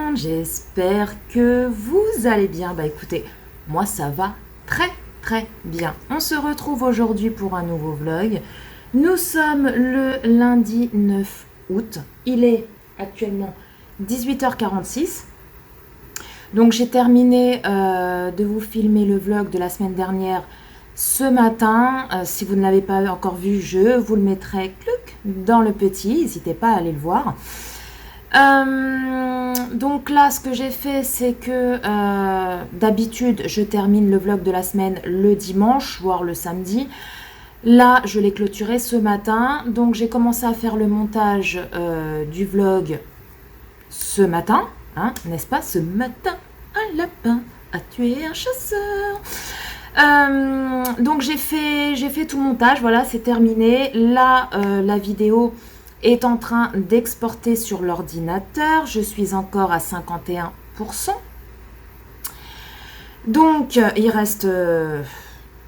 monde, j'espère que vous allez bien. Bah écoutez, moi ça va très bien. On se retrouve aujourd'hui pour un nouveau vlog. Nous sommes le lundi 9 août. Il est actuellement 18h46. Donc j'ai terminé de vous filmer le vlog de la semaine dernière ce matin. Si vous ne l'avez pas encore vu, je vous le mettrai dans le petit. N'hésitez pas à aller le voir. Donc là, ce que j'ai fait, c'est que d'habitude, je termine le vlog de la semaine le dimanche, voire le samedi. Là, je l'ai clôturé ce matin. Donc j'ai commencé à faire le montage du vlog ce matin. Hein, n'est-ce pas? Ce matin, un lapin a tué un chasseur. Donc j'ai fait tout le montage, voilà, c'est terminé. Là, la vidéo est en train d'exporter sur l'ordinateur. Je suis encore à 51%. Donc, il reste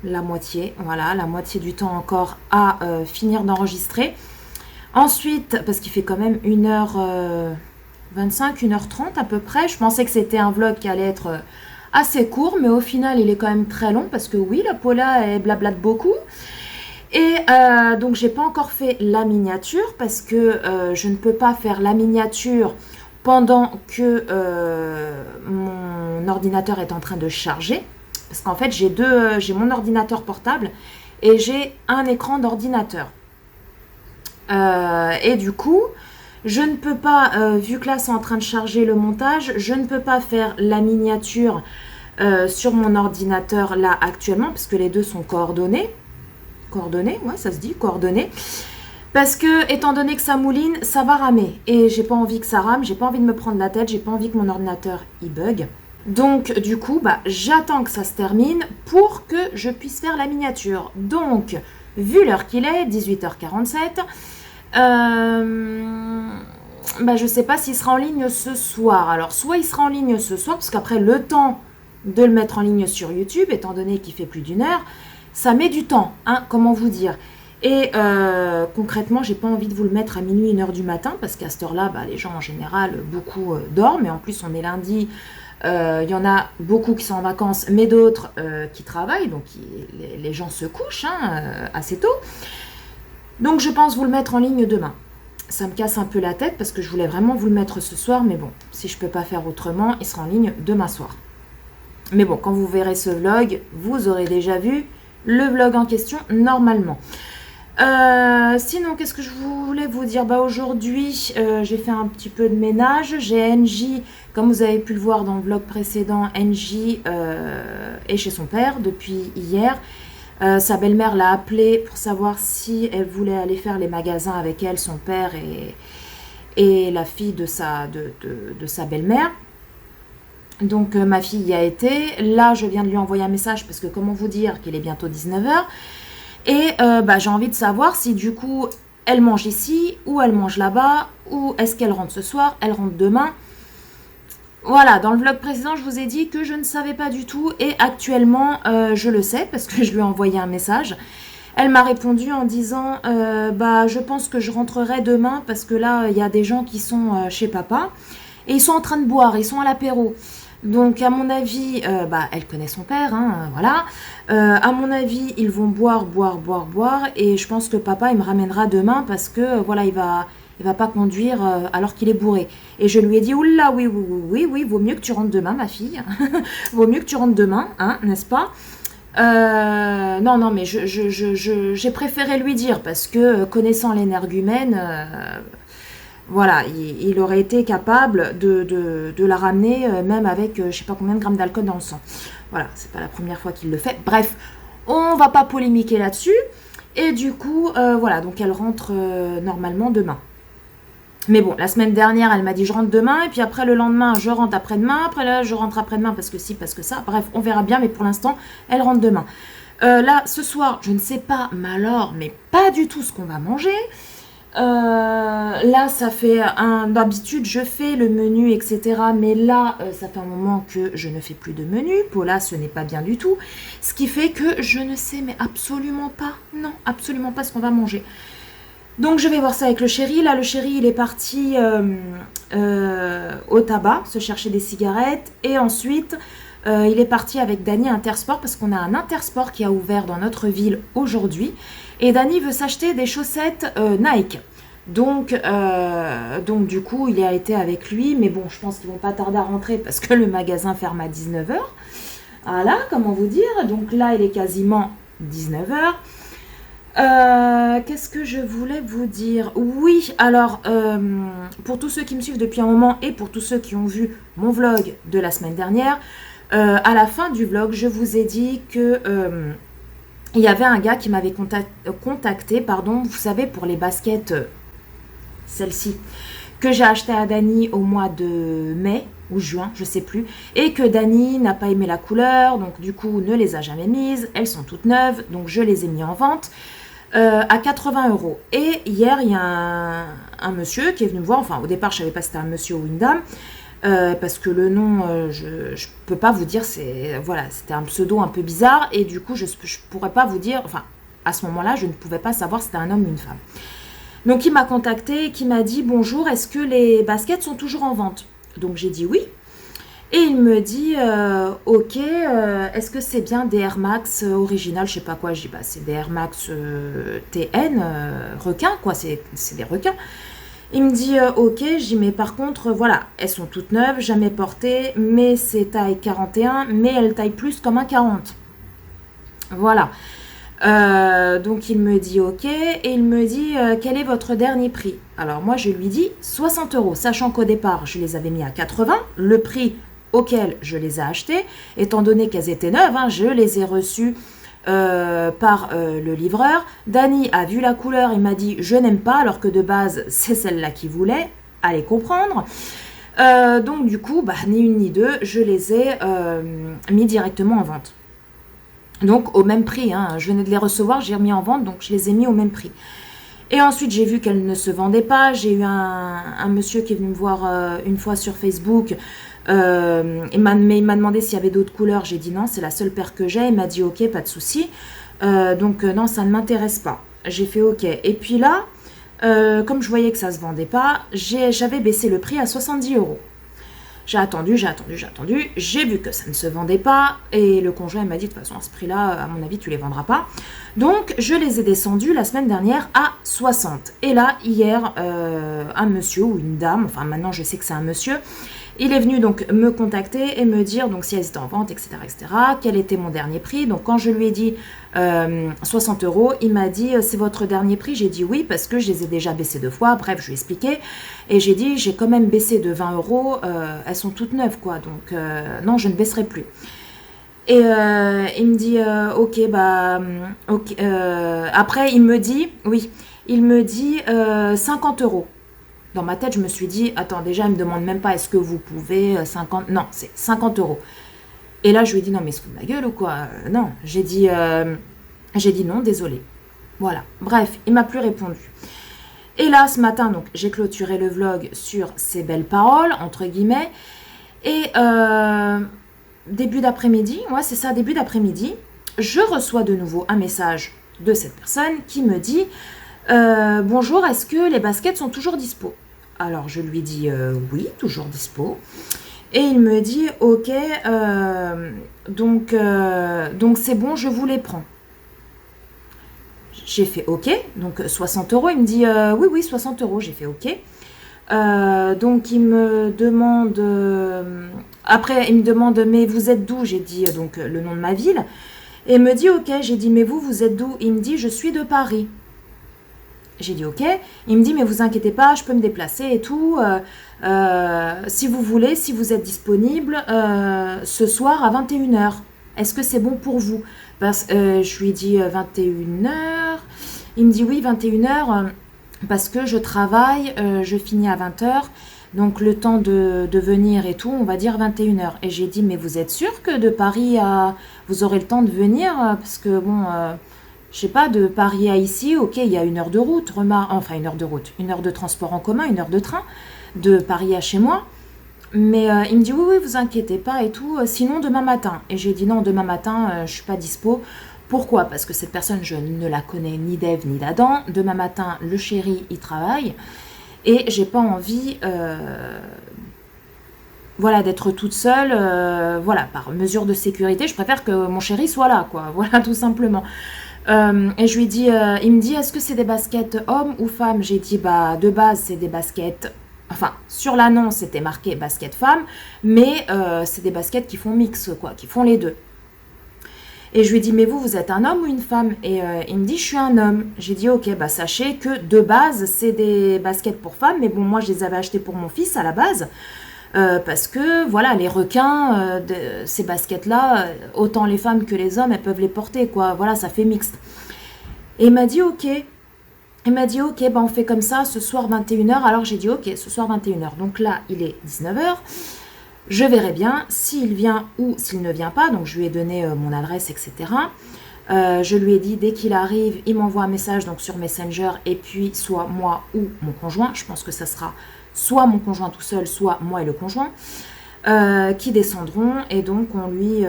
la moitié, voilà, la moitié du temps encore à finir d'enregistrer. Ensuite, parce qu'il fait quand même 1h25, 1h30 à peu près. Je pensais que c'était un vlog qui allait être assez court, mais au final, il est quand même très long parce que oui, la Paula, elle blablate beaucoup. Et donc, j'ai pas encore fait la miniature parce que je ne peux pas faire la miniature pendant que mon ordinateur est en train de charger. Parce qu'en fait, j'ai mon ordinateur portable et j'ai un écran d'ordinateur. Et du coup, je ne peux pas, vu que là, c'est en train de charger le montage, je ne peux pas faire la miniature sur mon ordinateur là actuellement parce que les deux sont coordonnés. Coordonnées, ouais, ça se dit, coordonnées. Parce que, étant donné que ça mouline, ça va ramer. Et j'ai pas envie que ça rame, j'ai pas envie de me prendre la tête, j'ai pas envie que mon ordinateur il bug. Donc, du coup, bah, j'attends que ça se termine pour que je puisse faire la miniature. Donc, vu l'heure qu'il est, 18h47, bah, je sais pas s'il sera en ligne ce soir. Alors, soit il sera en ligne ce soir, parce qu'après, le temps de le mettre en ligne sur YouTube, étant donné qu'il fait plus d'1 heure, ça met du temps, hein, comment vous dire. Et concrètement, j'ai pas envie de vous le mettre à minuit, 1h du matin, parce qu'à cette heure-là, bah, les gens en général, beaucoup dorment. Et en plus, on est lundi, il y en a beaucoup qui sont en vacances, mais d'autres qui travaillent. Donc, les gens se couchent assez tôt. Donc, je pense vous le mettre en ligne demain. Ça me casse un peu la tête, parce que je voulais vraiment vous le mettre ce soir. Mais bon, si je peux pas faire autrement, il sera en ligne demain soir. Mais bon, quand vous verrez ce vlog, vous aurez déjà vu le vlog en question normalement. Sinon, qu'est-ce que je voulais vous dire? Bah, aujourd'hui, j'ai fait un petit peu de ménage. J'ai NJ, comme vous avez pu le voir dans le vlog précédent, NJ est chez son père depuis hier. Sa belle-mère l'a appelé pour savoir si elle voulait aller faire les magasins avec elle, son père et la fille de sa belle-mère. Donc ma fille y a été. Là, je viens de lui envoyer un message parce que comment vous dire qu'il est bientôt 19h. Et bah, j'ai envie de savoir si du coup, elle mange ici ou elle mange là-bas. Ou est-ce qu'elle rentre ce soir, elle rentre demain. Voilà, dans le vlog précédent, je vous ai dit que je ne savais pas du tout. Et actuellement, je le sais parce que je lui ai envoyé un message. Elle m'a répondu en disant bah, je pense que je rentrerai demain parce que là, il y a des gens qui sont chez papa. Et ils sont en train de boire, ils sont à l'apéro. Donc, à mon avis, bah, elle connaît son père, hein, voilà. À mon avis, ils vont boire. Et je pense que papa, il me ramènera demain parce que, voilà, il va pas conduire alors qu'il est bourré. Et je lui ai dit, oula, oui, vaut mieux que tu rentres demain, ma fille. Vaut mieux que tu rentres demain, hein, n'est-ce pas? Non, mais j'ai préféré lui dire parce que, connaissant l'énergumène... voilà, il aurait été capable de la ramener, même avec je sais pas combien de grammes d'alcool dans le sang. Voilà, c'est pas la première fois qu'il le fait. Bref, on va pas polémiquer là-dessus. Et du coup, voilà, donc elle rentre normalement demain. Mais bon, la semaine dernière, elle m'a dit je rentre demain. Et puis après, le lendemain, je rentre après-demain. Après là, je rentre après-demain parce que si, parce que ça. Bref, on verra bien, mais pour l'instant, elle rentre demain. Là, ce soir, je ne sais pas, mais pas du tout ce qu'on va manger. Là, ça fait d'habitude, je fais le menu, etc. Mais là, ça fait un moment que je ne fais plus de menu. Paula, ce n'est pas bien du tout. Ce qui fait que je ne sais mais absolument pas, non, absolument pas ce qu'on va manger. Donc je vais voir ça avec le chéri. Là, le chéri, il est parti au tabac, se chercher des cigarettes. Et ensuite, il est parti avec Dany à Intersport parce qu'on a un Intersport qui a ouvert dans notre ville aujourd'hui. Et Dany veut s'acheter des chaussettes Nike. Donc du coup, il a été avec lui. Mais bon, je pense qu'ils vont pas tarder à rentrer parce que le magasin ferme à 19h. Voilà, comment vous dire. Donc là, il est quasiment 19h. Qu'est-ce que je voulais vous dire? Oui, alors, pour tous ceux qui me suivent depuis un moment et pour tous ceux qui ont vu mon vlog de la semaine dernière, à la fin du vlog, je vous ai dit que il y avait un gars qui m'avait contacté, pardon, vous savez, pour les baskets, celle-ci, que j'ai acheté à Dany au mois de mai ou juin, je sais plus, et que Dany n'a pas aimé la couleur, donc du coup ne les a jamais mises, elles sont toutes neuves, donc je les ai mis en vente. À 80 €. Et hier, il y a un monsieur qui est venu me voir. Enfin, au départ, je ne savais pas si c'était un monsieur ou une dame. Parce que le nom, je ne peux pas vous dire. Voilà, c'était un pseudo un peu bizarre. Et du coup, je ne pourrais pas vous dire. Enfin, à ce moment-là, je ne pouvais pas savoir si c'était un homme ou une femme. Donc, il m'a contacté et qui m'a dit: bonjour, est-ce que les baskets sont toujours en vente? Donc, j'ai dit oui. Et il me dit, ok, est-ce que c'est bien des Air Max original, je sais pas quoi. Je dis, bah c'est des Air Max TN, requins, quoi, c'est des requins. Il me dit, ok, je dis, mais par contre, voilà, elles sont toutes neuves, jamais portées, mais c'est taille 41, mais elles taillent plus comme un 40. Voilà. Donc il me dit ok, et il me dit quel est votre dernier prix? Alors moi je lui dis 60 €, sachant qu'au départ je les avais mis à 80, le prix auquel je les ai achetées, étant donné qu'elles étaient neuves, hein, je les ai reçues par le livreur. Dany a vu la couleur et m'a dit je n'aime pas, alors que de base c'est celle-là qu'il voulait, allez comprendre. Donc du coup, bah, ni une ni deux, je les ai mis directement en vente. Donc au même prix, hein. Je venais de les recevoir, j'ai remis en vente, donc je les ai mis au même prix. Et ensuite j'ai vu qu'elles ne se vendaient pas. J'ai eu un monsieur qui est venu me voir une fois sur Facebook. Mais il m'a demandé s'il y avait d'autres couleurs. J'ai dit non, c'est la seule paire que j'ai. Il m'a dit ok, pas de souci. Donc non, ça ne m'intéresse pas. J'ai fait ok. Et puis là, comme je voyais que ça ne se vendait pas, j'avais baissé le prix à 70 €. J'ai attendu, j'ai vu que ça ne se vendait pas, et le conjoint m'a dit de toute façon à ce prix-là, à mon avis, tu les vendras pas. Donc je les ai descendus la semaine dernière à 60. Et là, hier, un monsieur ou une dame, enfin maintenant je sais que c'est un monsieur, il est venu donc me contacter et me dire donc si elles étaient en vente, etc., quel était mon dernier prix. Donc quand je lui ai dit 60 €, il m'a dit c'est votre dernier prix. J'ai dit oui parce que je les ai déjà baissés 2 fois. Bref, je lui ai expliqué et j'ai dit j'ai quand même baissé de 20 €. Elles sont toutes neuves quoi, donc non, je ne baisserai plus. Et il me dit ok, bah ok. Après il me dit oui, il me dit 50 €. Dans ma tête, je me suis dit, attends, déjà, il me demande même pas, est-ce que vous pouvez 50... Non, c'est 50 €. Et là, je lui ai dit, non, mais se fout de ma gueule ou quoi? Non, j'ai dit non, désolé. Voilà. Bref, il m'a plus répondu. Et là, ce matin, donc, j'ai clôturé le vlog sur ces belles paroles, entre guillemets. Et début d'après-midi, ouais, c'est ça, début d'après-midi, je reçois de nouveau un message de cette personne qui me dit, bonjour, est-ce que les baskets sont toujours dispo? Alors je lui dis oui, toujours dispo. Et il me dit ok, donc c'est bon, je vous les prends. J'ai fait ok, donc 60 €. Il me dit oui, 60 €. J'ai fait ok. Donc il me demande, après il me demande mais vous êtes d'où? J'ai dit donc le nom de ma ville. Et il me dit ok, j'ai dit mais vous êtes d'où? Il me dit je suis de Paris. J'ai dit ok. Il me dit mais vous inquiétez pas, je peux me déplacer et tout. Si vous voulez, si vous êtes disponible ce soir à 21h. Est-ce que c'est bon pour vous? Je lui ai dit 21h. Il me dit oui 21h parce que je travaille, je finis à 20h. Donc le temps de venir et tout, on va dire 21h. Et j'ai dit mais vous êtes sûr que de Paris vous aurez le temps de venir? Parce que bon... je sais pas, de Paris à ici, ok, il y a 1 heure de route, enfin 1 heure de route, 1 heure de transport en commun, 1 heure de train, de Paris à chez moi. Mais il me dit, oui, vous inquiétez pas et tout, sinon demain matin. Et j'ai dit, non, demain matin, je suis pas dispo. Pourquoi? Parce que cette personne, je ne la connais ni d'Ève ni d'Adam. Demain matin, le chéri, il travaille. Et j'ai pas envie voilà, d'être toute seule. Voilà, par mesure de sécurité, je préfère que mon chéri soit là, quoi. Voilà, tout simplement. Et je lui dis, il me dit, est-ce que c'est des baskets hommes ou femmes? J'ai dit, bah, de base, c'est des baskets. Enfin, sur l'annonce, c'était marqué basket femme, mais c'est des baskets qui font mix, quoi, qui font les deux. Et je lui ai dit, mais vous êtes un homme ou une femme? Et il me dit, je suis un homme. J'ai dit, ok, bah sachez que de base, c'est des baskets pour femmes, mais bon, moi, je les avais achetées pour mon fils à la base. Parce que, voilà, les requins, ces baskets-là, autant les femmes que les hommes, elles peuvent les porter, quoi. Voilà, ça fait mixte. Et il m'a dit, ok. Il m'a dit, ok, bah on fait comme ça, ce soir 21h. Alors j'ai dit, ok, ce soir 21h. Donc là, il est 19h. Je verrai bien s'il vient ou s'il ne vient pas. Donc je lui ai donné mon adresse, etc. Je lui ai dit, dès qu'il arrive, il m'envoie un message donc sur Messenger. Et puis, soit moi ou mon conjoint. Je pense que ça sera soit mon conjoint tout seul, soit moi et le conjoint. Qui descendront. Et donc, on lui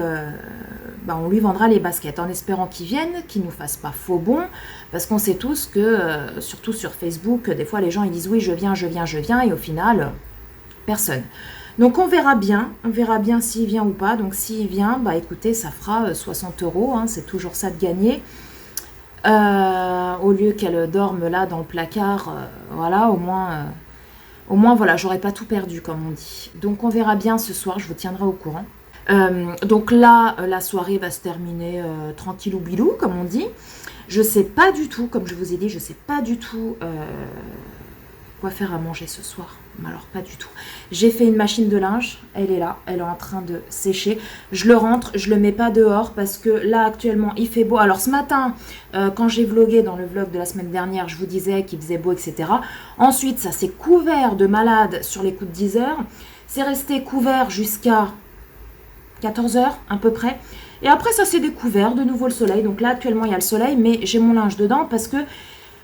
vendra les baskets. En espérant qu'il vienne, qu'il ne nous fasse pas faux bon. Parce qu'on sait tous que, surtout sur Facebook, des fois les gens ils disent, oui, je viens. Et au final, personne. Donc on verra bien s'il vient ou pas. Donc s'il vient, bah écoutez, ça fera 60 €, hein, c'est toujours ça de gagner. Au lieu qu'elle dorme là dans le placard, voilà, au moins voilà, j'aurais pas tout perdu comme on dit. Donc on verra bien ce soir, je vous tiendrai au courant. Donc là, la soirée va se terminer tranquillou bilou, comme on dit. Je sais pas du tout, comme je vous ai dit, je sais pas du tout quoi faire à manger ce soir. Alors pas du tout. J'ai fait une machine de linge, elle est là, elle est en train de sécher. Je le rentre, je le mets pas dehors parce que là actuellement il fait beau. Alors ce matin, quand j'ai vlogué dans le vlog de la semaine dernière, je vous disais qu'il faisait beau, etc. Ensuite, ça s'est couvert de malade sur les coups de 10 heures. C'est resté couvert jusqu'à 14 heures à peu près. Et après, ça s'est découvert, de nouveau le soleil. Donc là, actuellement, il y a le soleil, mais j'ai mon linge dedans parce que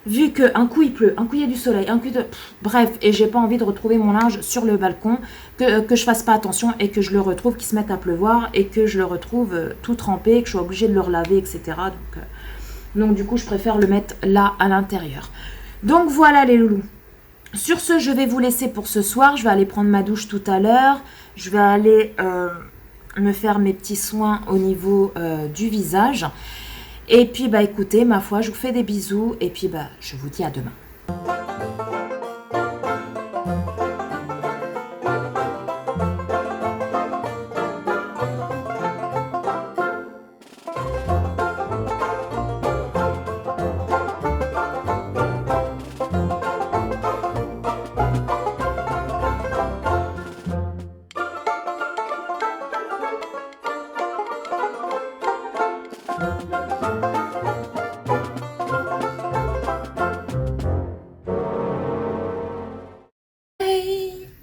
vu qu'un coup il pleut, un coup il y a du soleil, un coup de... Bref, et j'ai pas envie de retrouver mon linge sur le balcon, que je fasse pas attention et que je le retrouve, qu'il se mette à pleuvoir et que je le retrouve tout trempé, que je sois obligée de le relaver, etc. Donc du coup, je préfère le mettre là à l'intérieur. Donc voilà les loulous. Sur ce, je vais vous laisser pour ce soir. Je vais aller prendre ma douche tout à l'heure. Je vais aller me faire mes petits soins au niveau du visage. Et puis, bah écoutez, ma foi, je vous fais des bisous. Et puis, bah, je vous dis à demain.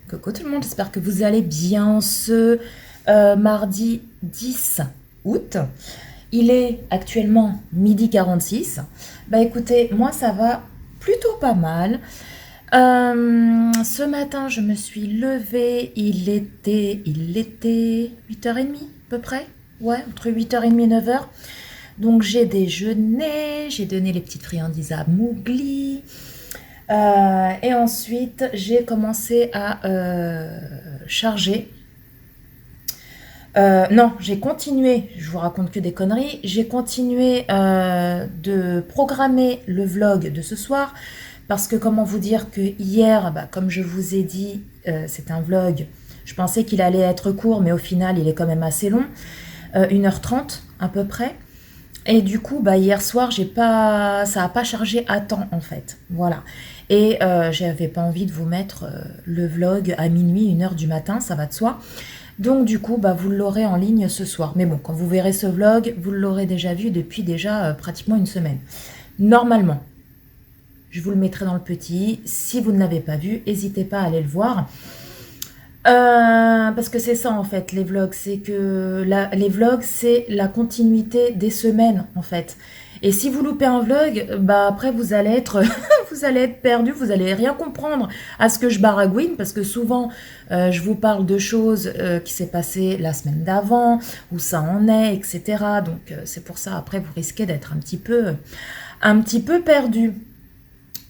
Coucou tout le monde, j'espère que vous allez bien ce mardi 10 août. Il est actuellement 12h46. Bah écoutez, moi ça va plutôt pas mal. Ce matin, je me suis levée, il était 8h30 à peu près. Ouais, entre 8h30 et 9h. Donc j'ai déjeuné, j'ai donné les petites friandises à Mowgli. Et ensuite, j'ai commencé à charger. Non, j'ai continué, je vous raconte que des conneries, j'ai continué de programmer le vlog de ce soir parce que comment vous dire que hier, bah, comme je vous ai dit, c'est un vlog, je pensais qu'il allait être court, mais au final, il est quand même assez long, 1h30 à peu près. Et du coup, bah, hier soir, ça n'a pas chargé à temps en fait, voilà. Et j'avais pas envie de vous mettre le vlog à minuit, 1h du matin, ça va de soi. Donc du coup, bah, vous l'aurez en ligne ce soir. Mais bon, quand vous verrez ce vlog, vous l'aurez déjà vu depuis déjà pratiquement une semaine. Normalement, je vous le mettrai dans le petit. Si vous ne l'avez pas vu, n'hésitez pas à aller le voir. Parce que c'est ça en fait, les vlogs. C'est que les vlogs, c'est la continuité des semaines en fait. Et si vous loupez un vlog, bah après vous allez être, vous allez être perdu, vous allez rien comprendre à ce que je baragouine, parce que souvent je vous parle de choses qui s'est passé la semaine d'avant, où ça en est, etc. Donc c'est pour ça, après vous risquez d'être un petit peu perdu.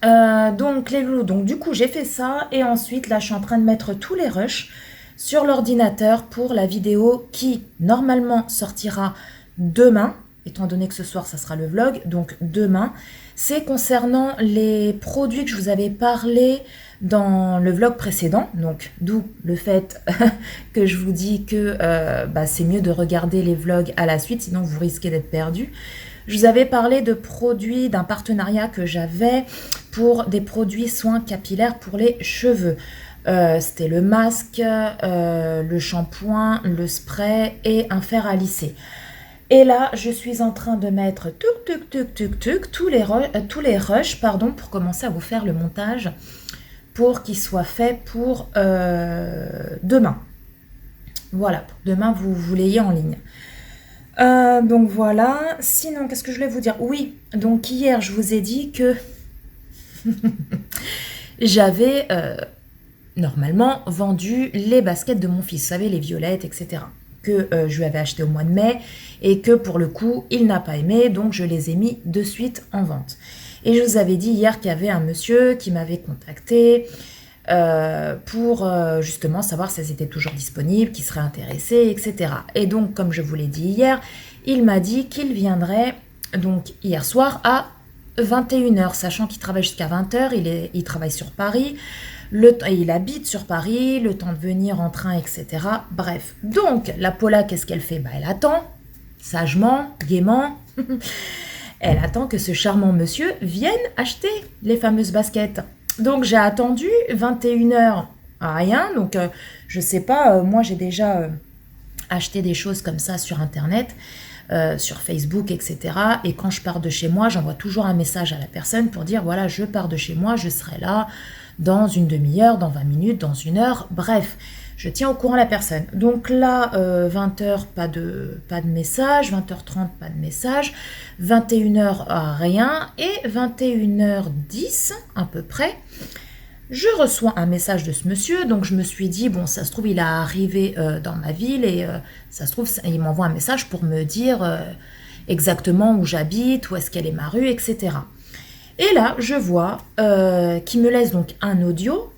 Donc les loulous, donc du coup j'ai fait ça, et ensuite là je suis en train de mettre tous les rushs sur l'ordinateur pour la vidéo qui normalement sortira demain, étant donné que ce soir ça sera le vlog, donc demain. C'est concernant les produits que je vous avais parlé dans le vlog précédent, donc d'où le fait que je vous dis que c'est mieux de regarder les vlogs à la suite, sinon vous risquez d'être perdu. Je vous avais parlé de produits, d'un partenariat que j'avais pour des produits soins capillaires pour les cheveux. C'était le masque, le shampoing, le spray et un fer à lisser. Et là, je suis en train de mettre tous les rushs pour commencer à vous faire le montage pour qu'il soit fait pour demain. Voilà, pour demain, vous l'ayez en ligne. Donc voilà. Sinon, qu'est-ce que je voulais vous dire? Oui, donc hier, je vous ai dit que j'avais normalement vendu les baskets de mon fils, vous savez, les violettes, etc. Que je lui avais acheté au mois de mai et que pour le coup, il n'a pas aimé, donc je les ai mis de suite en vente. Et je vous avais dit hier qu'il y avait un monsieur qui m'avait contacté pour justement savoir si elles étaient toujours disponibles, qui serait intéressé, etc. Et donc, comme je vous l'ai dit hier, il m'a dit qu'il viendrait donc hier soir à 21h, sachant qu'il travaille jusqu'à 20h, il travaille sur Paris, il habite sur Paris, le temps de venir en train, etc. Bref, donc la Paula, qu'est-ce qu'elle fait? Elle attend, sagement, gaiement, elle attend que ce charmant monsieur vienne acheter les fameuses baskets. Donc j'ai attendu 21h, rien, donc je sais pas, moi j'ai déjà acheté des choses comme ça sur internet, sur Facebook, etc. Et quand je pars de chez moi, j'envoie toujours un message à la personne pour dire voilà, je pars de chez moi, je serai là dans une demi-heure, dans 20 minutes, dans une heure, bref, je tiens au courant la personne. Donc là, 20h, pas de message, 20h30, pas de message, 21h, rien, et 21h10, à peu près, je reçois un message de ce monsieur, donc je me suis dit, bon, ça se trouve, il est arrivé dans ma ville, et ça se trouve, il m'envoie un message pour me dire exactement où j'habite, où est-ce qu'elle est ma rue, etc. Et là, je vois qu'il me laisse donc un audio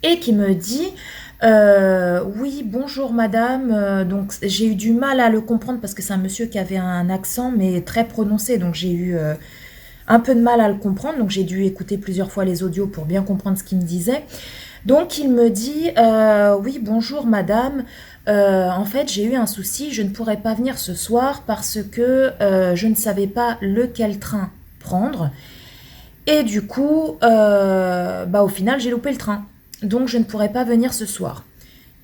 et qui me dit oui, bonjour madame. Donc j'ai eu du mal à le comprendre parce que c'est un monsieur qui avait un accent mais très prononcé. Donc j'ai eu un peu de mal à le comprendre. Donc j'ai dû écouter plusieurs fois les audios pour bien comprendre ce qu'il me disait. Donc il me dit oui, bonjour madame. En fait, j'ai eu un souci. Je ne pourrais pas venir ce soir parce que je ne savais pas lequel train prendre, et du coup au final j'ai loupé le train, donc je ne pourrai pas venir ce soir.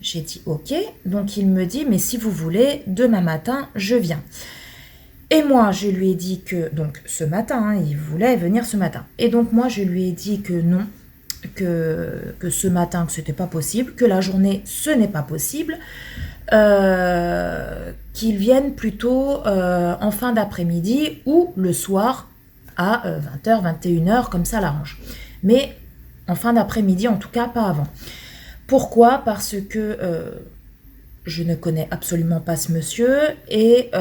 J'ai dit ok, donc il me dit mais si vous voulez demain matin je viens. Et moi je lui ai dit que donc ce matin, il voulait venir ce matin, et donc moi je lui ai dit que non, que ce matin que c'était pas possible, que la journée ce n'est pas possible, qu'il vienne plutôt en fin d'après-midi ou le soir à 20h, 21h, comme ça l'arrange. Mais en fin d'après-midi, en tout cas, pas avant. Pourquoi? Parce que je ne connais absolument pas ce monsieur, et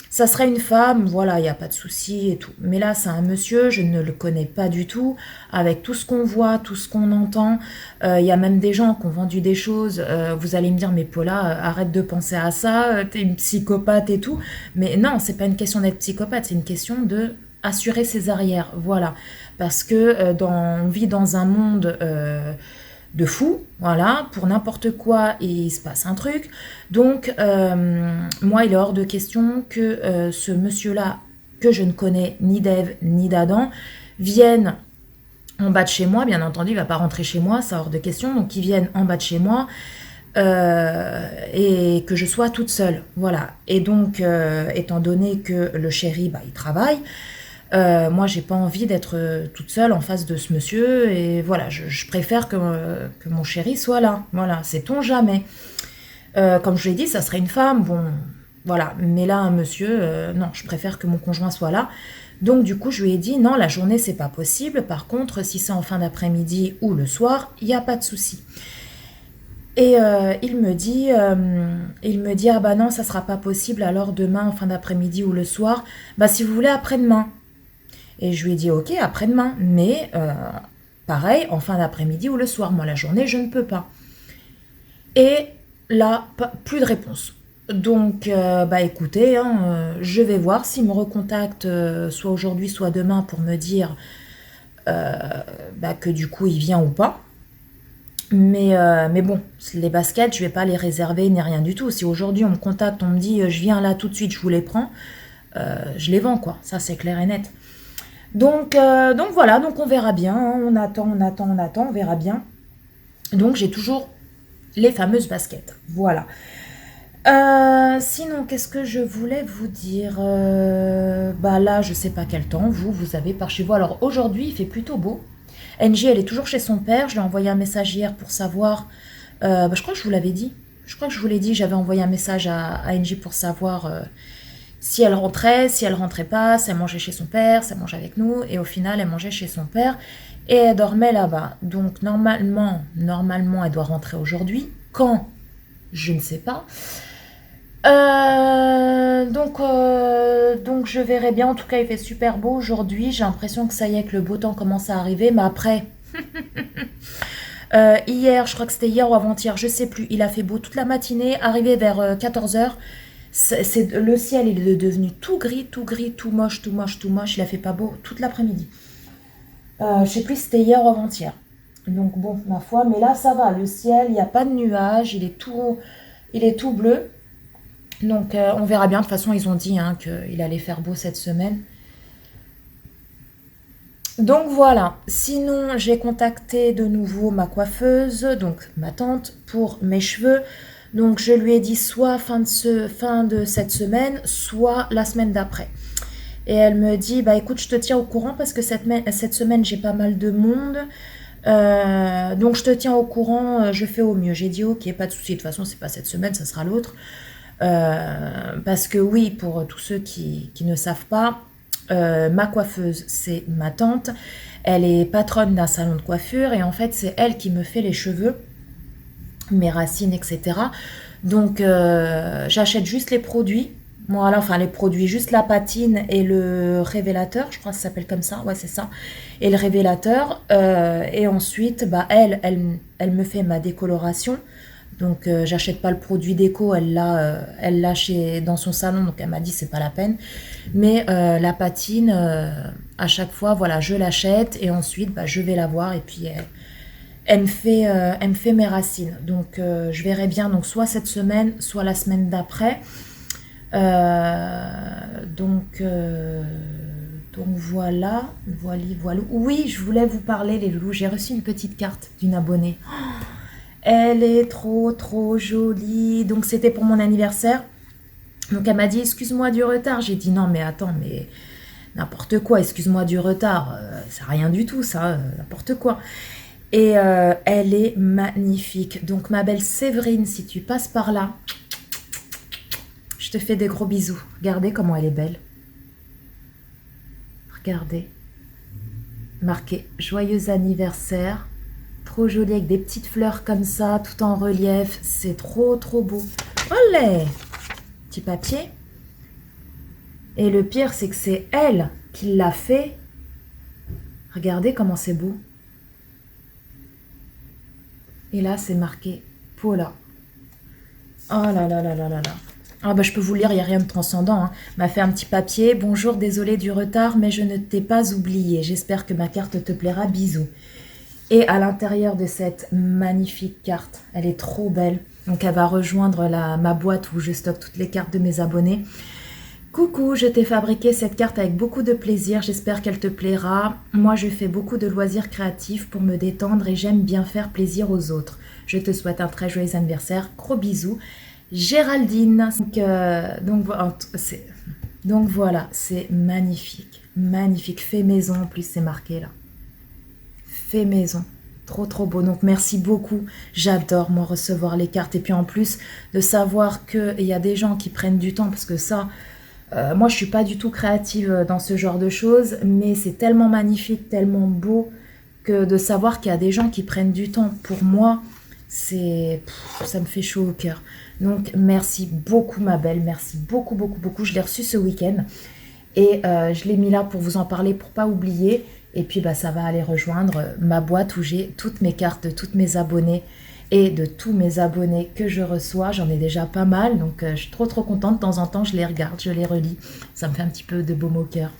ça serait une femme, voilà, il n'y a pas de souci et tout. Mais là, c'est un monsieur, je ne le connais pas du tout. Avec tout ce qu'on voit, tout ce qu'on entend, il y a même des gens qui ont vendu des choses. Vous allez me dire, mais Paula, arrête de penser à ça, t'es une psychopathe et tout. Mais non, c'est pas une question d'être psychopathe, c'est une question de assurer ses arrières, voilà. Parce que on vit dans un monde de fou, voilà, pour n'importe quoi il se passe un truc. Donc moi il est hors de question que ce monsieur-là, que je ne connais ni d'Ève ni d'Adam, vienne en bas de chez moi. Bien entendu il va pas rentrer chez moi, c'est hors de question, donc il vienne en bas de chez moi et que je sois toute seule, voilà. Et donc étant donné que le chéri il travaille, moi j'ai pas envie d'être toute seule en face de ce monsieur, et voilà, je préfère que mon chéri soit là, voilà, sait-on jamais. Comme je l'ai dit, ça serait une femme, bon, Voilà, mais là, un monsieur, non, je préfère que mon conjoint soit là. Donc du coup, je lui ai dit, non, la journée, c'est pas possible. Par contre, si c'est en fin d'après-midi ou le soir, il n'y a pas de souci. Et il me dit, ah bah non, ça sera pas possible, alors demain, en fin d'après-midi ou le soir, bah si vous voulez, après-demain. Et je lui ai dit, ok, après-demain, mais pareil, en fin d'après-midi ou le soir. Moi, la journée, je ne peux pas. Et là, plus de réponse. Donc, bah écoutez, hein, je vais voir s'il me recontacte soit aujourd'hui, soit demain pour me dire bah, que du coup il vient ou pas. Mais bon, les baskets, je vais pas les réserver ni rien du tout. Si aujourd'hui on me contacte, on me dit je viens là tout de suite, je vous les prends, je les vends quoi. Ça c'est clair et net. Donc voilà, donc on verra bien. Hein. On attend, on verra bien. Donc j'ai toujours les fameuses baskets. Voilà. Sinon, qu'est-ce que je voulais vous dire bah là, je sais pas quel temps vous avez par chez vous. Alors aujourd'hui, il fait plutôt beau. NJ, elle est toujours chez son père. Je lui ai envoyé un message hier pour savoir. Bah, je crois que je vous l'avais dit. Je crois que je vous l'ai dit. J'avais envoyé un message à NJ pour savoir si elle rentrait, si elle rentrait pas, si elle mangeait chez son père, si elle mangeait avec nous. Et au final, elle mangeait chez son père et elle dormait là-bas. Donc normalement, elle doit rentrer aujourd'hui. Quand? Je ne sais pas. Donc je verrai bien. En tout cas, il fait super beau aujourd'hui. J'ai l'impression que ça y est, que le beau temps commence à arriver. Mais après, hier, je crois que c'était hier ou avant-hier, je sais plus. Il a fait beau toute la matinée. Arrivé vers 14 heures, le ciel il est devenu tout gris, tout gris, tout moche, tout moche, tout moche. Il a fait pas beau toute l'après-midi. Je sais plus si c'était hier ou avant-hier. Donc bon, ma foi. Mais là, ça va. Le ciel, il n'y a pas de nuages. Il est tout bleu. Donc on verra bien. De toute façon, ils ont dit hein, qu'il allait faire beau cette semaine. Donc voilà. Sinon, j'ai contacté de nouveau ma coiffeuse, donc ma tante, pour mes cheveux. Donc je lui ai dit soit fin de cette semaine, soit la semaine d'après. Et elle me dit, bah écoute, je te tiens au courant parce que cette semaine, j'ai pas mal de monde. Donc je te tiens au courant, je fais au mieux. J'ai dit ok, pas de souci. De toute façon, c'est pas cette semaine, ça sera l'autre. Parce que oui, pour tous ceux qui ne savent pas, ma coiffeuse, c'est ma tante. Elle est patronne d'un salon de coiffure et en fait, c'est elle qui me fait les cheveux, mes racines, etc. Donc, j'achète juste les produits. Voilà, enfin les produits, juste la patine et le révélateur, je crois que ça s'appelle comme ça, ouais c'est ça, et le révélateur, et ensuite, bah, elle me fait ma décoloration, donc j'achète pas le produit déco, elle l'a dans son salon, donc elle m'a dit c'est pas la peine, mais la patine, à chaque fois, voilà, je l'achète, et ensuite, bah, je vais la voir, et puis elle me fait mes racines, donc je verrai bien, donc soit cette semaine, soit la semaine d'après. Donc, voilà, voilà. Oui, je voulais vous parler, les loulous. J'ai reçu une petite carte d'une abonnée. Elle est trop, trop jolie. Donc, c'était pour mon anniversaire. Donc, elle m'a dit, excuse-moi du retard. J'ai dit, non, mais attends, mais n'importe quoi, excuse-moi du retard. C'est rien du tout, ça, n'importe quoi. Et elle est magnifique. Donc, ma belle Séverine, si tu passes par là, je te fais des gros bisous. Regardez comment elle est belle. Regardez. Marqué joyeux anniversaire. Trop jolie avec des petites fleurs comme ça, tout en relief. C'est trop, trop beau. Olé! Petit papier. Et le pire, c'est que c'est elle qui l'a fait. Regardez comment c'est beau. Et là, c'est marqué Paula. Oh là là là là là là. Ah bah je peux vous lire, il n'y a rien de transcendant. Hein. M'a fait un petit papier. Bonjour, désolé du retard, mais je ne t'ai pas oublié. J'espère que ma carte te plaira. Bisous. Et à l'intérieur de cette magnifique carte, elle est trop belle. Donc elle va rejoindre ma boîte où je stocke toutes les cartes de mes abonnés. Coucou, je t'ai fabriqué cette carte avec beaucoup de plaisir. J'espère qu'elle te plaira. Moi, je fais beaucoup de loisirs créatifs pour me détendre et j'aime bien faire plaisir aux autres. Je te souhaite un très joyeux anniversaire. Gros bisous. Géraldine. Donc voilà, c'est magnifique. Magnifique. Fait maison en plus, c'est marqué là. Fait maison. Trop, trop beau. Donc, merci beaucoup. J'adore, moi, recevoir les cartes. Et puis, en plus, de savoir qu'il y a des gens qui prennent du temps, parce que ça, moi, je suis pas du tout créative dans ce genre de choses, mais c'est tellement magnifique, tellement beau, que de savoir qu'il y a des gens qui prennent du temps pour moi, ça me fait chaud au cœur. Donc, merci beaucoup, ma belle. Merci beaucoup, beaucoup, beaucoup. Je l'ai reçu ce week-end. Et je l'ai mis là pour vous en parler, pour pas oublier. Et puis, bah, ça va aller rejoindre ma boîte où j'ai toutes mes cartes de toutes mes abonnés et de tous mes abonnés que je reçois. J'en ai déjà pas mal, donc je suis trop, trop contente. De temps en temps, je les regarde, je les relis. Ça me fait un petit peu de baume au cœur.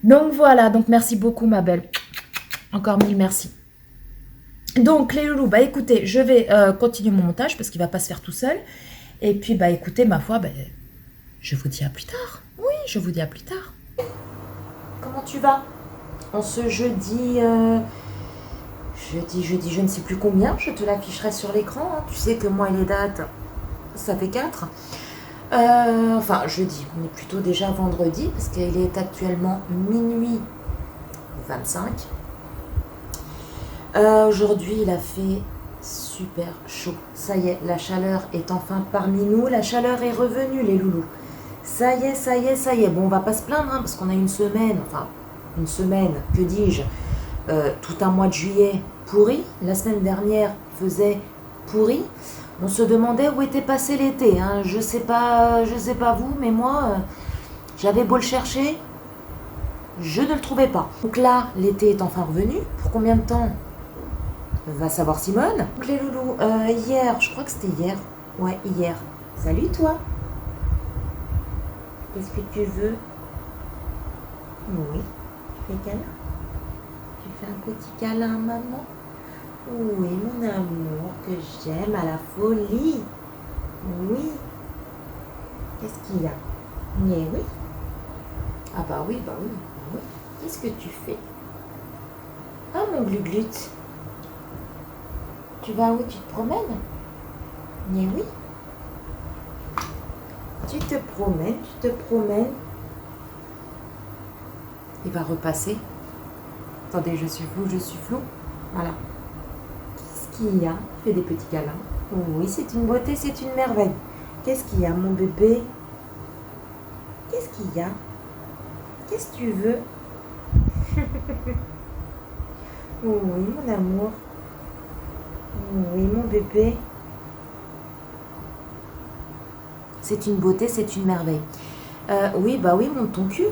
Donc, voilà. Donc, merci beaucoup, ma belle. Encore mille merci. Donc, les loulous, bah, écoutez, je vais continuer mon montage parce qu'il va pas se faire tout seul. Et puis, bah, écoutez, ma foi, bah, je vous dis à plus tard. Oui, je vous dis à plus tard. Comment tu vas? En ce jeudi, je ne sais plus combien, je te l'afficherai sur l'écran. Hein. Tu sais que moi et les dates, ça fait 4. Enfin, jeudi, on est plutôt déjà vendredi, parce qu'il est actuellement minuit 25. Aujourd'hui, il a fait super chaud. Ça y est, la chaleur est enfin parmi nous. La chaleur est revenue, les loulous. Ça y est, ça y est, ça y est. Bon, on va pas se plaindre, hein, parce qu'on a une semaine, que dis-je, tout un mois de juillet pourri. La semaine dernière faisait pourri. On se demandait où était passé l'été. Hein. Je sais pas vous, mais moi, j'avais beau le chercher, je ne le trouvais pas. Donc là, l'été est enfin revenu. Pour combien de temps? Va savoir Simone. Donc les loulous, hier, je crois que c'était hier. Ouais, hier. Salut toi. Qu'est-ce que tu veux? Oui. Tu fais câlin? Tu fais un petit câlin à maman? Oui, mon amour, que j'aime à la folie. Oui. Qu'est-ce qu'il y a? Mais oui. Ah bah oui, bah oui, bah oui. Qu'est-ce que tu fais? Ah mon gluglut. Tu vas où? Tu te promènes? Mais oui. Tu te promènes, tu te promènes. Il va repasser. Attendez, je suis flou. Voilà. Qu'est-ce qu'il y a? Tu fais des petits câlins. Oui, c'est une beauté, c'est une merveille. Qu'est-ce qu'il y a, mon bébé? Qu'est-ce qu'il y a? Qu'est-ce que tu veux? Oui, mon amour. Oui, mon bébé. C'est une beauté, c'est une merveille. Oui, bah oui, monte ton cul.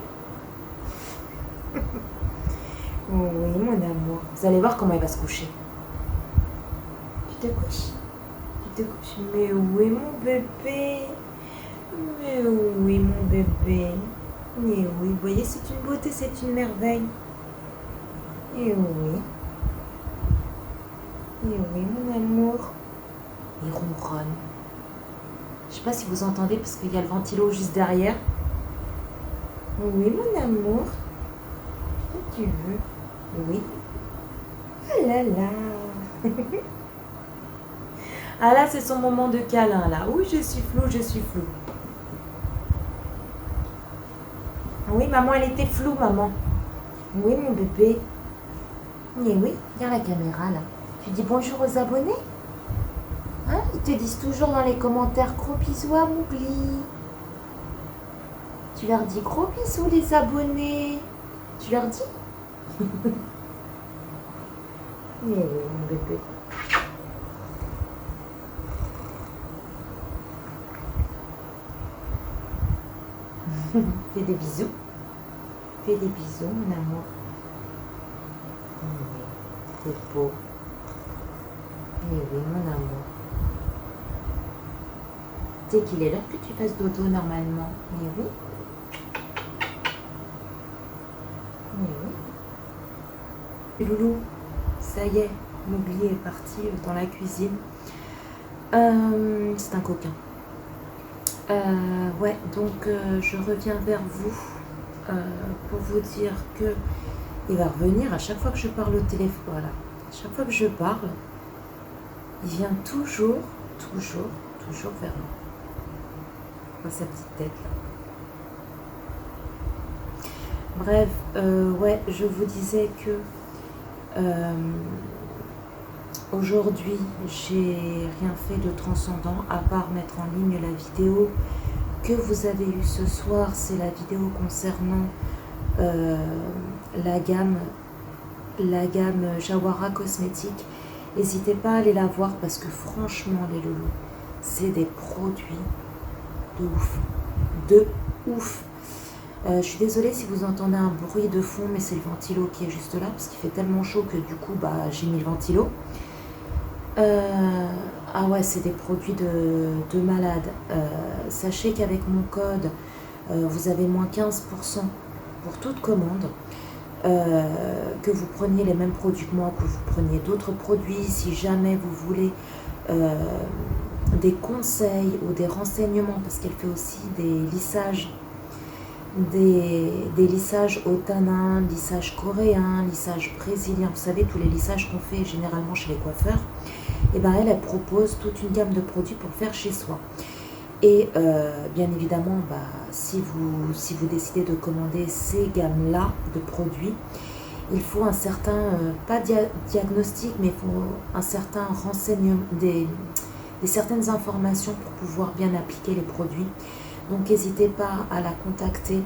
Oui, mon amour. Vous allez voir comment il va se coucher. Tu te couches? Tu te couches? Mais oui, mon bébé. Mais oui, mon bébé. Mais oui, vous voyez, c'est une beauté, c'est une merveille. Et oui. Et oui, mon amour. Il ronronne. Je sais pas si vous entendez parce qu'il y a le ventilo juste derrière. Oui, mon amour. Qu'est-ce que tu veux? Oui. Ah là là. Ah là, c'est son moment de câlin là. Oui, je suis floue, je suis floue. Oui, maman, elle était floue, maman. Oui, mon bébé. Mais oui, regarde la caméra là. Tu dis bonjour aux abonnés? Hein? Ils te disent toujours dans les commentaires gros bisous à Mougli. Tu leur dis gros bisous les abonnés. Tu leur dis? Mais oui, mon bébé. Fais des bisous. Fais des bisous, mon amour. C'est beau. Mais oui, mon amour. Tu sais qu'il est l'heure que tu fasses dodo normalement. Mais oui. Mais oui. Loulou, ça y est, Mougli est parti dans la cuisine. C'est un coquin. Ouais, donc je reviens vers vous pour vous dire que il va revenir à chaque fois que je parle au téléphone. Voilà. À chaque fois que je parle, il vient toujours vers moi. Dans sa petite tête là. Bref, ouais, je vous disais que Aujourd'hui, j'ai rien fait de transcendant à part mettre en ligne la vidéo que vous avez eue ce soir. C'est la vidéo concernant euh, la gamme Jawara Cosmétique. N'hésitez pas à aller la voir parce que franchement les loulous, c'est des produits de ouf. De ouf. Je suis désolée si vous entendez un bruit de fond, mais c'est le ventilo qui est juste là parce qu'il fait tellement chaud que du coup j'ai mis le ventilo. Ah ouais, c'est des produits de malade. Sachez qu'avec mon code, vous avez moins 15% pour toute commande. Que vous preniez les mêmes produits que moi, que vous preniez d'autres produits, si jamais vous voulez des conseils ou des renseignements, parce qu'elle fait aussi des lissages, des lissages au tanin, lissage coréen, lissage brésilien, vous savez, tous les lissages qu'on fait généralement chez les coiffeurs. Et ben elle propose toute une gamme de produits pour faire chez soi. Et bien évidemment, si vous décidez de commander ces gammes-là de produits, il faut un certain, pas diagnostic, mais il faut un certain renseignement, des certaines informations pour pouvoir bien appliquer les produits. Donc n'hésitez pas à la contacter,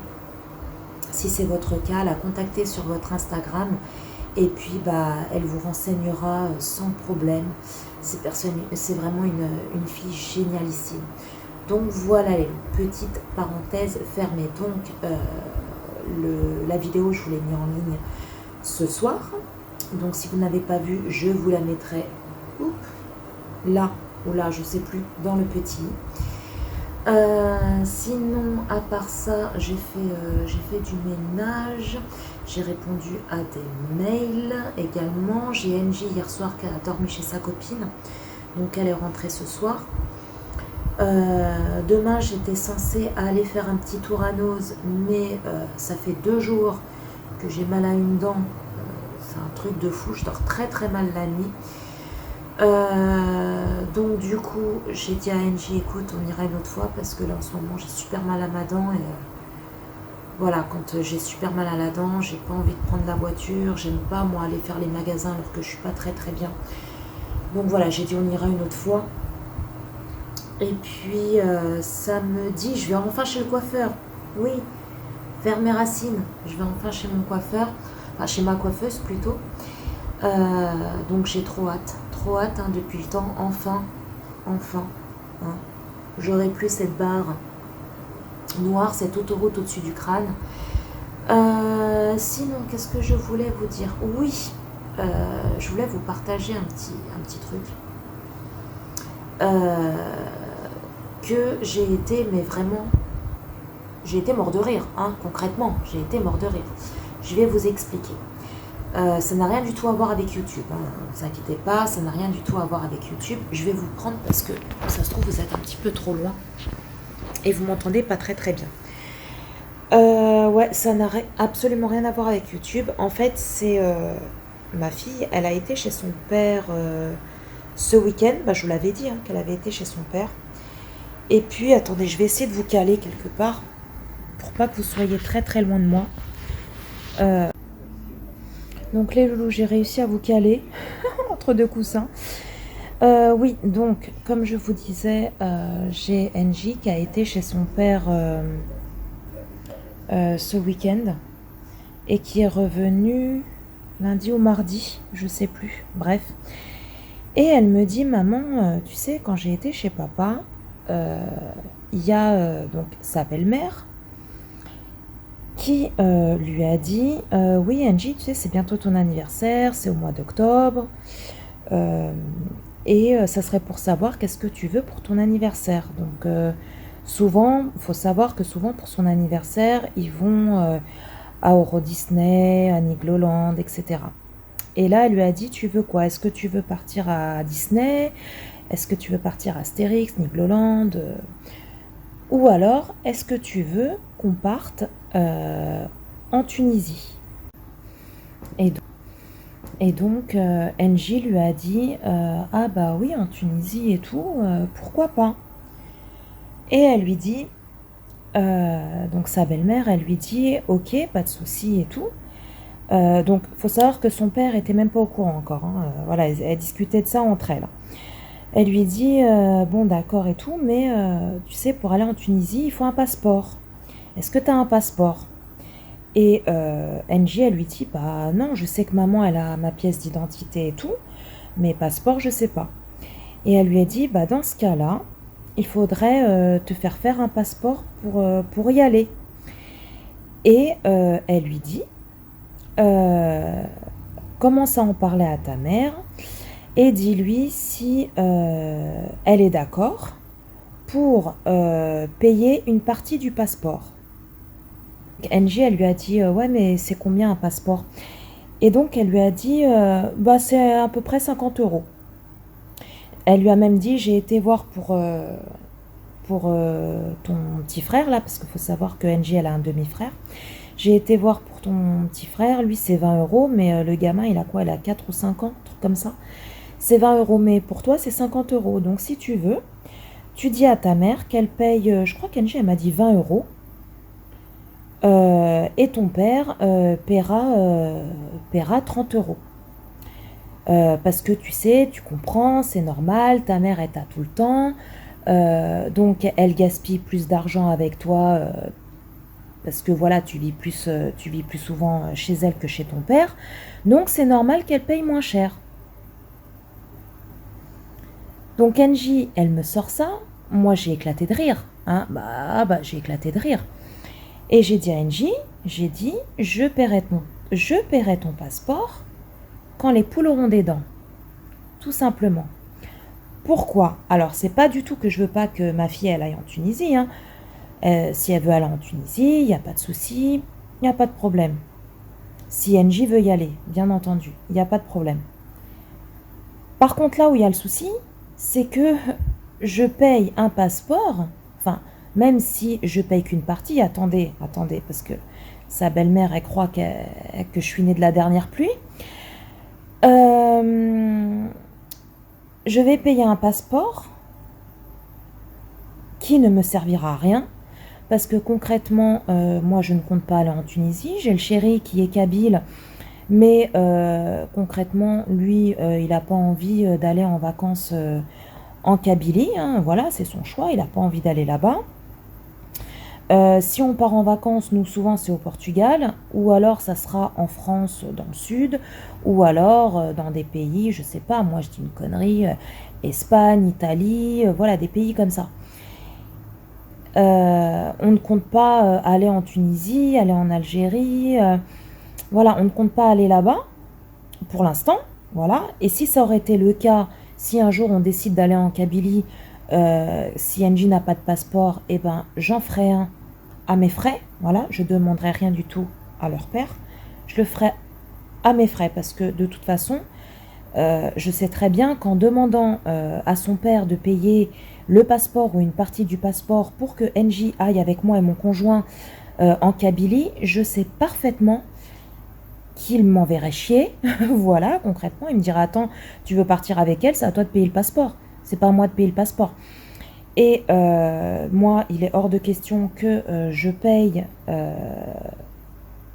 si c'est votre cas, à la contacter sur votre Instagram. Et puis elle vous renseignera sans problème. C'est vraiment une fille génialissime. Donc voilà les petites parenthèses fermées. Donc la vidéo, je vous l'ai mis en ligne ce soir. Donc si vous n'avez pas vu, je vous la mettrai là ou là, je sais plus, dans le petit. Sinon, à part ça, j'ai fait du ménage. J'ai répondu à des mails également. J'ai NJ hier soir qui a dormi chez sa copine. Donc elle est rentrée ce soir. Demain, j'étais censée aller faire un petit tour à Nose, mais ça fait 2 jours que j'ai mal à une dent. C'est un truc de fou, je dors très très mal la nuit. Donc du coup, j'ai dit à Angie, écoute, on ira une autre fois parce que là en ce moment j'ai super mal à ma dent et voilà, quand j'ai super mal à la dent, j'ai pas envie de prendre la voiture, j'aime pas moi aller faire les magasins alors que je suis pas très très bien. Donc voilà, j'ai dit on ira une autre fois. Et puis samedi, je vais enfin chez le coiffeur. Oui, vers mes racines. Je vais enfin chez mon coiffeur, enfin chez ma coiffeuse plutôt. Donc j'ai trop hâte depuis le temps, enfin. Hein. J'aurai plus cette barre noire, cette autoroute au-dessus du crâne. Sinon, qu'est-ce que je voulais vous dire? Oui, je voulais vous partager un petit truc. Que j'ai été, mais vraiment, j'ai été mort de rire, hein, concrètement, j'ai été mort de rire. Je vais vous expliquer. Ça n'a rien du tout à voir avec YouTube, hein. Ne vous inquiétez pas, ça n'a rien du tout à voir avec YouTube. Je vais vous prendre parce que ça se trouve vous êtes un petit peu trop loin et vous m'entendez pas très très bien. Ouais, ça n'a absolument rien à voir avec YouTube. En fait, c'est ma fille, elle a été chez son père ce week-end. Je vous l'avais dit, hein, qu'elle avait été chez son père. Et puis, attendez, je vais essayer de vous caler quelque part pour pas que vous soyez très très loin de moi. Donc les loulous, j'ai réussi à vous caler entre 2 coussins. Oui, donc comme je vous disais, j'ai NJ qui a été chez son père ce week-end et qui est revenu lundi ou mardi, je sais plus, bref. Et elle me dit, maman, tu sais, quand j'ai été chez papa, il y a donc sa belle-mère qui lui a dit, oui Angie, tu sais, c'est bientôt ton anniversaire, c'est au mois d'octobre, et ça serait pour savoir qu'est-ce que tu veux pour ton anniversaire. Donc souvent, il faut savoir que souvent pour son anniversaire, ils vont à Euro Disney, à Nigloland, etc. Et là, elle lui a dit, tu veux quoi? Est-ce que tu veux partir à Disney? Est-ce que tu veux partir à Astérix, Nigloland? Ou alors, est-ce que tu veux qu'on parte en Tunisie? Et donc, NJ lui a dit, ah bah oui, en Tunisie et tout, pourquoi pas? Et elle lui dit, donc sa belle-mère, elle lui dit, ok, pas de souci et tout. Donc, il faut savoir que son père était même pas au courant encore, hein. Voilà, elle discutait de ça entre elles. Elle lui dit, bon d'accord et tout, mais tu sais, pour aller en Tunisie, il faut un passeport. Est-ce que tu as un passeport? Et NJ, elle lui dit, bah non, je sais que maman, elle a ma pièce d'identité et tout, mais passeport, je sais pas. Et elle lui a dit, bah dans ce cas-là, il faudrait te faire un passeport pour y aller. Et elle lui dit, euh, commence à en parler à ta mère et dis-lui si elle est d'accord pour payer une partie du passeport. NJ, elle lui a dit, ouais, mais c'est combien un passeport? Et donc, elle lui a dit, bah, c'est à peu près 50 euros. Elle lui a même dit, j'ai été voir pour ton petit frère, là, parce qu'il faut savoir que NJ, elle a un demi-frère. J'ai été voir pour ton petit frère, lui, c'est 20 euros, mais le gamin, il a quoi? Il a 4 ou 5 ans, un truc comme ça. C'est 20 euros, mais pour toi, c'est 50 euros. Donc, si tu veux, tu dis à ta mère qu'elle paye, je crois qu'NJ, elle m'a dit 20 euros. Et ton père paiera 30 euros. Parce que tu sais, tu comprends, c'est normal, ta mère est à tout le temps, donc elle gaspille plus d'argent avec toi, parce que voilà, tu vis plus souvent chez elle que chez ton père, donc c'est normal qu'elle paye moins cher. Donc Angie, elle me sort ça, moi j'ai éclaté de rire, hein, bah j'ai éclaté de rire. Et j'ai dit à Angie, j'ai dit, je paierai ton passeport quand les poules auront des dents. Tout simplement. Pourquoi? Alors, c'est pas du tout que je veux pas que ma fille elle aille en Tunisie, hein. Si elle veut aller en Tunisie, il n'y a pas de souci, il n'y a pas de problème. Si NJ veut y aller, bien entendu, il n'y a pas de problème. Par contre, là où il y a le souci, c'est que je paye un passeport, enfin, même si je paye qu'une partie, attendez, parce que sa belle-mère, elle croit que je suis née de la dernière pluie. Je vais payer un passeport qui ne me servira à rien, parce que concrètement, moi je ne compte pas aller en Tunisie. J'ai le chéri qui est kabyle, mais concrètement, lui, il n'a pas envie d'aller en vacances en Kabylie, hein. Voilà, c'est son choix, il n'a pas envie d'aller là-bas. Si on part en vacances, nous souvent c'est au Portugal, ou alors ça sera en France dans le sud, ou alors dans des pays, je sais pas, moi je dis une connerie, Espagne, Italie, voilà, des pays comme ça. On ne compte pas aller en Tunisie, aller en Algérie, voilà, on ne compte pas aller là-bas, pour l'instant, voilà. Et si ça aurait été le cas, si un jour on décide d'aller en Kabylie, si Angie n'a pas de passeport, eh ben j'en ferai un à mes frais, voilà, je ne demanderai rien du tout à leur père, je le ferai à mes frais, parce que de toute façon, je sais très bien qu'en demandant à son père de payer le passeport ou une partie du passeport pour que NJ aille avec moi et mon conjoint en Kabylie, je sais parfaitement qu'il m'enverrait chier. Voilà, concrètement, il me dira, attends, tu veux partir avec elle, c'est à toi de payer le passeport, c'est pas à moi de payer le passeport. Et moi, il est hors de question que je paye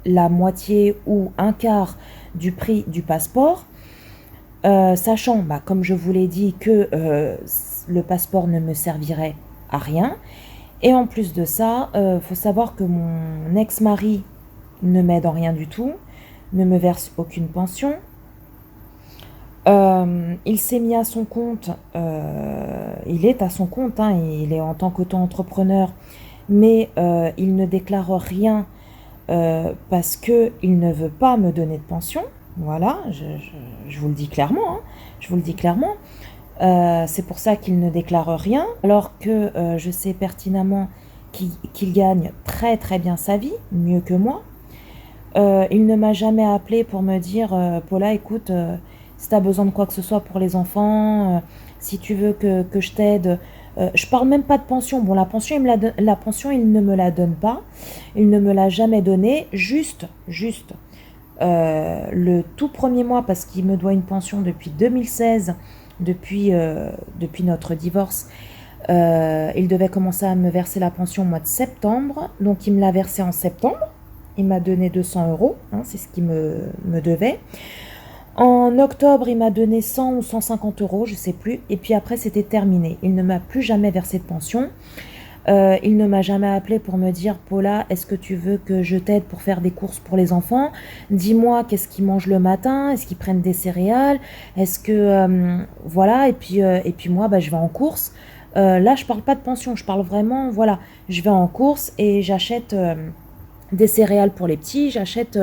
la moitié ou un quart du prix du passeport, sachant, comme je vous l'ai dit, que le passeport ne me servirait à rien. Et en plus de ça, faut savoir que mon ex-mari ne m'aide en rien du tout, ne me verse aucune pension. Il s'est mis à son compte, il est à son compte, hein, il est en tant qu'auto-entrepreneur, mais il ne déclare rien parce qu'il ne veut pas me donner de pension. Voilà, je vous le dis clairement, hein, je vous le dis clairement. C'est pour ça qu'il ne déclare rien, alors que je sais pertinemment qu'il gagne très très bien sa vie, mieux que moi. Il ne m'a jamais appelé pour me dire Paula, écoute, si tu as besoin de quoi que ce soit pour les enfants, si tu veux que je t'aide. Je parle même pas de pension. Bon, la pension, il ne me la donne pas. Il ne me l'a jamais donnée. Juste le tout premier mois, parce qu'il me doit une pension depuis 2016, depuis notre divorce. Il devait commencer à me verser la pension au mois de septembre. Donc, il me l'a versée en septembre. il m'a donné 200 euros, hein, c'est ce qu'il me devait. En octobre, il m'a donné 100 ou 150 euros, je ne sais plus. Et puis après, c'était terminé. Il ne m'a plus jamais versé de pension. Il ne m'a jamais appelé pour me dire, Paula, est-ce que tu veux que je t'aide pour faire des courses pour les enfants? Dis-moi qu'est-ce qu'ils mangent le matin? Est-ce qu'ils prennent des céréales? Est-ce que voilà? Et puis moi, bah, je vais en course. Là, je parle pas de pension, je parle vraiment, voilà, je vais en course et j'achète des céréales pour les petits, j'achète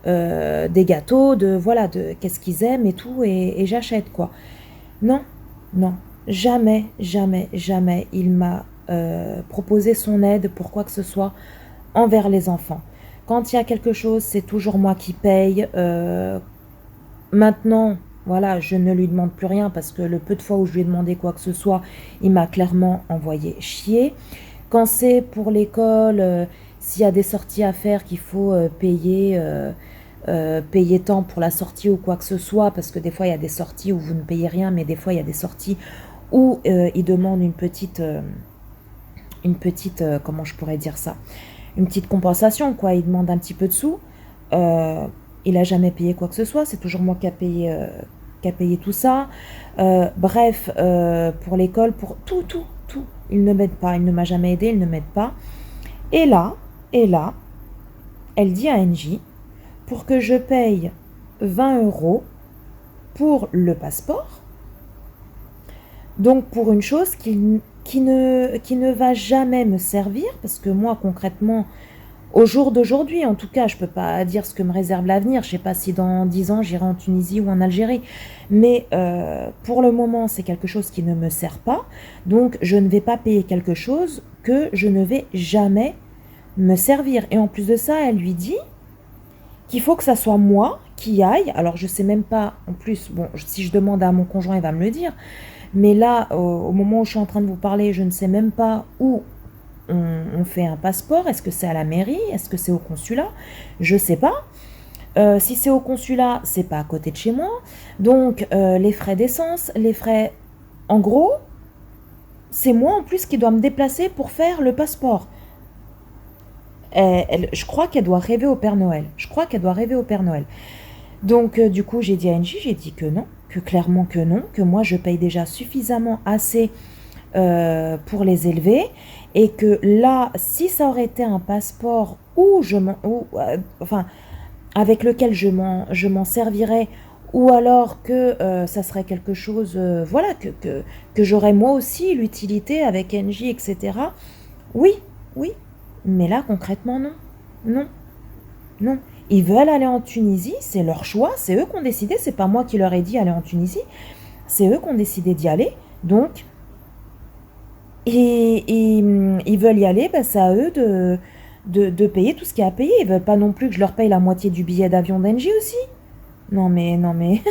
des gâteaux, voilà, de qu'est-ce qu'ils aiment et tout, et j'achète quoi. Non, non, jamais, jamais, jamais il m'a proposé son aide pour quoi que ce soit envers les enfants. Quand il y a quelque chose, c'est toujours moi qui paye. Maintenant, voilà, je ne lui demande plus rien parce que le peu de fois où je lui ai demandé quoi que ce soit, il m'a clairement envoyé chier. Quand c'est pour l'école, s'il y a des sorties à faire qu'il faut payer tant pour la sortie ou quoi que ce soit, parce que des fois il y a des sorties où vous ne payez rien, mais des fois il y a des sorties où ils demandent comment je pourrais dire ça, une petite compensation, quoi. Ils demandent un petit peu de sous. Il a jamais payé quoi que ce soit, c'est toujours moi qui a payé tout ça. Bref, pour l'école, pour tout, il ne m'aide pas, il ne m'a jamais aidé, il ne m'aide pas. Et là, elle dit à NJ, pour que je paye 20 euros pour le passeport, donc pour une chose qui ne va jamais me servir, parce que moi concrètement, au jour d'aujourd'hui, en tout cas, je ne peux pas dire ce que me réserve l'avenir. Je ne sais pas si dans 10 ans, j'irai en Tunisie ou en Algérie. Mais pour le moment, c'est quelque chose qui ne me sert pas. Donc, je ne vais pas payer quelque chose que je ne vais jamais me servir. Et en plus de ça, elle lui dit qu'il faut que ça soit moi qui aille. Alors, je ne sais même pas, en plus, bon, si je demande à mon conjoint, il va me le dire. Mais là, au moment où je suis en train de vous parler, je ne sais même pas où on fait un passeport. Est-ce que c'est à la mairie? Est-ce que c'est au consulat? Je sais pas. Si c'est au consulat, c'est pas à côté de chez moi. Donc, les frais d'essence, les frais... En gros, c'est moi en plus qui dois me déplacer pour faire le passeport. Je crois qu'elle doit rêver au Père Noël. Donc, du coup, j'ai dit à NJ, j'ai dit que non, que clairement que non, que moi, je paye déjà suffisamment assez pour les élever, et que là, si ça aurait été un passeport avec lequel je m'en servirais, ou alors que ça serait quelque chose, voilà, que j'aurais moi aussi l'utilité avec NJ, etc. Oui, mais là, concrètement, non. Ils veulent aller en Tunisie, c'est leur choix, c'est eux qui ont décidé, c'est pas moi qui leur ai dit aller en Tunisie, c'est eux qui ont décidé d'y aller, donc... Et ils veulent y aller, bah, c'est à eux de payer tout ce qu'il y a à payer. Ils veulent pas non plus que je leur paye la moitié du billet d'avion d'Engie aussi. Non mais, non mais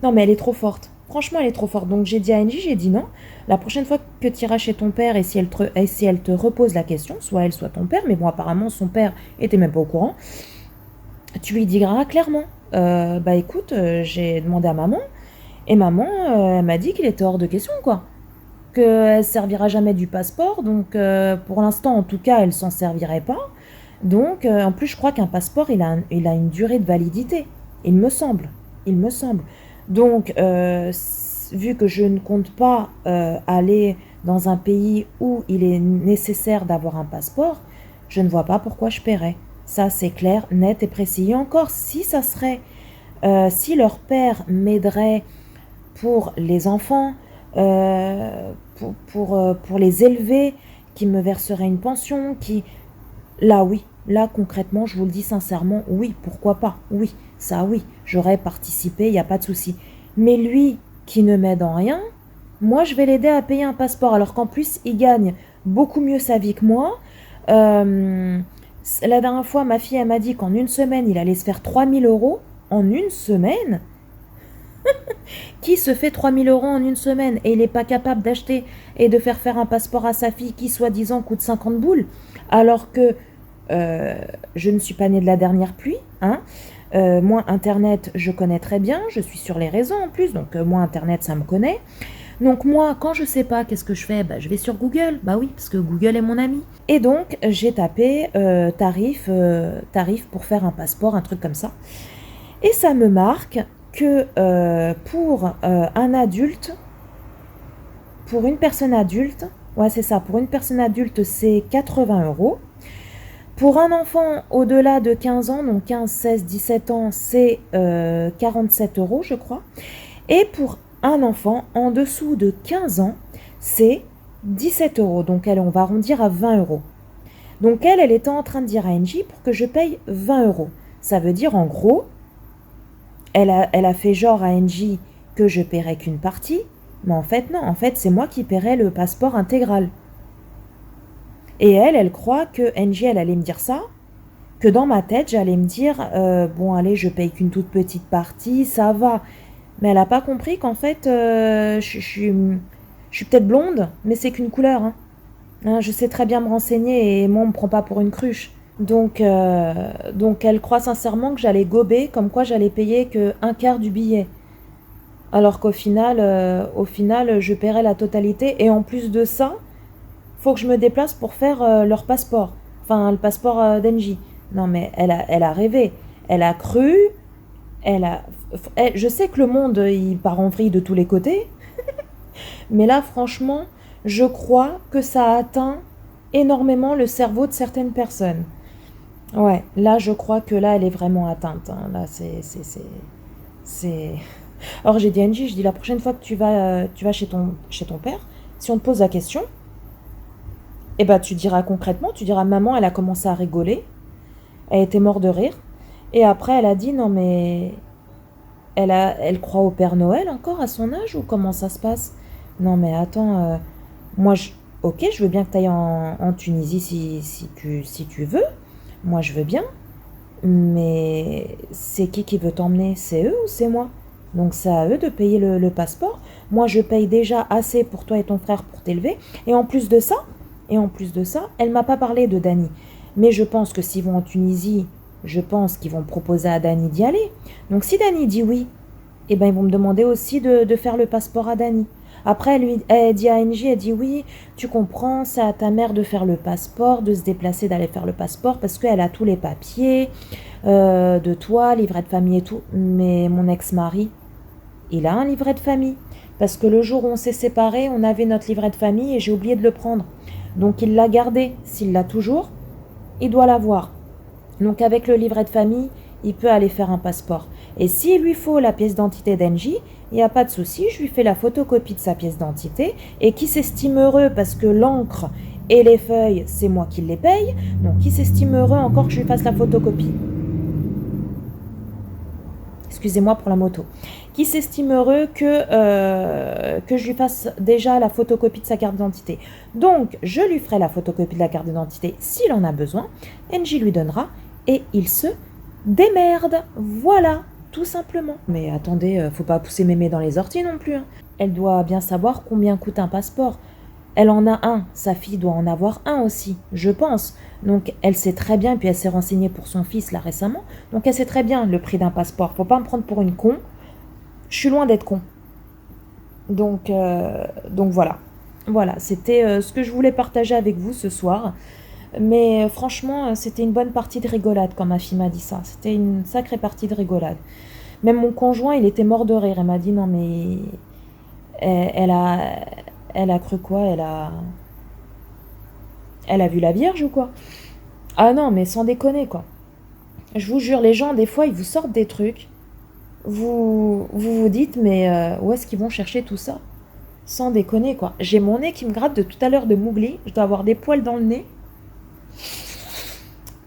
elle est trop forte. Franchement, elle est trop forte. Donc j'ai dit à Engie, j'ai dit non. La prochaine fois que tu iras chez ton père et si elle te repose la question, soit elle, soit ton père, mais bon, apparemment son père était même pas au courant, tu lui diras clairement, bah écoute, j'ai demandé à maman, et maman, elle m'a dit qu'il était hors de question, quoi. Qu'elle ne servira jamais du passeport, donc pour l'instant en tout cas elle s'en servirait pas. Donc en plus je crois qu'un passeport il a une durée de validité, il me semble. Donc vu que je ne compte pas aller dans un pays où il est nécessaire d'avoir un passeport, je ne vois pas pourquoi je paierais. Ça c'est clair, net et précis. Et encore si ça serait, si leur père m'aiderait pour les enfants, pour les élever, qui me verserait une pension, Là, oui. Là, concrètement, je vous le dis sincèrement, oui, pourquoi pas? Oui, ça, oui. J'aurais participé, il n'y a pas de souci. Mais lui, qui ne m'aide en rien, moi, je vais l'aider à payer un passeport, alors qu'en plus, il gagne beaucoup mieux sa vie que moi. La dernière fois, ma fille, elle m'a dit qu'en une semaine, il allait se faire 3000 euros. En une semaine? Qui se fait 3000 euros en une semaine et il n'est pas capable d'acheter et de faire un passeport à sa fille qui, soi-disant, coûte 50 boules, alors que je ne suis pas née de la dernière pluie, hein. Moi, Internet, je connais très bien, je suis sur les réseaux en plus, donc moi, Internet, ça me connaît. Donc moi, quand je sais pas, qu'est-ce que je fais? Bah, je vais sur Google. Bah oui, parce que Google est mon ami. Et donc, j'ai tapé tarif pour faire un passeport, un truc comme ça. Et ça me marque que pour un adulte, pour une personne adulte, ouais c'est ça, pour une personne adulte c'est 80 euros. Pour un enfant au-delà de 15 ans, donc 15, 16, 17 ans, c'est 47 euros je crois. Et pour un enfant en dessous de 15 ans, c'est 17 euros. Donc on va arrondir à 20 euros. Donc elle était en train de dire à NJ pour que je paye 20 euros. Ça veut dire en gros, elle a fait genre à NJ que je paierais qu'une partie, mais en fait non, en fait c'est moi qui paierais le passeport intégral. Et elle croit que NJ elle allait me dire ça, que dans ma tête j'allais me dire bon allez je paye qu'une toute petite partie, ça va. Mais elle n'a pas compris qu'en fait je suis peut-être blonde, mais c'est qu'une couleur. Hein, je sais très bien me renseigner et moi on me prend pas pour une cruche. Donc elle croit sincèrement que j'allais gober, comme quoi j'allais payer que un quart du billet. Alors qu'au final, je paierai la totalité. Et en plus de ça, faut que je me déplace pour faire leur passeport. Enfin, le passeport d'Engie. Non mais elle a rêvé. Elle a cru. Je sais que le monde, il part en vrille de tous les côtés. Mais là, franchement, je crois que ça a atteint énormément le cerveau de certaines personnes. Ouais, là, je crois que là, elle est vraiment atteinte. Hein. Là, c'est... Alors, j'ai dit à Angie, je dis, la prochaine fois que tu vas chez ton père, si on te pose la question, eh ben, tu diras concrètement, tu diras, maman, elle a commencé à rigoler, elle était morte de rire, et après, elle a dit, non, mais elle croit au Père Noël encore à son âge, ou comment ça se passe? Non, mais attends, moi, ok, je veux bien que tu ailles en Tunisie si tu veux. Moi, je veux bien, mais c'est qui veut t'emmener? C'est eux ou c'est moi? Donc c'est à eux de payer le passeport. Moi, je paye déjà assez pour toi et ton frère pour t'élever. Et en plus de ça, elle m'a pas parlé de Dani. Mais je pense que s'ils vont en Tunisie, je pense qu'ils vont proposer à Dani d'y aller. Donc si Dani dit oui, eh ben ils vont me demander aussi de faire le passeport à Dani. Après, elle dit à Angie, elle dit oui, tu comprends, c'est à ta mère de faire le passeport, de se déplacer, d'aller faire le passeport, parce qu'elle a tous les papiers de toi, livret de famille et tout. Mais mon ex-mari, il a un livret de famille. Parce que le jour où on s'est séparés, on avait notre livret de famille et j'ai oublié de le prendre. Donc il l'a gardé. S'il l'a toujours, il doit l'avoir. Donc avec le livret de famille, il peut aller faire un passeport. Et s'il lui faut la pièce d'identité d'Angie, il n'y a pas de souci, je lui fais la photocopie de sa pièce d'identité. Et qui s'estime heureux parce que l'encre et les feuilles, c'est moi qui les paye. Donc qui s'estime heureux encore que je lui fasse la photocopie? Excusez-moi pour la moto. Qui s'estime heureux que je lui fasse déjà la photocopie de sa carte d'identité. Donc, je lui ferai la photocopie de la carte d'identité s'il en a besoin. Angie lui donnera et il se démerde. Voilà, tout simplement. Mais attendez, faut pas pousser mémé dans les orties non plus. Hein. Elle doit bien savoir combien coûte un passeport. Elle en a un, sa fille doit en avoir un aussi, je pense. Donc elle sait très bien, puis elle s'est renseignée pour son fils là récemment, donc elle sait très bien le prix d'un passeport. Faut pas me prendre pour une con. Je suis loin d'être con. Donc voilà. Voilà, c'était ce que je voulais partager avec vous ce soir. Mais franchement, c'était une bonne partie de rigolade quand ma fille m'a dit ça. C'était une sacrée partie de rigolade. Même mon conjoint, il était mort de rire. Elle m'a dit non mais elle a cru quoi? Elle a vu la Vierge ou quoi? Ah non, mais sans déconner quoi. Je vous jure, les gens, des fois, ils vous sortent des trucs. Vous dites, mais où est-ce qu'ils vont chercher tout ça? Sans déconner quoi. J'ai mon nez qui me gratte de tout à l'heure de Mowgli. Je dois avoir des poils dans le nez.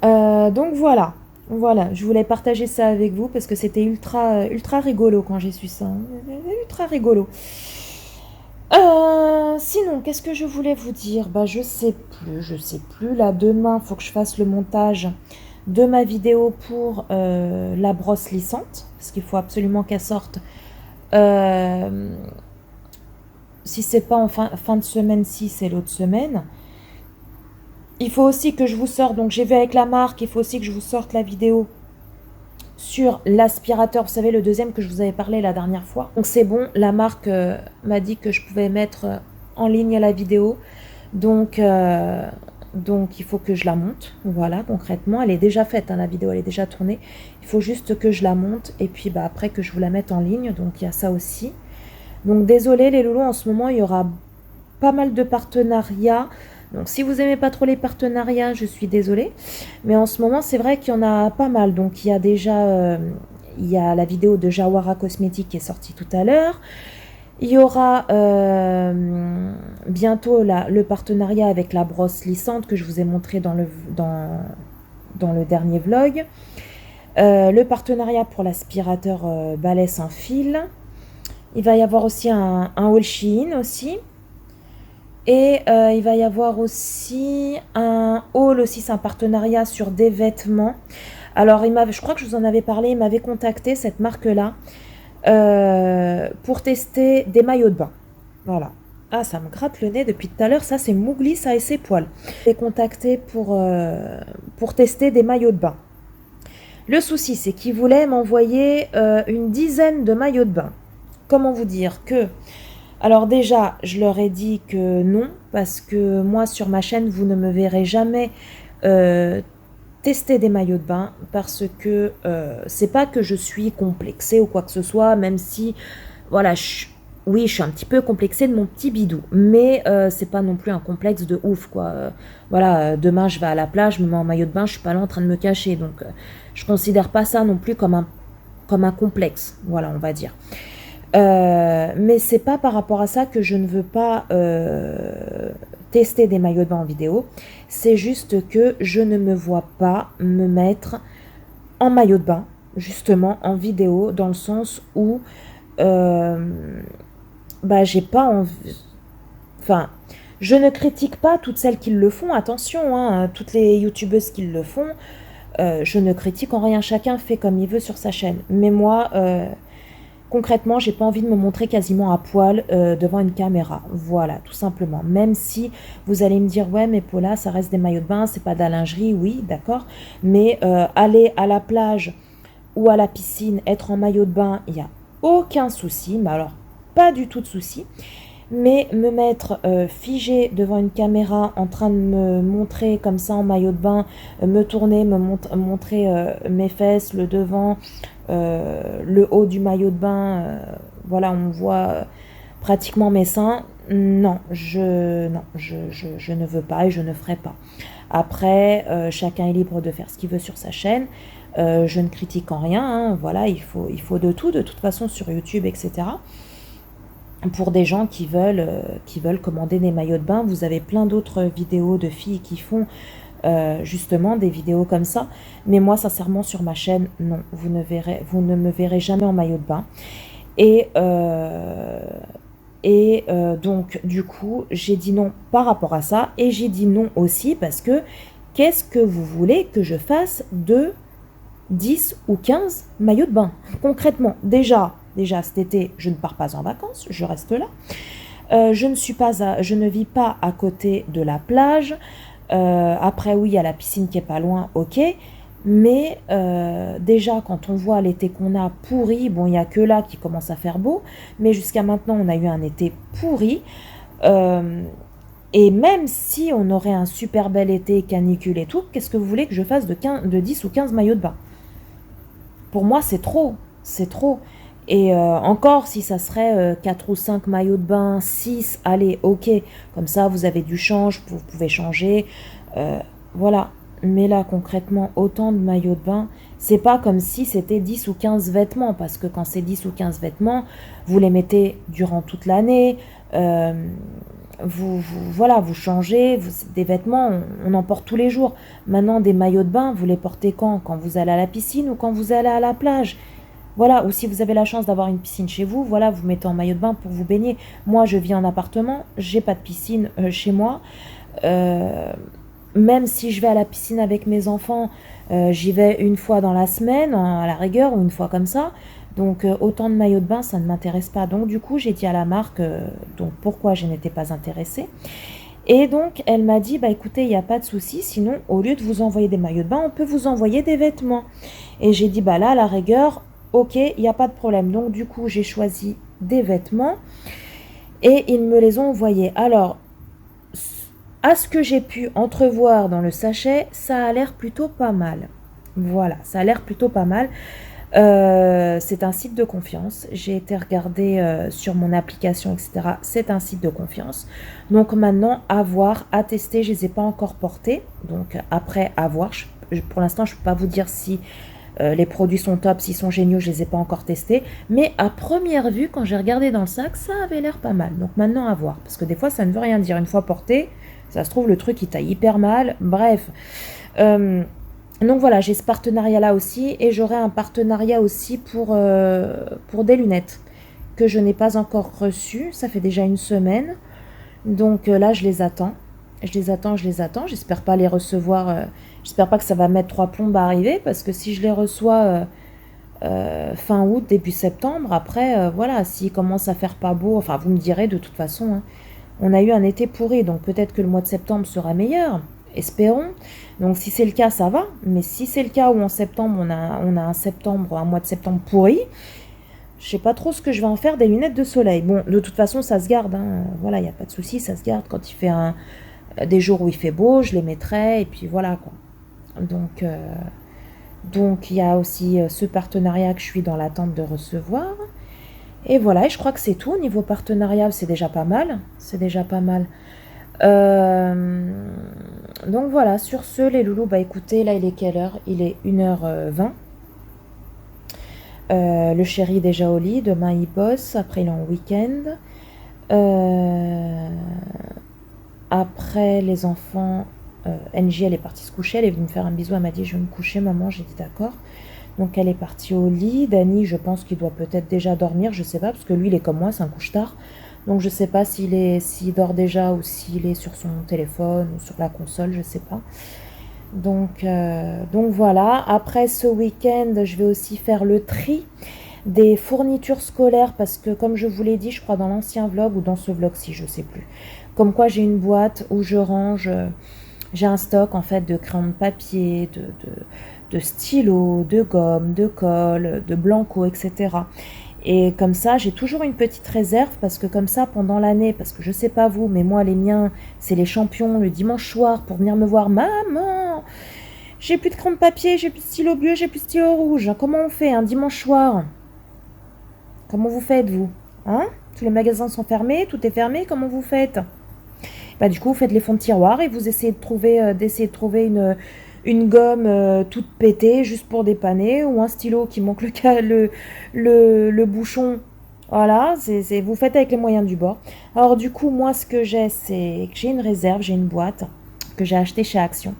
Donc voilà. Voilà, je voulais partager ça avec vous parce que c'était ultra rigolo quand j'ai su ça. Ultra rigolo. Sinon, qu'est-ce que je voulais vous dire? Bah, je sais plus. Là, demain, faut que je fasse le montage de ma vidéo pour la brosse lissante, parce qu'il faut absolument qu'elle sorte. Si c'est pas en fin de semaine, si c'est l'autre semaine. Il faut aussi que je vous sorte, donc j'ai vu avec la marque, il faut aussi que je vous sorte la vidéo sur l'aspirateur, vous savez, le deuxième que je vous avais parlé la dernière fois. Donc c'est bon, la marque m'a dit que je pouvais mettre en ligne la vidéo. Donc il faut que je la monte. Voilà, concrètement, elle est déjà faite, hein, la vidéo, elle est déjà tournée. Il faut juste que je la monte et puis après que je vous la mette en ligne. Donc il y a ça aussi. Donc désolé les loulous, en ce moment, il y aura pas mal de partenariats. Donc si vous aimez pas trop les partenariats, je suis désolée. Mais en ce moment, c'est vrai qu'il y en a pas mal. Donc il y a déjà il y a la vidéo de Jawara Cosmétique qui est sortie tout à l'heure. Il y aura bientôt le partenariat avec la brosse lissante que je vous ai montré dans le dernier vlog. Le partenariat pour l'aspirateur balai sans fil. Il va y avoir aussi un haul Shein aussi. Et il va y avoir aussi un haul, aussi c'est un partenariat sur des vêtements. Alors je crois que je vous en avais parlé, il m'avait contacté cette marque-là pour tester des maillots de bain. Voilà. Ah, ça me gratte le nez depuis tout à l'heure, ça c'est Mowgli, ça et ses poils. Il m'avait contacté pour tester des maillots de bain. Le souci c'est qu'il voulait m'envoyer une dizaine de maillots de bain. Comment vous dire que... Alors déjà, je leur ai dit que non, parce que moi, sur ma chaîne, vous ne me verrez jamais tester des maillots de bain, parce que c'est pas que je suis complexée ou quoi que ce soit, même si, voilà, oui, je suis un petit peu complexée de mon petit bidou, mais c'est pas non plus un complexe de ouf, quoi. Voilà, demain, je vais à la plage, je me mets en maillot de bain, je suis pas là en train de me cacher, donc je considère pas ça non plus comme un complexe, voilà, on va dire. Mais c'est pas par rapport à ça que je ne veux pas tester des maillots de bain en vidéo. C'est juste que je ne me vois pas me mettre en maillot de bain, justement en vidéo, dans le sens où j'ai pas envie. Enfin, je ne critique pas toutes celles qui le font, attention, hein, toutes les youtubeuses qui le font. Je ne critique en rien, chacun fait comme il veut sur sa chaîne. Mais moi, concrètement, j'ai pas envie de me montrer quasiment à poil devant une caméra. Voilà, tout simplement. Même si vous allez me dire, ouais, mais Paula, ça reste des maillots de bain, c'est pas de la lingerie, oui, d'accord. Mais aller à la plage ou à la piscine, être en maillot de bain, il n'y a aucun souci. Mais alors, pas du tout de souci. Mais me mettre figé devant une caméra en train de me montrer comme ça en maillot de bain, me tourner, montrer mes fesses, le devant, le haut du maillot de bain, voilà, on voit pratiquement mes seins. Non, je ne veux pas et je ne ferai pas. Après, chacun est libre de faire ce qu'il veut sur sa chaîne. Je ne critique en rien, hein, voilà, il faut de tout, de toute façon sur YouTube, etc. Pour des gens qui veulent commander des maillots de bain, vous avez plein d'autres vidéos de filles qui font justement des vidéos comme ça. Mais moi, sincèrement, sur ma chaîne, non, vous ne me verrez jamais en maillot de bain. Et donc, du coup, j'ai dit non par rapport à ça. Et j'ai dit non aussi parce que qu'est-ce que vous voulez que je fasse de 10 ou 15 maillots de bain? Concrètement, déjà cet été, je ne pars pas en vacances, je reste là. Je ne vis pas à côté de la plage. Après, oui, il y a la piscine qui est pas loin, ok. Mais déjà, quand on voit l'été qu'on a pourri, bon, il n'y a que là qui commence à faire beau, mais jusqu'à maintenant, on a eu un été pourri. Et même si on aurait un super bel été, canicule et tout, qu'est-ce que vous voulez que je fasse de 10 ou 15 maillots de bain? Pour moi, c'est trop. C'est trop. Et encore, si ça serait 4 ou 5 maillots de bain, 6, allez, ok. Comme ça, vous avez du change, vous pouvez changer. Voilà. Mais là, concrètement, autant de maillots de bain, c'est pas comme si c'était 10 ou 15 vêtements. Parce que quand c'est 10 ou 15 vêtements, vous les mettez durant toute l'année. Vous changez. Des vêtements, on en porte tous les jours. Maintenant, des maillots de bain, vous les portez quand? Quand vous allez à la piscine ou quand vous allez à la plage? Voilà, ou si vous avez la chance d'avoir une piscine chez vous, voilà, vous mettez en maillot de bain pour vous baigner. Moi, je vis en appartement, j'ai pas de piscine chez moi. Même si je vais à la piscine avec mes enfants, j'y vais une fois dans la semaine, à la rigueur, ou une fois comme ça. Donc, autant de maillots de bain, ça ne m'intéresse pas. Donc, du coup, j'ai dit à la marque donc pourquoi je n'étais pas intéressée. Et donc, elle m'a dit, bah écoutez, il n'y a pas de souci, sinon, au lieu de vous envoyer des maillots de bain, on peut vous envoyer des vêtements. Et j'ai dit, bah là, à la rigueur, ok, il n'y a pas de problème. Donc, du coup, j'ai choisi des vêtements et ils me les ont envoyés. Alors, à ce que j'ai pu entrevoir dans le sachet, ça a l'air plutôt pas mal. Voilà, ça a l'air plutôt pas mal. C'est un site de confiance. J'ai été regarder sur mon application, etc. C'est un site de confiance. Donc maintenant, à voir, à tester. Je ne les ai pas encore portés. Donc après, à voir. Pour l'instant, je ne peux pas vous dire si les produits sont top, s'ils sont géniaux. Je ne les ai pas encore testés. Mais à première vue, quand j'ai regardé dans le sac, ça avait l'air pas mal. Donc maintenant, à voir. Parce que des fois, ça ne veut rien dire. Une fois porté, ça se trouve, le truc, il taille hyper mal. Bref. Donc voilà, j'ai ce partenariat-là aussi et j'aurai un partenariat aussi pour des lunettes que je n'ai pas encore reçues. Ça fait déjà une semaine. Donc là, je les attends. Je les attends, je les attends. J'espère pas les recevoir. J'espère pas que ça va mettre 3 plombes à arriver parce que si je les reçois fin août, début septembre, après, voilà, s'il commence à faire pas beau, enfin, vous me direz de toute façon, hein, on a eu un été pourri, donc peut-être que le mois de septembre sera meilleur. Espérons. Donc si c'est le cas, ça va. Mais si c'est le cas où en septembre, on a un mois de septembre pourri, je sais pas trop ce que je vais en faire des lunettes de soleil. Bon, de toute façon, ça se garde. Hein. Voilà, il n'y a pas de souci, ça se garde. Quand il fait des jours où il fait beau, je les mettrai. Et puis voilà, quoi. Donc il y a aussi ce partenariat que je suis dans l'attente de recevoir. Et voilà, et je crois que c'est tout. Au niveau partenariat, c'est déjà pas mal. C'est déjà pas mal. Donc voilà, sur ce, les loulous, bah écoutez, là il est quelle heure? Il est 1h20. Le chéri est déjà au lit, demain il bosse, après il est en week-end. Après les enfants, NJ elle est partie se coucher, elle est venue me faire un bisou, elle m'a dit je vais me coucher maman, j'ai dit d'accord. Donc elle est partie au lit. Dany, je pense qu'il doit peut-être déjà dormir, je sais pas, parce que lui il est comme moi, c'est un couche-tard. Donc je sais pas s'il dort déjà ou s'il est sur son téléphone ou sur la console, je sais pas. Donc voilà. Après ce week-end, je vais aussi faire le tri des fournitures scolaires parce que comme je vous l'ai dit, je crois dans l'ancien vlog ou dans ce vlog-ci, je sais plus. Comme quoi j'ai une boîte où je range, j'ai un stock en fait de crayons de papier, de stylos, de gomme, de colle, de blanco, etc. Et comme ça, j'ai toujours une petite réserve parce que comme ça, pendant l'année, parce que je sais pas vous, mais moi, les miens, c'est les champions le dimanche soir pour venir me voir. Maman, j'ai plus de crayon de papier, j'ai plus de stylo bleu, j'ai plus de stylo rouge. Comment on fait un dimanche soir? Comment vous faites, vous? Hein? Tous les magasins sont fermés, tout est fermé, comment vous faites? Bah, du coup, vous faites les fonds de tiroir et vous essayez de trouver une gomme toute pétée juste pour dépanner ou un stylo qui manque le bouchon. Voilà, vous faites avec les moyens du bord. Alors du coup, moi, ce que j'ai, c'est que j'ai une réserve, j'ai une boîte que j'ai achetée chez Action.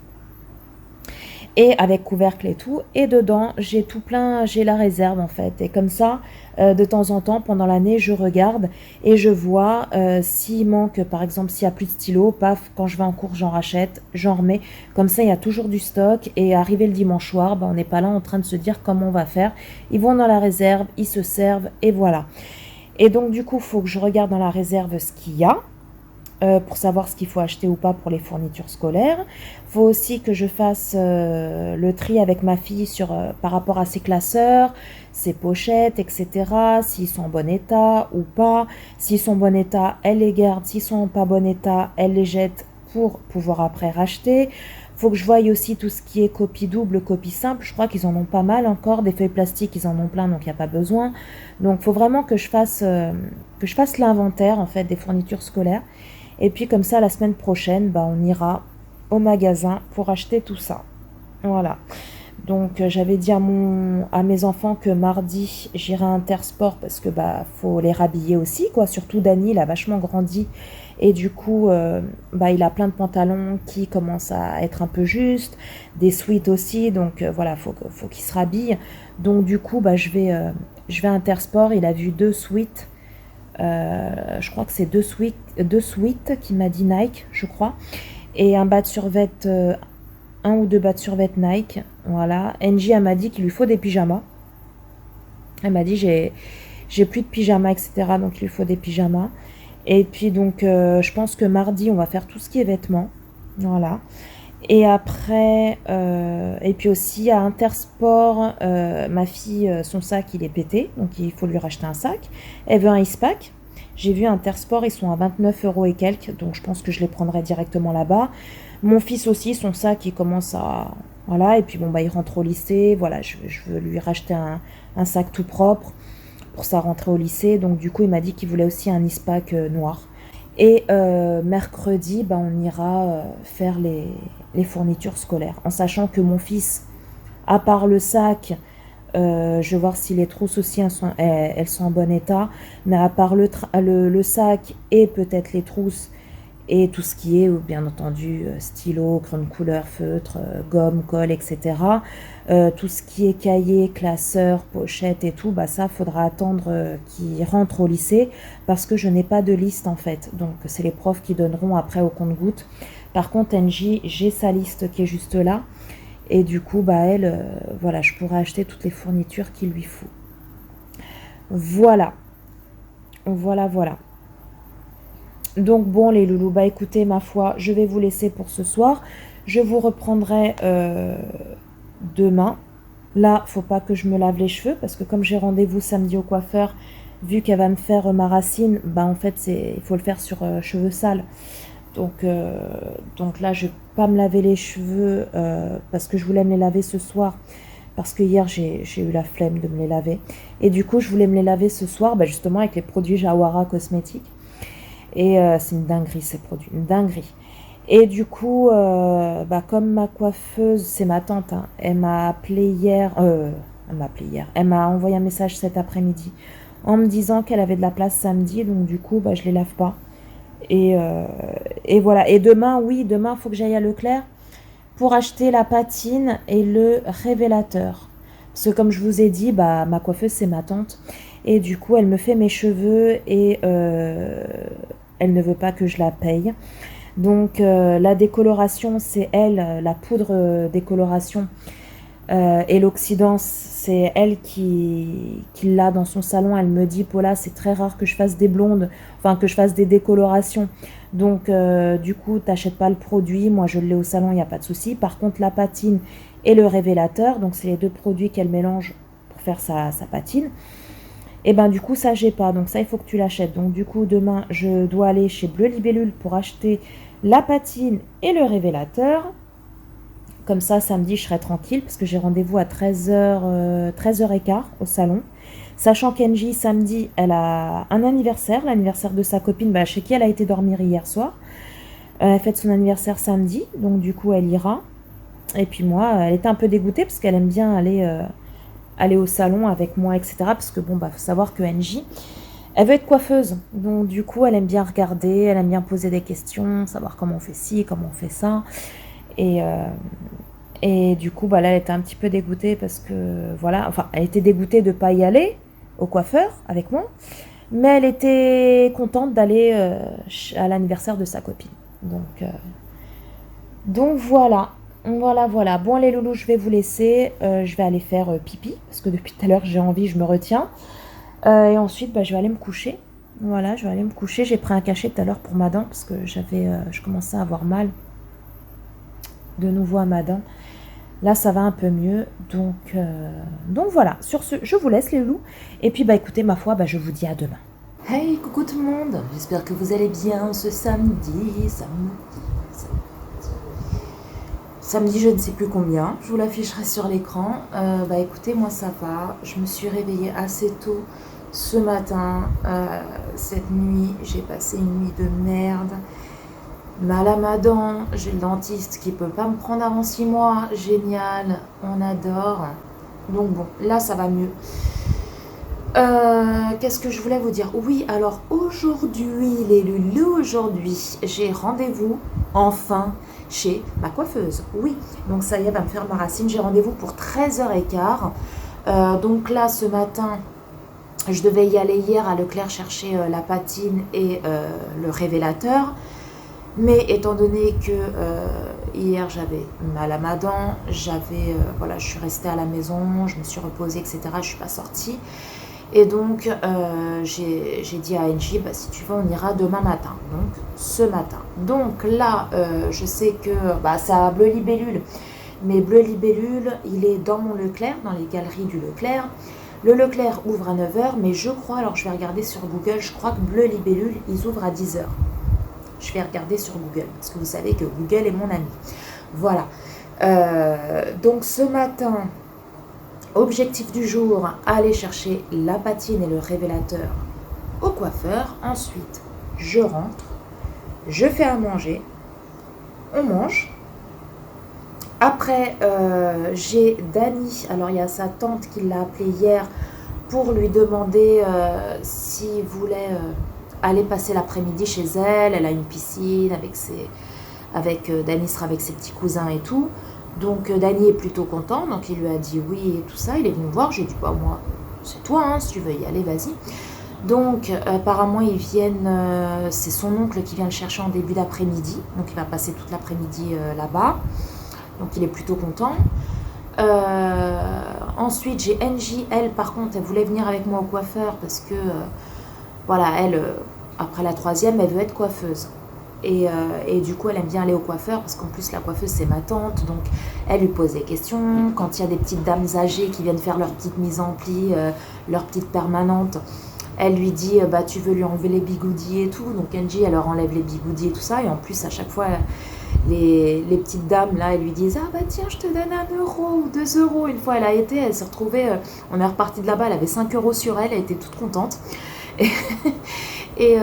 Et avec couvercle et tout. Et dedans, j'ai tout plein, j'ai la réserve en fait. Et comme ça, de temps en temps, pendant l'année, je regarde et je vois s'il manque, par exemple, s'il n'y a plus de stylo, paf, quand je vais en cours, j'en rachète, j'en remets. Comme ça, il y a toujours du stock. Et arrivé le dimanche soir, ben, on n'est pas là en train de se dire comment on va faire. Ils vont dans la réserve, ils se servent et voilà. Et donc, du coup, il faut que je regarde dans la réserve ce qu'il y a. Pour savoir ce qu'il faut acheter ou pas pour les fournitures scolaires. Il faut aussi que je fasse le tri avec ma fille par rapport à ses classeurs, ses pochettes, etc. S'ils sont en bon état ou pas. S'ils sont en bon état, elle les garde. S'ils sont en pas bon état, elle les jette pour pouvoir après racheter. Il faut que je voie aussi tout ce qui est copie double, copie simple. Je crois qu'ils en ont pas mal encore. Des feuilles plastiques, ils en ont plein, donc il n'y a pas besoin. Donc il faut vraiment que je fasse l'inventaire en fait des fournitures scolaires. Et puis comme ça, la semaine prochaine, bah, on ira au magasin pour acheter tout ça. Voilà. Donc j'avais dit à mes enfants que mardi, j'irai à Intersport parce que bah faut les rhabiller aussi, quoi. Surtout Dany, il a vachement grandi. Et du coup, bah, il a plein de pantalons qui commencent à être un peu justes, des sweats aussi. Donc voilà, faut qu'il se rhabille. Donc du coup, bah, je vais à Intersport. Il a vu 2 sweats. Je crois que c'est deux sweats qui m'a dit Nike, je crois, et un bas de survêt, un ou deux bas de survêt Nike. Voilà. NJ elle m'a dit qu'il lui faut des pyjamas. Elle m'a dit j'ai plus de pyjamas, etc. Donc il lui faut des pyjamas. Et puis donc, je pense que mardi, on va faire tout ce qui est vêtements. Voilà. Et après, et puis aussi à Intersport, ma fille, son sac, il est pété, donc il faut lui racheter un sac. Elle veut un Eastpak. J'ai vu Intersport, ils sont à 29 € et quelques, donc je pense que je les prendrai directement là-bas. Mon fils aussi, son sac, il commence à... Voilà, et puis bon, bah, il rentre au lycée, voilà, je veux lui racheter un sac tout propre pour sa rentrée au lycée, donc du coup, il m'a dit qu'il voulait aussi un Eastpak noir. Et mercredi, bah, on ira faire les fournitures scolaires, en sachant que mon fils, à part le sac, je vais voir si les trousses aussi elles sont en bon état, mais à part le sac et peut-être les trousses et tout ce qui est, bien entendu, stylo, crayon de couleur, feutre, gomme, colle, etc. Tout ce qui est cahier, classeur, pochette et tout, bah ça, faudra attendre qu'ils rentrent au lycée parce que je n'ai pas de liste en fait. Donc, c'est les profs qui donneront après au compte-gouttes. Par contre, NJ, j'ai sa liste qui est juste là. Et du coup, bah elle, voilà, je pourrais acheter toutes les fournitures qu'il lui faut. Voilà. Voilà, voilà. Donc bon les loulous, bah écoutez ma foi, je vais vous laisser pour ce soir. Je vous reprendrai demain. Là, faut pas que je me lave les cheveux parce que comme j'ai rendez-vous samedi au coiffeur, vu qu'elle va me faire ma racine, bah en fait il faut le faire sur cheveux sales. Donc là, je vais pas me laver les cheveux parce que je voulais me les laver ce soir. Parce que hier, j'ai eu la flemme de me les laver. Et du coup, je voulais me les laver ce soir, bah justement avec les produits Jawara Cosmétiques. Et c'est une dinguerie ces produits, une dinguerie. Et du coup, bah, comme ma coiffeuse, c'est ma tante, hein, elle m'a appelé hier, elle m'a envoyé un message cet après-midi en me disant qu'elle avait de la place samedi, donc du coup, bah, je les lave pas. Et, euh, et voilà. Et demain, oui, demain, il faut que j'aille à Leclerc pour acheter la patine et le révélateur. Parce que comme je vous ai dit, bah, ma coiffeuse, c'est ma tante. Et du coup, elle me fait mes cheveux et elle ne veut pas que je la paye. Donc la décoloration, c'est elle, la poudre décoloration et l'oxydance, c'est elle qui l'a dans son salon. Elle me dit, Paula, c'est très rare que je fasse des blondes, enfin que je fasse des décolorations. Donc du coup, t'achètes pas le produit. Moi, je l'ai au salon, il n'y a pas de souci. Par contre, la patine et le révélateur, donc c'est les deux produits qu'elle mélange pour faire sa patine. Et ben du coup ça j'ai pas, donc ça il faut que tu l'achètes. Donc du coup demain je dois aller chez Bleu Libellule pour acheter la patine et le révélateur. Comme ça samedi je serai tranquille parce que j'ai rendez-vous à 13h, 13h15 au salon. Sachant qu'Engie samedi elle a un anniversaire, l'anniversaire de sa copine, bah, chez qui elle a été dormir hier soir. Elle fête son anniversaire samedi, donc du coup elle ira. Et puis moi elle était un peu dégoûtée parce qu'elle aime bien aller au salon avec moi, etc. Parce que bon, bah, faut savoir que NJ, elle veut être coiffeuse. Donc, du coup, elle aime bien regarder, elle aime bien poser des questions, savoir comment on fait ci, comment on fait ça. Et, euh, et du coup, bah, là, elle était un petit peu dégoûtée parce que, voilà, enfin, elle était dégoûtée de ne pas y aller au coiffeur avec moi. Mais elle était contente d'aller à l'anniversaire de sa copine. Donc voilà. Voilà, voilà. Bon, les loulous, je vais vous laisser. Je vais aller faire pipi, parce que depuis tout à l'heure, j'ai envie, je me retiens. Et ensuite, bah, je vais aller me coucher. Voilà, je vais aller me coucher. J'ai pris un cachet tout à l'heure pour ma dent, parce que je commençais à avoir mal de nouveau à ma dent. Là, ça va un peu mieux. Donc voilà. Sur ce, je vous laisse, les loulous. Et puis, bah écoutez, ma foi, bah, je vous dis à demain. Hey, coucou tout le monde, j'espère que vous allez bien ce samedi, samedi je ne sais plus combien, je vous l'afficherai sur l'écran. Bah écoutez, moi ça va, je me suis réveillée assez tôt ce matin, cette nuit, j'ai passé une nuit de merde, mal à ma dent, j'ai le dentiste qui peut pas me prendre avant 6 mois, génial, on adore. Donc bon, là ça va mieux. Qu'est-ce que je voulais vous dire? Oui, alors aujourd'hui, les loulous, aujourd'hui, j'ai rendez-vous, enfin, chez ma coiffeuse. Oui, donc ça y est, elle va me faire ma racine. J'ai rendez-vous pour 13h15. Donc là, ce matin, je devais y aller hier à Leclerc chercher la patine et le révélateur. Mais étant donné que hier j'avais mal à ma dent, voilà, je suis restée à la maison, je me suis reposée, etc. Je ne suis pas sortie. Et donc, j'ai dit à Angie, bah, si tu veux, on ira demain matin. Donc, ce matin. Donc là, je sais que bah, ça a Bleu Libellule. Mais Bleu Libellule, il est dans mon Leclerc, dans les galeries du Leclerc. Le Leclerc ouvre à 9 h, mais je crois, alors je vais regarder sur Google, je crois que Bleu Libellule, ils ouvrent à 10 h. Je vais regarder sur Google, parce que vous savez que Google est mon ami. Voilà. Donc ce matin... Objectif du jour, aller chercher la patine et le révélateur au coiffeur. Ensuite, je rentre, je fais à manger, on mange. Après, j'ai Dani, alors il y a sa tante qui l'a appelé hier pour lui demander s'il voulait aller passer l'après-midi chez elle. Elle a une piscine Dani sera avec ses petits cousins et tout. Donc Dani est plutôt content, donc il lui a dit oui et tout ça, il est venu me voir, j'ai dit bah moi c'est toi, hein, si tu veux y aller, vas-y. Donc apparemment ils viennent, c'est son oncle qui vient le chercher en début d'après-midi, donc il va passer toute l'après-midi là-bas, donc il est plutôt content. Ensuite j'ai Angie, elle par contre elle voulait venir avec moi au coiffeur parce que voilà, elle après la 3e elle veut être coiffeuse. Et du coup, elle aime bien aller au coiffeur parce qu'en plus, la coiffeuse, c'est ma tante. Donc, elle lui pose des questions. Quand il y a des petites dames âgées qui viennent faire leur petite mise en pli, leur petite permanente, elle lui dit bah, tu veux lui enlever les bigoudis et tout. Donc, Angie, elle leur enlève les bigoudis et tout ça. Et en plus, à chaque fois, les petites dames, là, elles lui disent ah bah tiens, je te donne 1 € ou 2 €. Une fois, elle a été, elle s'est retrouvée, on est reparti de là-bas, elle avait 5 € sur elle. Elle était toute contente. Et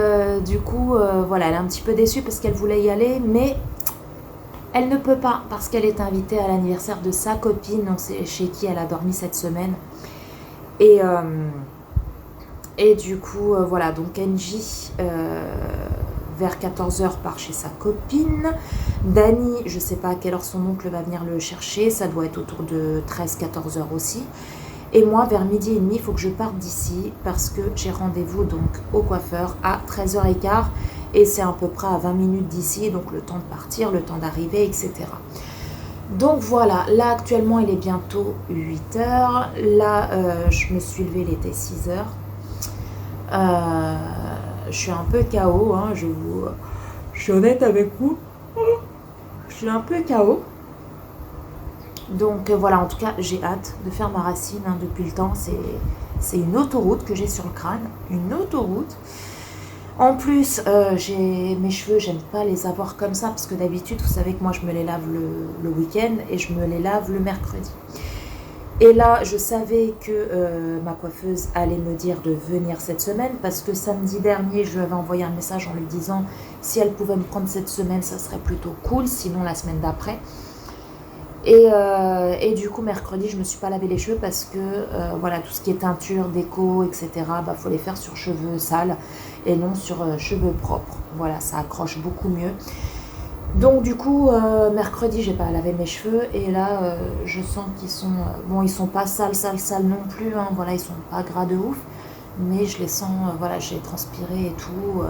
du coup, voilà, elle est un petit peu déçue parce qu'elle voulait y aller, mais elle ne peut pas parce qu'elle est invitée à l'anniversaire de sa copine, donc c'est chez qui elle a dormi cette semaine. Et du coup, voilà, donc Angie, vers 14 h, part chez sa copine. Dani, je ne sais pas à quelle heure son oncle va venir le chercher, ça doit être autour de 13-14 h aussi. Et moi, vers 12h30, il faut que je parte d'ici parce que j'ai rendez-vous donc au coiffeur à 13h15 et c'est à peu près à 20 minutes d'ici, donc le temps de partir, le temps d'arriver, etc. Donc voilà, là actuellement il est bientôt 8 h. Là, je me suis levée, il était 6 h. Je suis un peu KO, hein, je suis honnête avec vous. Je suis un peu KO. Donc voilà, en tout cas, j'ai hâte de faire ma racine hein, depuis le temps. C'est une autoroute que j'ai sur le crâne, une autoroute. En plus, mes cheveux, j'aime pas les avoir comme ça parce que d'habitude, vous savez que moi, je me les lave le week-end et je me les lave le mercredi. Et là, je savais que ma coiffeuse allait me dire de venir cette semaine parce que samedi dernier, je lui avais envoyé un message en lui disant si elle pouvait me prendre cette semaine, ça serait plutôt cool, sinon la semaine d'après. Et du coup, mercredi, je ne me suis pas lavé les cheveux parce que voilà, tout ce qui est teinture, déco, etc., bah, faut les faire sur cheveux sales et non sur cheveux propres. Voilà, ça accroche beaucoup mieux. Donc du coup, mercredi, j'ai pas lavé mes cheveux et là, je sens qu'ils sont... bon, ils sont pas sales non plus, hein, voilà, ils sont pas gras de ouf, mais je les sens, voilà, j'ai transpiré et tout.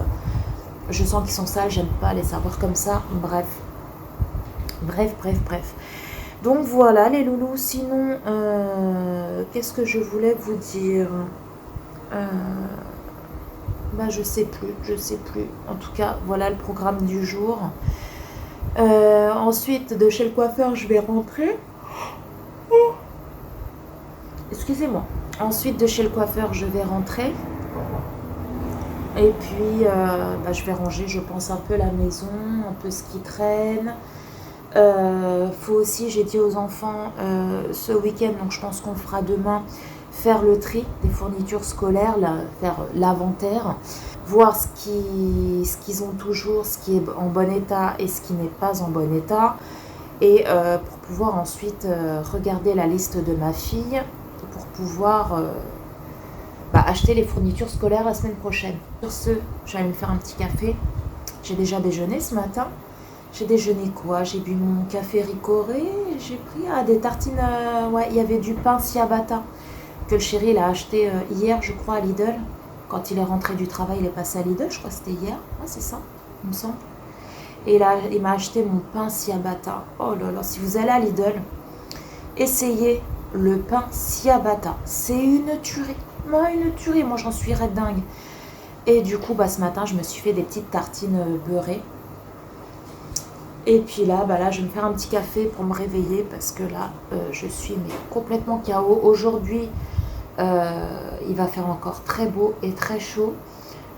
Je sens qu'ils sont sales, j'aime pas les avoir comme ça, bref. Donc voilà les loulous, sinon, qu'est-ce que je voulais vous dire bah je sais plus. En tout cas, voilà le programme du jour. Ensuite, de chez le coiffeur, je vais rentrer. Excusez-moi. Ensuite, de chez le coiffeur, je vais rentrer. Et puis, bah, je vais ranger, je pense, un peu la maison, un peu ce qui traîne. Faut aussi, j'ai dit aux enfants ce week-end, donc je pense qu'on le fera demain, faire le tri des fournitures scolaires, faire l'inventaire, voir ce qu'ils ont toujours, ce qui est en bon état et ce qui n'est pas en bon état, et pour pouvoir ensuite regarder la liste de ma fille, pour pouvoir acheter les fournitures scolaires la semaine prochaine. Sur ce, je vais aller me faire un petit café. J'ai déjà déjeuné ce matin. J'ai déjeuné quoi? J'ai bu mon café Ricoré, j'ai pris des tartines, ouais, il y avait du pain ciabatta que le chéri il a acheté hier, je crois, à Lidl. Quand il est rentré du travail, il est passé à Lidl, je crois que c'était hier, ouais, c'est ça, il me semble. Et là, il m'a acheté mon pain ciabatta. Oh là là, si vous allez à Lidl, essayez le pain ciabatta, c'est une tuerie. Moi, une tuerie, moi j'en suis red dingue. Et du coup, bah, ce matin, je me suis fait des petites tartines beurrées. Et puis là, bah là, je vais me faire un petit café pour me réveiller parce que là, je suis mais, complètement KO. Aujourd'hui, il va faire encore très beau et très chaud.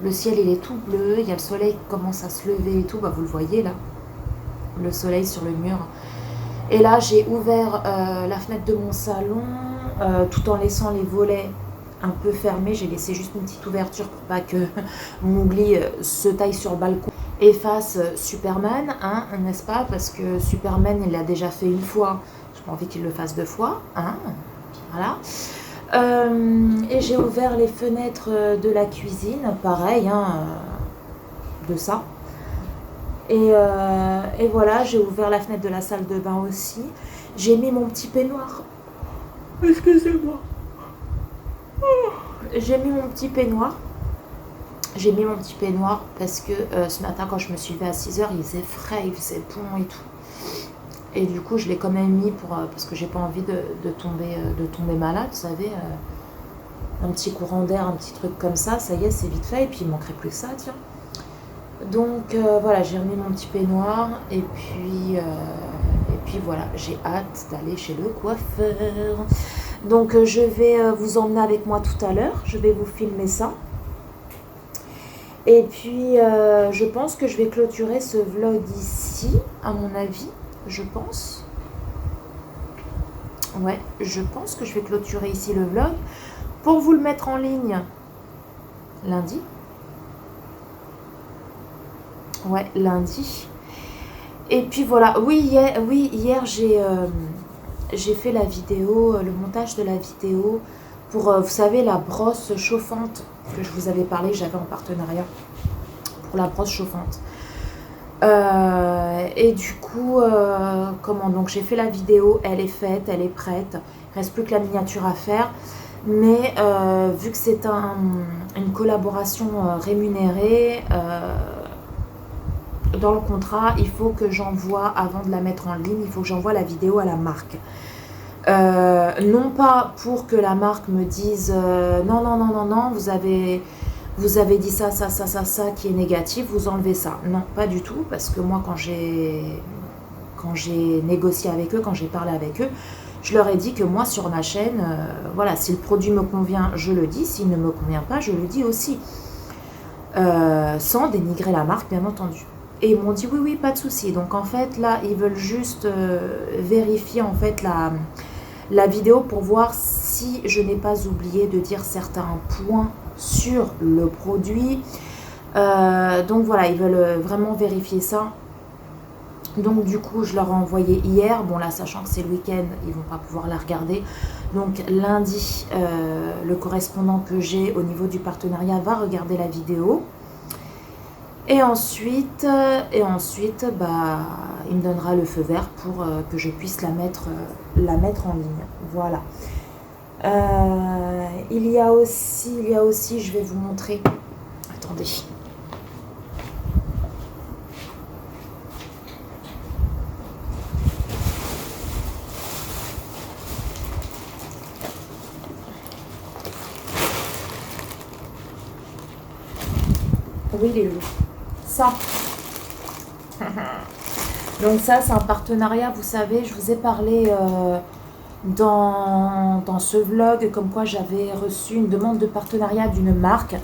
Le ciel, il est tout bleu. Il y a le soleil qui commence à se lever et tout. Bah, vous le voyez là, le soleil sur le mur. Et là, j'ai ouvert la fenêtre de mon salon tout en laissant les volets un peu fermés. J'ai laissé juste une petite ouverture pour pas que Mowgli se taille sur le balcon et fasse Superman, hein, n'est-ce pas? Parce que Superman, il l'a déjà fait une fois. J'ai pas envie qu'il le fasse deux fois. Hein, voilà. Et j'ai ouvert les fenêtres de la cuisine, pareil, hein, de ça. Et voilà, j'ai ouvert la fenêtre de la salle de bain aussi. J'ai mis mon petit peignoir. Excusez-moi. J'ai mis mon petit peignoir. J'ai mis mon petit peignoir parce que ce matin, quand je me suis levée à 6 h, il faisait frais, il faisait bon et tout. Et du coup, je l'ai quand même mis parce que j'ai pas envie de tomber malade, vous savez. Un petit courant d'air, un petit truc comme ça y est, c'est vite fait. Et puis, il manquerait plus que ça, tiens. Donc, voilà, j'ai remis mon petit peignoir. Et puis voilà, j'ai hâte d'aller chez le coiffeur. Donc, je vais vous emmener avec moi tout à l'heure. Je vais vous filmer ça. Et puis, je pense que je vais clôturer ce vlog ici, à mon avis, je pense. Ouais, je pense que je vais clôturer ici le vlog pour vous le mettre en ligne lundi. Ouais, lundi. Et puis voilà, oui, hier j'ai fait la vidéo, le montage de la vidéo pour, vous savez, la brosse chauffante que je vous avais parlé, que j'avais en partenariat pour la brosse chauffante. Et du coup, donc j'ai fait la vidéo, elle est faite, elle est prête. Il ne reste plus que la miniature à faire. Mais vu que c'est une collaboration rémunérée, dans le contrat, il faut que j'envoie, avant de la mettre en ligne, il faut que j'envoie la vidéo à la marque. Non pas pour que la marque me dise non, vous avez dit ça qui est négatif, vous enlevez ça. Non, pas du tout, parce que moi quand j'ai négocié avec eux, quand j'ai parlé avec eux, je leur ai dit que moi sur ma chaîne, voilà, si le produit me convient, je le dis, s'il ne me convient pas, je le dis aussi. Sans dénigrer la marque, bien entendu. Et ils m'ont dit oui, pas de souci. Donc en fait, là, ils veulent juste vérifier en fait la vidéo pour voir si je n'ai pas oublié de dire certains points sur le produit. Donc voilà, ils veulent vraiment vérifier ça. Donc du coup, je leur ai envoyé hier. Bon là, sachant que c'est le week-end, ils ne vont pas pouvoir la regarder. Donc lundi, le correspondant que j'ai au niveau du partenariat va regarder la vidéo. Et ensuite, bah, il me donnera le feu vert pour que je puisse la mettre en ligne. Voilà. Il y a aussi, je vais vous montrer. Attendez. Oui, les loups. Ça. Donc ça, c'est un partenariat, vous savez, je vous ai parlé dans ce vlog comme quoi j'avais reçu une demande de partenariat d'une marque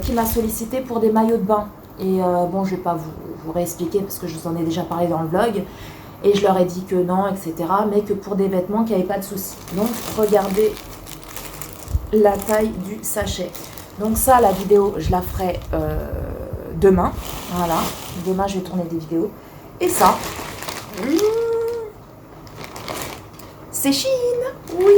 qui m'a sollicité pour des maillots de bain. Et bon, je ne vais pas vous réexpliquer parce que je vous en ai déjà parlé dans le vlog. Et je leur ai dit que non, etc. Mais que pour des vêtements, qu'il n'y avait pas de souci. Donc, regardez la taille du sachet. Donc ça, la vidéo, je la ferai demain. Voilà. Demain, je vais tourner des vidéos. Et ça, c'est Shein. Oui.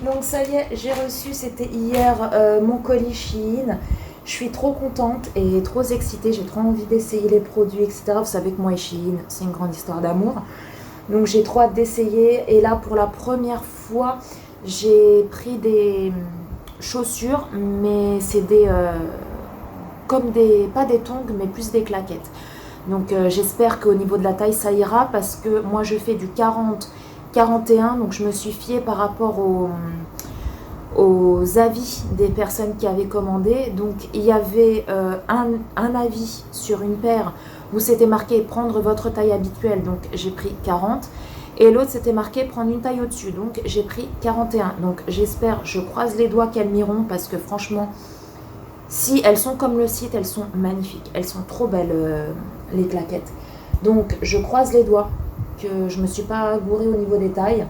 Donc ça y est, j'ai reçu, c'était hier, mon colis Shein. Je suis trop contente et trop excitée. J'ai trop envie d'essayer les produits, etc. Vous savez que moi et Shein, c'est une grande histoire d'amour. Donc j'ai trop hâte d'essayer. Et là, pour la première fois, j'ai pris des chaussures, mais c'est pas des tongs, mais plus des claquettes. Donc j'espère qu'au niveau de la taille, ça ira parce que moi, je fais du 40-41. Donc je me suis fiée par rapport aux avis des personnes qui avaient commandé. Donc il y avait un avis sur une paire où c'était marqué prendre votre taille habituelle, donc j'ai pris 40, et l'autre c'était marqué prendre une taille au-dessus, donc j'ai pris 41. Donc j'espère, je croise les doigts qu'elles m'iront, parce que franchement, si elles sont comme le site, elles sont magnifiques, elles sont trop belles les claquettes. Donc je croise les doigts que je me suis pas gourée au niveau des tailles.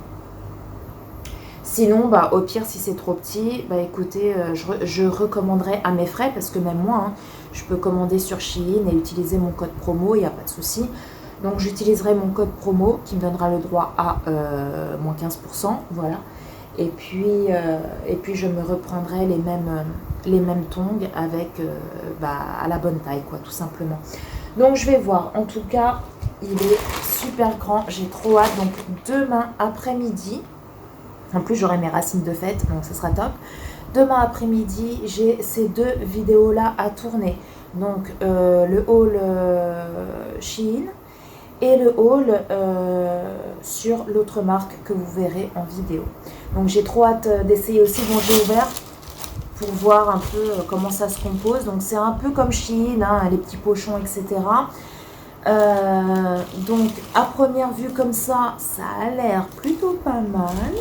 Sinon, bah, au pire, si c'est trop petit, bah, écoutez, je recommanderai à mes frais, parce que même moi, hein, je peux commander sur Shein et utiliser mon code promo, il n'y a pas de souci. Donc j'utiliserai mon code promo qui me donnera le droit à moins 15%, voilà. Et puis je me reprendrai les mêmes tongs avec à la bonne taille, quoi, tout simplement. Donc je vais voir. En tout cas, il est super grand, j'ai trop hâte. Donc demain après-midi, en plus j'aurai mes racines de fête, donc ce sera top. Demain après-midi, j'ai ces deux vidéos-là à tourner. Donc le haul Shein et le haul sur l'autre marque que vous verrez en vidéo. Donc j'ai trop hâte d'essayer aussi. Bon, j'ai ouvert pour voir un peu comment ça se compose. Donc c'est un peu comme Shein, hein, les petits pochons, etc. Donc à première vue comme ça a l'air plutôt pas mal.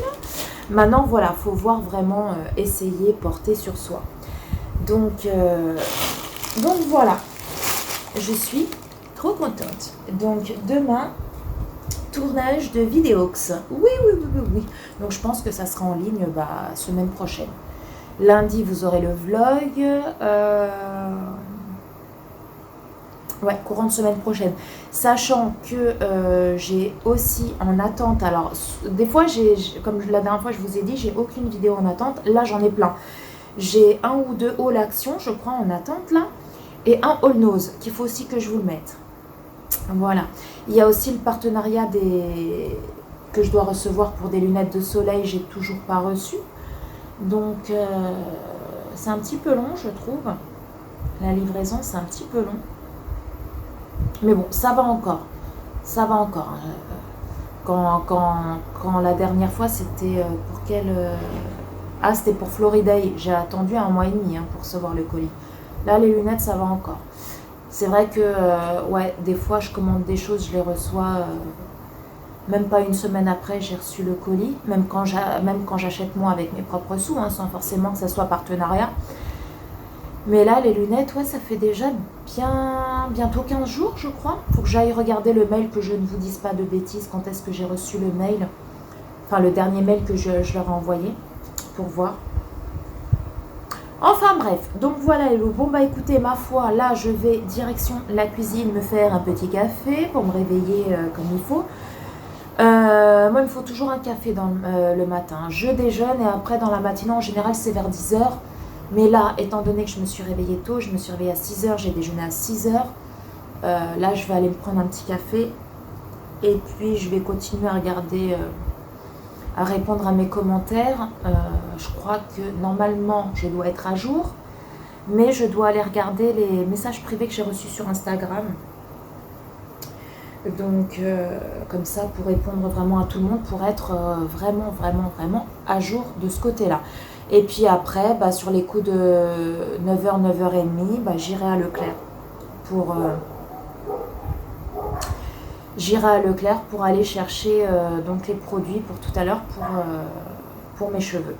Maintenant voilà, faut voir vraiment essayer, porter sur soi. Donc voilà, je suis trop contente. Donc demain, tournage de vidéox. Oui. Donc je pense que ça sera en ligne semaine prochaine. Lundi, vous aurez le vlog. Ouais, courant de semaine prochaine. Sachant que j'ai aussi en attente. Alors, des fois, comme la dernière fois, je vous ai dit, j'ai aucune vidéo en attente. Là, j'en ai plein. J'ai un ou deux haul action, je crois, en attente là. Et un haul nose, qu'il faut aussi que je vous le mette. Voilà. Il y a aussi le partenariat que je dois recevoir pour des lunettes de soleil. J'ai toujours pas reçu. Donc, c'est un petit peu long, je trouve. La livraison, c'est un petit peu long. Mais bon, ça va encore. Ça va encore. Quand la dernière fois, c'était pour quelle... Ah, c'était pour Floriday. J'ai attendu 1 mois et demi pour recevoir le colis. Là, les lunettes, ça va encore. C'est vrai que, ouais, des fois, je commande des choses, je les reçois... même pas une semaine après, j'ai reçu le colis. Même quand j'achète moi avec mes propres sous, sans forcément que ça soit partenariat. Mais là, les lunettes, ouais, ça fait déjà bientôt 15 jours, je crois. Faut que j'aille regarder le mail, que je ne vous dise pas de bêtises, quand est-ce que j'ai reçu le mail. Enfin, le dernier mail que je leur ai envoyé, pour voir. Enfin bref, donc voilà les loups. Bon bah écoutez, ma foi, là je vais direction la cuisine me faire un petit café pour me réveiller comme il faut. Moi il me faut toujours un café le matin. Je déjeune et après dans la matinée en général c'est vers 10h. Mais là, étant donné que je me suis réveillée tôt, je me suis réveillée à 6h, j'ai déjeuné à 6h. Là je vais aller me prendre un petit café. Et puis je vais continuer à regarder... à répondre à mes commentaires. Je crois que normalement je dois être à jour, mais je dois aller regarder les messages privés que j'ai reçus sur Instagram. Donc comme ça, pour répondre vraiment à tout le monde, pour être vraiment à jour de ce côté-là. Et puis après, sur les coups de 9h, 9h30, j'irai à Leclerc pour aller chercher donc les produits pour tout à l'heure pour mes cheveux.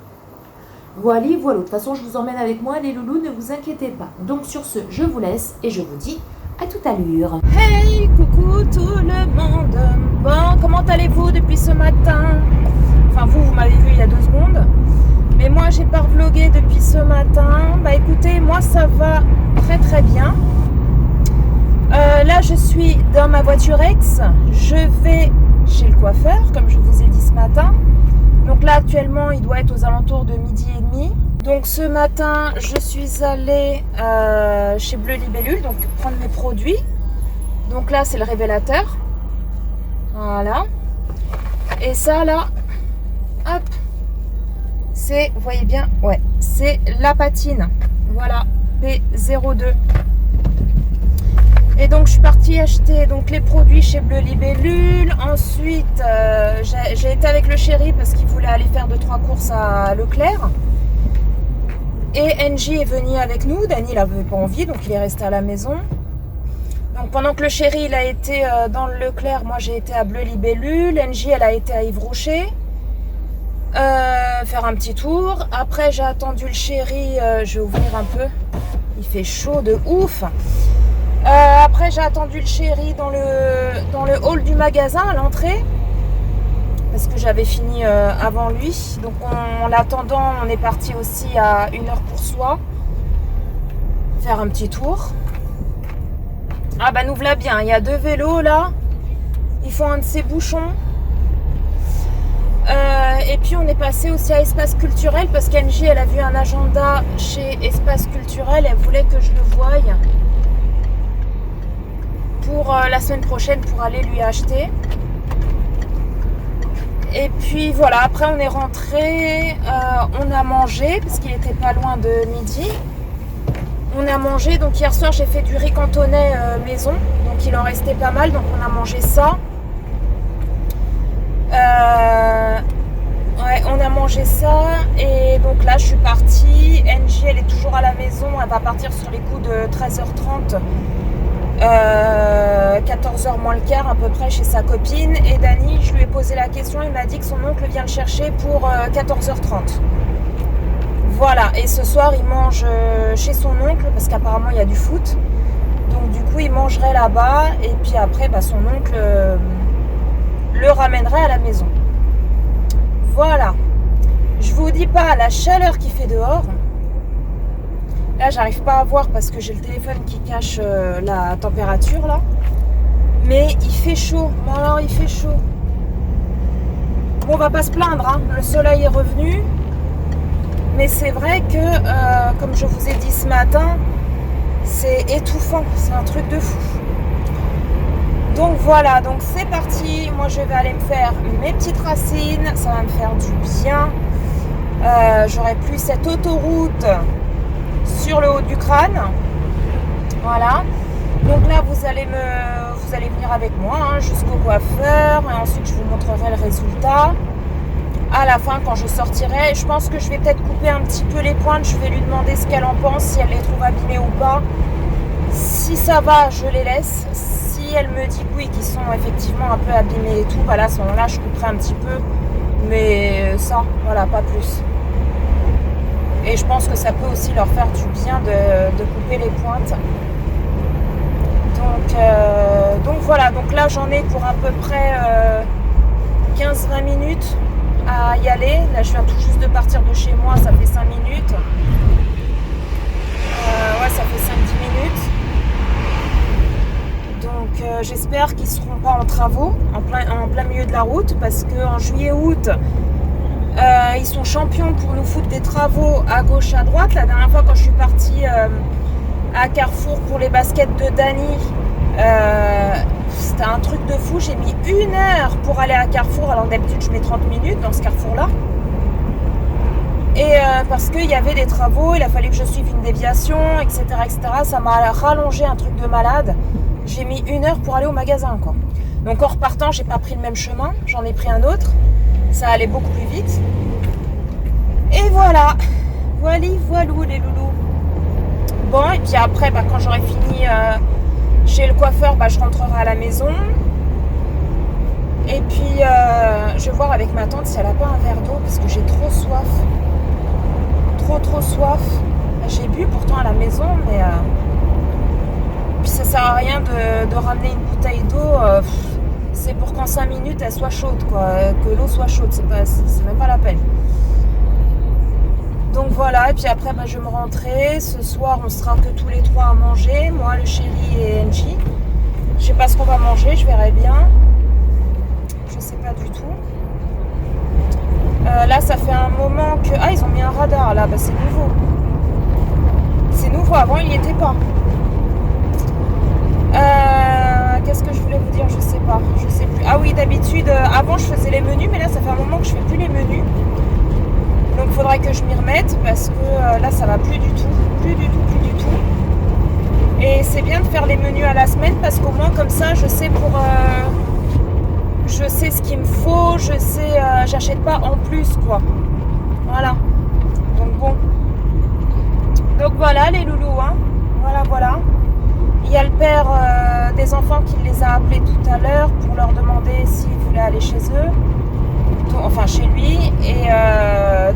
Voilà. De toute façon, je vous emmène avec moi, les loulous, ne vous inquiétez pas. Donc sur ce, je vous laisse et je vous dis à tout à l'heure. Hey, coucou tout le monde. Bon, comment allez-vous depuis ce matin? Enfin, vous m'avez vu il y a 2 secondes. Mais moi, j'ai pas vlogué depuis ce matin. Écoutez, moi, ça va très bien. Là, je suis dans ma voiture ex. Je vais chez le coiffeur, comme je vous ai dit ce matin. Donc là, actuellement, il doit être aux alentours de 12h30. Donc ce matin, je suis allée chez Bleu Libellule, donc prendre mes produits. Donc là, c'est le révélateur. Voilà. Et ça, là, hop, c'est, vous voyez bien, ouais, c'est la patine. Voilà, P02. Et donc je suis partie acheter donc les produits chez Bleu Libellule. Ensuite j'ai été avec le chéri parce qu'il voulait aller faire 2-3 courses à Leclerc. Et NJ est venu avec nous. Dany, il n'avait pas envie, donc il est resté à la maison. Donc pendant que le chéri, il a été dans le Leclerc, moi j'ai été à Bleu-Libellule. NJ, elle a été à Yves-Rocher. Faire un petit tour. Après, j'ai attendu le chéri. Je vais ouvrir un peu. Il fait chaud de ouf. Après, j'ai attendu le chéri dans le hall du magasin à l'entrée. Parce que j'avais fini avant lui. Donc en l'attendant, on est parti aussi à 1h pour soi. Faire un petit tour. Ah bah nous voilà bien. Il y a 2 vélos là. Ils font un de ces bouchons. Et puis on est passé aussi à Espace Culturel parce qu'Angie elle a vu un agenda chez Espace Culturel. Elle voulait que je le voie pour la semaine prochaine pour aller lui acheter. Et puis voilà, après on est rentré, on a mangé parce qu'il était pas loin de midi. On a mangé, donc hier soir j'ai fait du riz cantonais maison, donc il en restait pas mal, donc on a mangé ça. Ouais, on a mangé ça et donc là je suis partie. NJ elle est toujours à la maison, elle va partir sur les coups de 13h30, 14h moins le quart à peu près chez sa copine. Et Dany, je lui ai posé la question, il m'a dit que son oncle vient le chercher pour 14h30. Voilà, et ce soir il mange chez son oncle parce qu'apparemment il y a du foot. Donc du coup il mangerait là-bas et puis après son oncle le ramènerait à la maison. Voilà. Je vous dis pas la chaleur qu'il fait dehors. Là j'arrive pas à voir parce que j'ai le téléphone qui cache la température là. Mais il fait chaud. Bon alors il fait chaud. Bon on va pas se plaindre hein. Le soleil est revenu. Mais c'est vrai que comme je vous ai dit ce matin, c'est étouffant. C'est un truc de fou. Donc voilà, donc c'est parti. Moi je vais aller me faire mes petites racines. Ça va me faire du bien. J'aurai plus cette autoroute sur le haut du crâne. Voilà. Donc là vous allez venir avec moi hein, jusqu'au coiffeur. Et ensuite je vous montrerai le résultat. À la fin quand je sortirai, je pense que je vais peut-être couper un petit peu les pointes. Je vais lui demander ce qu'elle en pense, si elle les trouve abîmées ou pas. Si ça va, je les laisse. Si elle me dit que oui, qu'ils sont effectivement un peu abîmés et tout, bah là, à ce moment-là, je couperai un petit peu. Mais ça, voilà, pas plus. Et je pense que ça peut aussi leur faire du bien de couper les pointes. Donc voilà, donc là, j'en ai pour à peu près 15-20 minutes à y aller. Là, je viens tout juste de partir de chez moi, ça fait 5 minutes. Ouais, ça fait 5-10 minutes. Donc j'espère qu'ils ne seront pas en travaux en plein milieu de la route parce qu'en juillet-août ils sont champions pour nous foutre des travaux à gauche à droite. La dernière fois quand je suis partie à Carrefour pour les baskets de Dany, c'était un truc de fou. J'ai mis 1 heure pour aller à Carrefour alors d'habitude je mets 30 minutes dans ce Carrefour là. Et parce qu'il y avait des travaux, il a fallu que je suive une déviation, etc. Ça m'a rallongé un truc de malade. J'ai mis 1 heure pour aller au magasin, quoi. Donc en repartant, j'ai pas pris le même chemin, j'en ai pris un autre. Ça allait beaucoup plus vite. Et voilà. Voilou les loulous. Bon, et puis après, quand j'aurai fini chez le coiffeur, je rentrerai à la maison. Et puis, je vais voir avec ma tante si elle a pas un verre d'eau parce que j'ai trop soif. Trop soif. J'ai bu pourtant à la maison, mais puis ça sert à rien de ramener une bouteille d'eau. C'est pour qu'en 5 minutes elle soit chaude, quoi. Que l'eau soit chaude, c'est même pas la peine. Donc voilà, et puis après je vais me rentrer. Ce soir on sera que tous les 3 à manger, moi, le chéri et NJ. Je sais pas ce qu'on va manger, je verrai bien. Je sais pas du tout. Là ça fait un moment que... Ah, ils ont mis un radar là, c'est nouveau. C'est nouveau, avant il n'y était pas. Qu'est-ce que je voulais vous dire? Je sais pas, je sais plus. Ah oui, d'habitude, avant je faisais les menus, mais là ça fait un moment que je fais plus les menus. Donc il faudrait que je m'y remette parce que là ça va plus du tout. Et c'est bien de faire les menus à la semaine parce qu'au moins comme ça je sais je sais ce qu'il me faut, je sais, j'achète pas en plus, quoi. Voilà. Donc bon. Donc voilà les loulous, hein. Voilà. Il y a le père des enfants qui les a appelés tout à l'heure pour leur demander s'ils voulaient aller chez eux, enfin chez lui. Et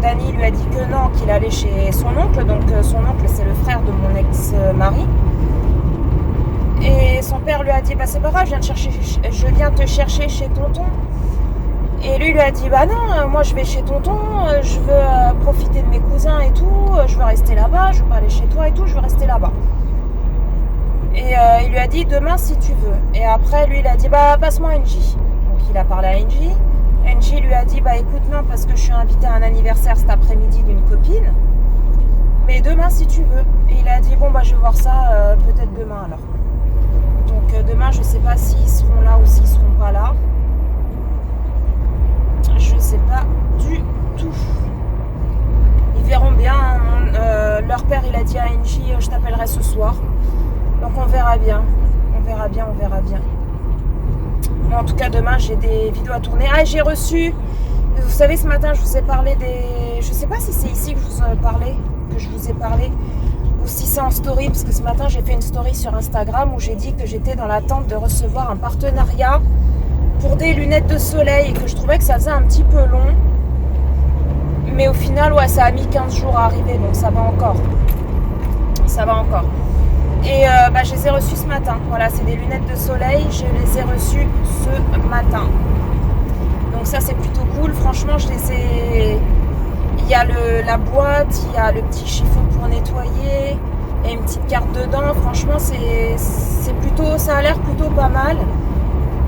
Dany lui a dit que non, qu'il allait chez son oncle. Donc son oncle, c'est le frère de mon ex-mari. Et son père lui a dit, bah c'est pas grave, je viens te chercher chez tonton. Et lui a dit, bah non, moi je vais chez tonton, je veux profiter de mes cousins et tout, je veux rester là-bas, je veux pas aller chez toi et tout, je veux rester là-bas. Et il lui a dit, demain si tu veux. Et après, lui, il a dit, bah passe-moi Angie. Donc il a parlé à Angie. Angie lui a dit, bah écoute, non, parce que je suis invitée à un anniversaire cet après-midi d'une copine. Mais demain si tu veux. Et il a dit, bon, bah je vais voir ça peut-être demain alors. Donc demain, je sais pas s'ils seront là ou s'ils seront pas là. Je sais pas du tout. Ils verront bien. Leur père, il a dit à Angie, je t'appellerai ce soir. Donc on verra bien. Mais en tout cas, demain, j'ai des vidéos à tourner. Ah, j'ai reçu... Vous savez, ce matin, je vous ai parlé des... Je sais pas si c'est ici que je vous ai parlé, ou si c'est en story, parce que ce matin, j'ai fait une story sur Instagram où j'ai dit que j'étais dans l'attente de recevoir un partenariat pour des lunettes de soleil et que je trouvais que ça faisait un petit peu long. Mais au final, ouais, ça a mis 15 jours à arriver, donc ça va encore. Et je les ai reçues ce matin. Voilà, c'est des lunettes de soleil. Je les ai reçues ce matin. Donc ça, c'est plutôt cool. Franchement, je les ai... Il y a la boîte, il y a le petit chiffon pour nettoyer, il y a une petite carte dedans. Franchement, ça a l'air plutôt pas mal.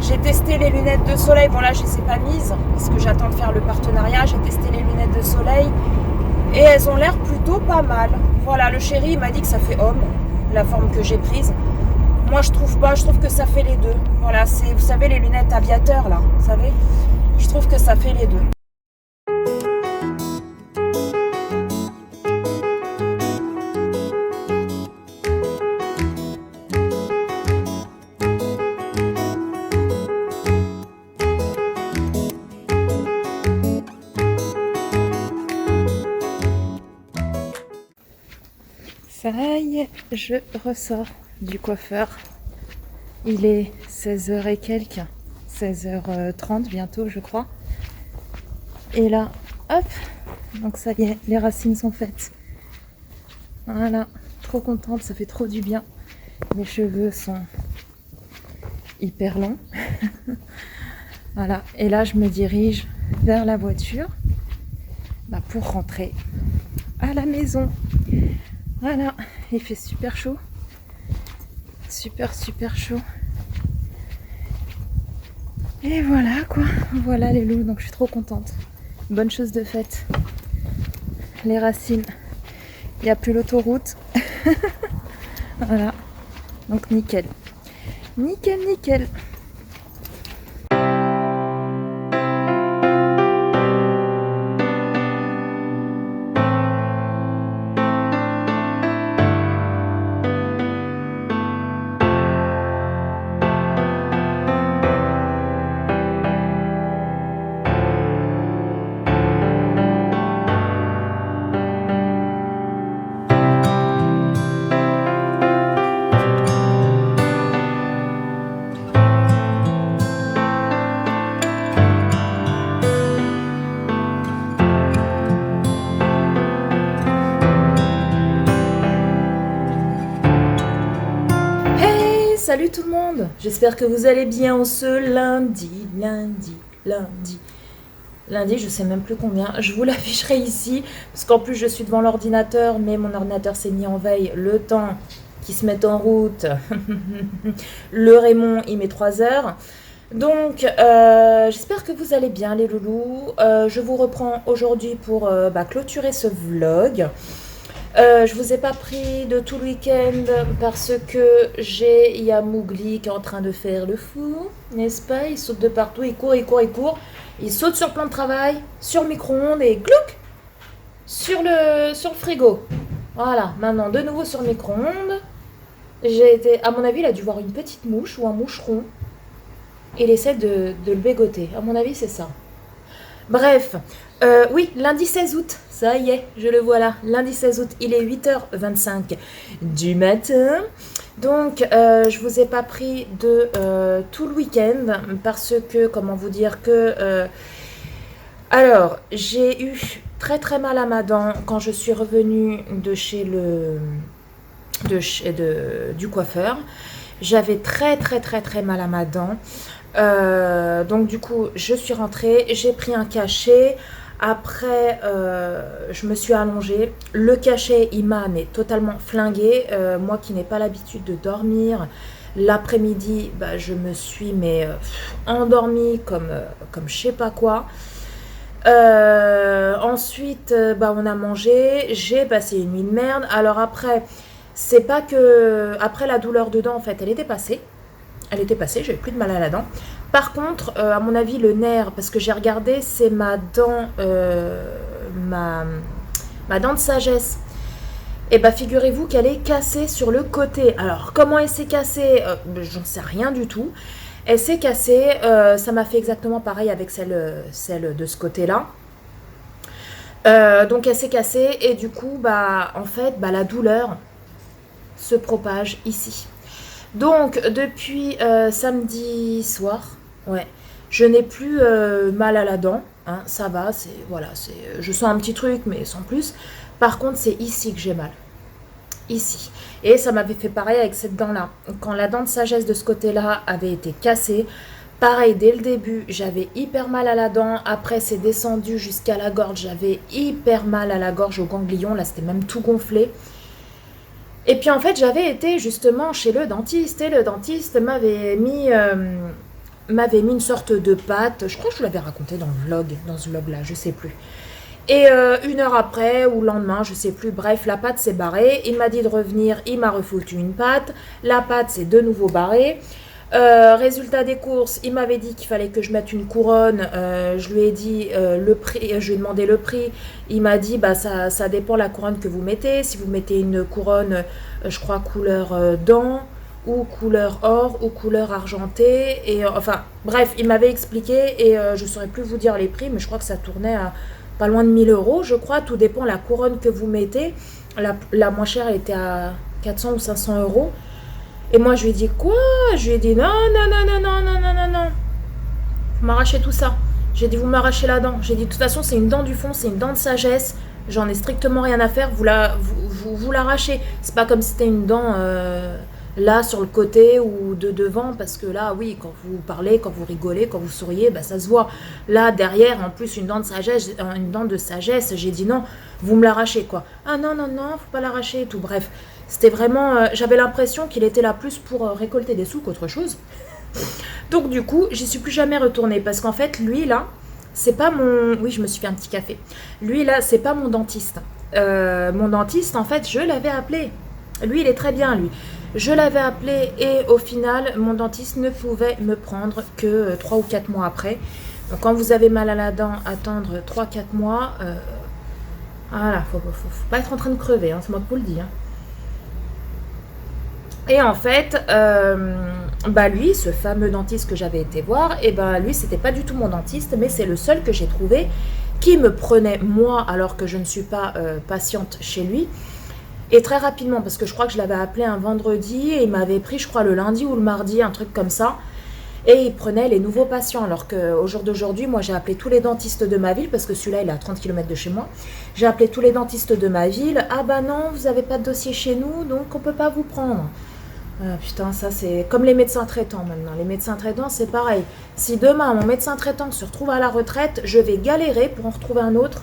J'ai testé les lunettes de soleil. Bon là, je ne les ai pas mises parce que j'attends de faire le partenariat. J'ai testé les lunettes de soleil et elles ont l'air plutôt pas mal. Voilà, le chéri m'a dit que ça fait homme, la forme que j'ai prise. Moi, je trouve pas. Je trouve que ça fait les deux. Voilà, vous savez, les lunettes aviateurs là, vous savez. Je trouve que ça fait les deux. Ça y est, je ressors du coiffeur. Il est 16h et quelques, 16h30 bientôt je crois. Et là, hop, donc ça y est, les racines sont faites. Voilà, trop contente, ça fait trop du bien. Mes cheveux sont hyper longs. Voilà, et là je me dirige vers la voiture pour rentrer à la maison. Voilà, il fait super chaud. Super chaud. Et voilà quoi, voilà les loups, donc je suis trop contente. Bonne chose de faite. Les racines, il n'y a plus l'autoroute. Voilà, donc nickel. Nickel. Salut tout le monde, j'espère que vous allez bien en ce lundi, je sais même plus combien, je vous l'afficherai ici, parce qu'en plus je suis devant l'ordinateur, mais mon ordinateur s'est mis en veille le temps qu'il se mette en route, le Raymond il met 3 heures, donc j'espère que vous allez bien les loulous, je vous reprends aujourd'hui pour clôturer ce vlog. Je vous ai pas pris de tout le week-end parce que il y a Mowgli qui est en train de faire le fou, n'est-ce pas? Il saute de partout, il court. Il saute sur le plan de travail, sur le micro-ondes et glouc sur le frigo. Voilà, maintenant de nouveau sur le micro-ondes. À mon avis, il a dû voir une petite mouche ou un moucheron. Et il essaie de le bégoter. À mon avis, c'est ça. Bref, Oui, lundi 16 août, ça y est, je le vois là. Lundi 16 août, il est 8h25 du matin. Donc, je vous ai pas pris de tout le week-end parce que, comment vous dire que... alors, j'ai eu très très mal à ma dent quand je suis revenue de chez du coiffeur. J'avais très très très très mal à ma dent. Donc du coup, je suis rentrée, j'ai pris un cachet. Après, je me suis allongée. Le cachet, il m'a mais totalement flinguée. Moi qui n'ai pas l'habitude de dormir, l'après-midi, bah, je me suis endormie comme je sais pas quoi. Ensuite, bah, on a mangé. J'ai passé une nuit de merde. Alors après, c'est pas que... Après, la douleur de dents, en fait, elle était passée. Elle était passée, j'avais plus de mal à la dent. Par contre, à mon avis, le nerf, parce que j'ai regardé, c'est ma dent, ma dent de sagesse. Et bah figurez-vous qu'elle est cassée sur le côté. Alors comment elle s'est cassée, j'en sais rien du tout. Elle s'est cassée, ça m'a fait exactement pareil avec celle de ce côté-là. Donc elle s'est cassée et du coup, bah en fait, bah, la douleur se propage ici. Donc depuis samedi soir, ouais, je n'ai plus mal à la dent, hein, ça va, je sens un petit truc mais sans plus. Par contre, c'est ici que j'ai mal, ici. Et ça m'avait fait pareil avec cette dent-là. Quand la dent de sagesse de ce côté-là avait été cassée, pareil dès le début, j'avais hyper mal à la dent. Après, c'est descendu jusqu'à la gorge, j'avais hyper mal à la gorge, au ganglion. Là, c'était même tout gonflé. Et puis en fait, j'avais été justement chez le dentiste et le dentiste m'avait mis une sorte de pâte. Je crois que je vous l'avais raconté dans ce vlog-là, je sais plus. Et une heure après ou le lendemain, je sais plus, bref, la pâte s'est barrée. Il m'a dit de revenir, il m'a refoutu une pâte. La pâte s'est de nouveau barrée. Résultat des courses, il m'avait dit qu'il fallait que je mette une couronne. Je lui ai dit le prix, je lui ai demandé le prix. Il m'a dit bah ça dépend la couronne que vous mettez. Si vous mettez une couronne, je crois couleur dent ou couleur or ou couleur argentée. Et enfin bref, il m'avait expliqué et je saurais plus vous dire les prix, mais je crois que ça tournait à pas loin de 1000 euros, je crois. Tout dépend la couronne que vous mettez. La moins chère était à 400 ou 500 euros. Et moi, je lui ai dit quoi? Je lui ai dit non, non, non, non, non, non, non, non, non. Vous m'arrachez tout ça. J'ai dit vous m'arrachez la dent. J'ai dit de toute façon, c'est une dent du fond, c'est une dent de sagesse. J'en ai strictement rien à faire. Vous l'arrachez. C'est pas comme si c'était une dent là sur le côté ou de devant. Parce que là, oui, quand vous parlez, quand vous rigolez, quand vous souriez, bah, ça se voit. Là, derrière, en plus, une dent de sagesse. J'ai dit non, vous me l'arrachez quoi. Ah non, non, non, faut pas l'arracher et tout. Bref. C'était vraiment... j'avais l'impression qu'il était là plus pour récolter des sous qu'autre chose. Donc du coup, j'y suis plus jamais retournée. Parce qu'en fait, lui là, c'est pas mon... Oui, je me suis fait un petit café. Lui là, c'est pas mon dentiste. Mon dentiste, en fait, je l'avais appelé. Lui, il est très bien, lui. Je l'avais appelé et au final, mon dentiste ne pouvait me prendre que 3 ou 4 mois après. Donc quand vous avez mal à la dent, attendre 3-4 mois... voilà, faut pas être en train de crever, hein, c'est moi qui vous le dis. Hein. Et en fait, bah lui, ce fameux dentiste que j'avais été voir, et ben lui, c'était pas du tout mon dentiste, mais c'est le seul que j'ai trouvé qui me prenait moi, alors que je ne suis pas patiente chez lui. Et très rapidement, parce que je crois que je l'avais appelé un vendredi, et il m'avait pris, je crois, le lundi ou le mardi, un truc comme ça. Et il prenait les nouveaux patients, alors qu'au jour d'aujourd'hui, moi j'ai appelé tous les dentistes de ma ville, parce que celui-là il est à 30 km de chez moi. J'ai appelé tous les dentistes de ma ville. Ah bah non, vous n'avez pas de dossier chez nous, donc on peut pas vous prendre. Putain, ça c'est comme les médecins traitants maintenant. Les médecins traitants, c'est pareil. Si demain mon médecin traitant se retrouve à la retraite, je vais galérer pour en retrouver un autre.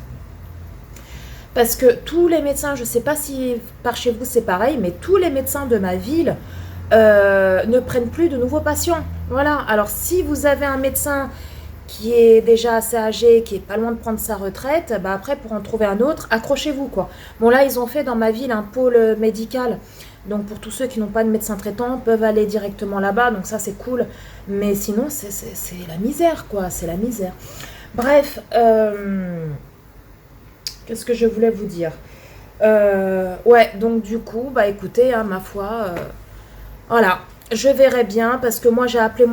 Parce que tous les médecins, je ne sais pas si par chez vous c'est pareil, mais tous les médecins de ma ville ne prennent plus de nouveaux patients. Voilà. Alors si vous avez un médecin qui est déjà assez âgé, qui est pas loin de prendre sa retraite, bah après pour en trouver un autre, accrochez-vous quoi. Bon là ils ont fait dans ma ville un pôle médical. Donc pour tous ceux qui n'ont pas de médecin traitant, peuvent aller directement là-bas, donc ça c'est cool. Mais sinon c'est la misère quoi, c'est la misère. Bref, qu'est-ce que je voulais vous dire? Ouais, donc du coup, bah écoutez, hein, ma foi, voilà, je verrai bien parce que moi j'ai appelé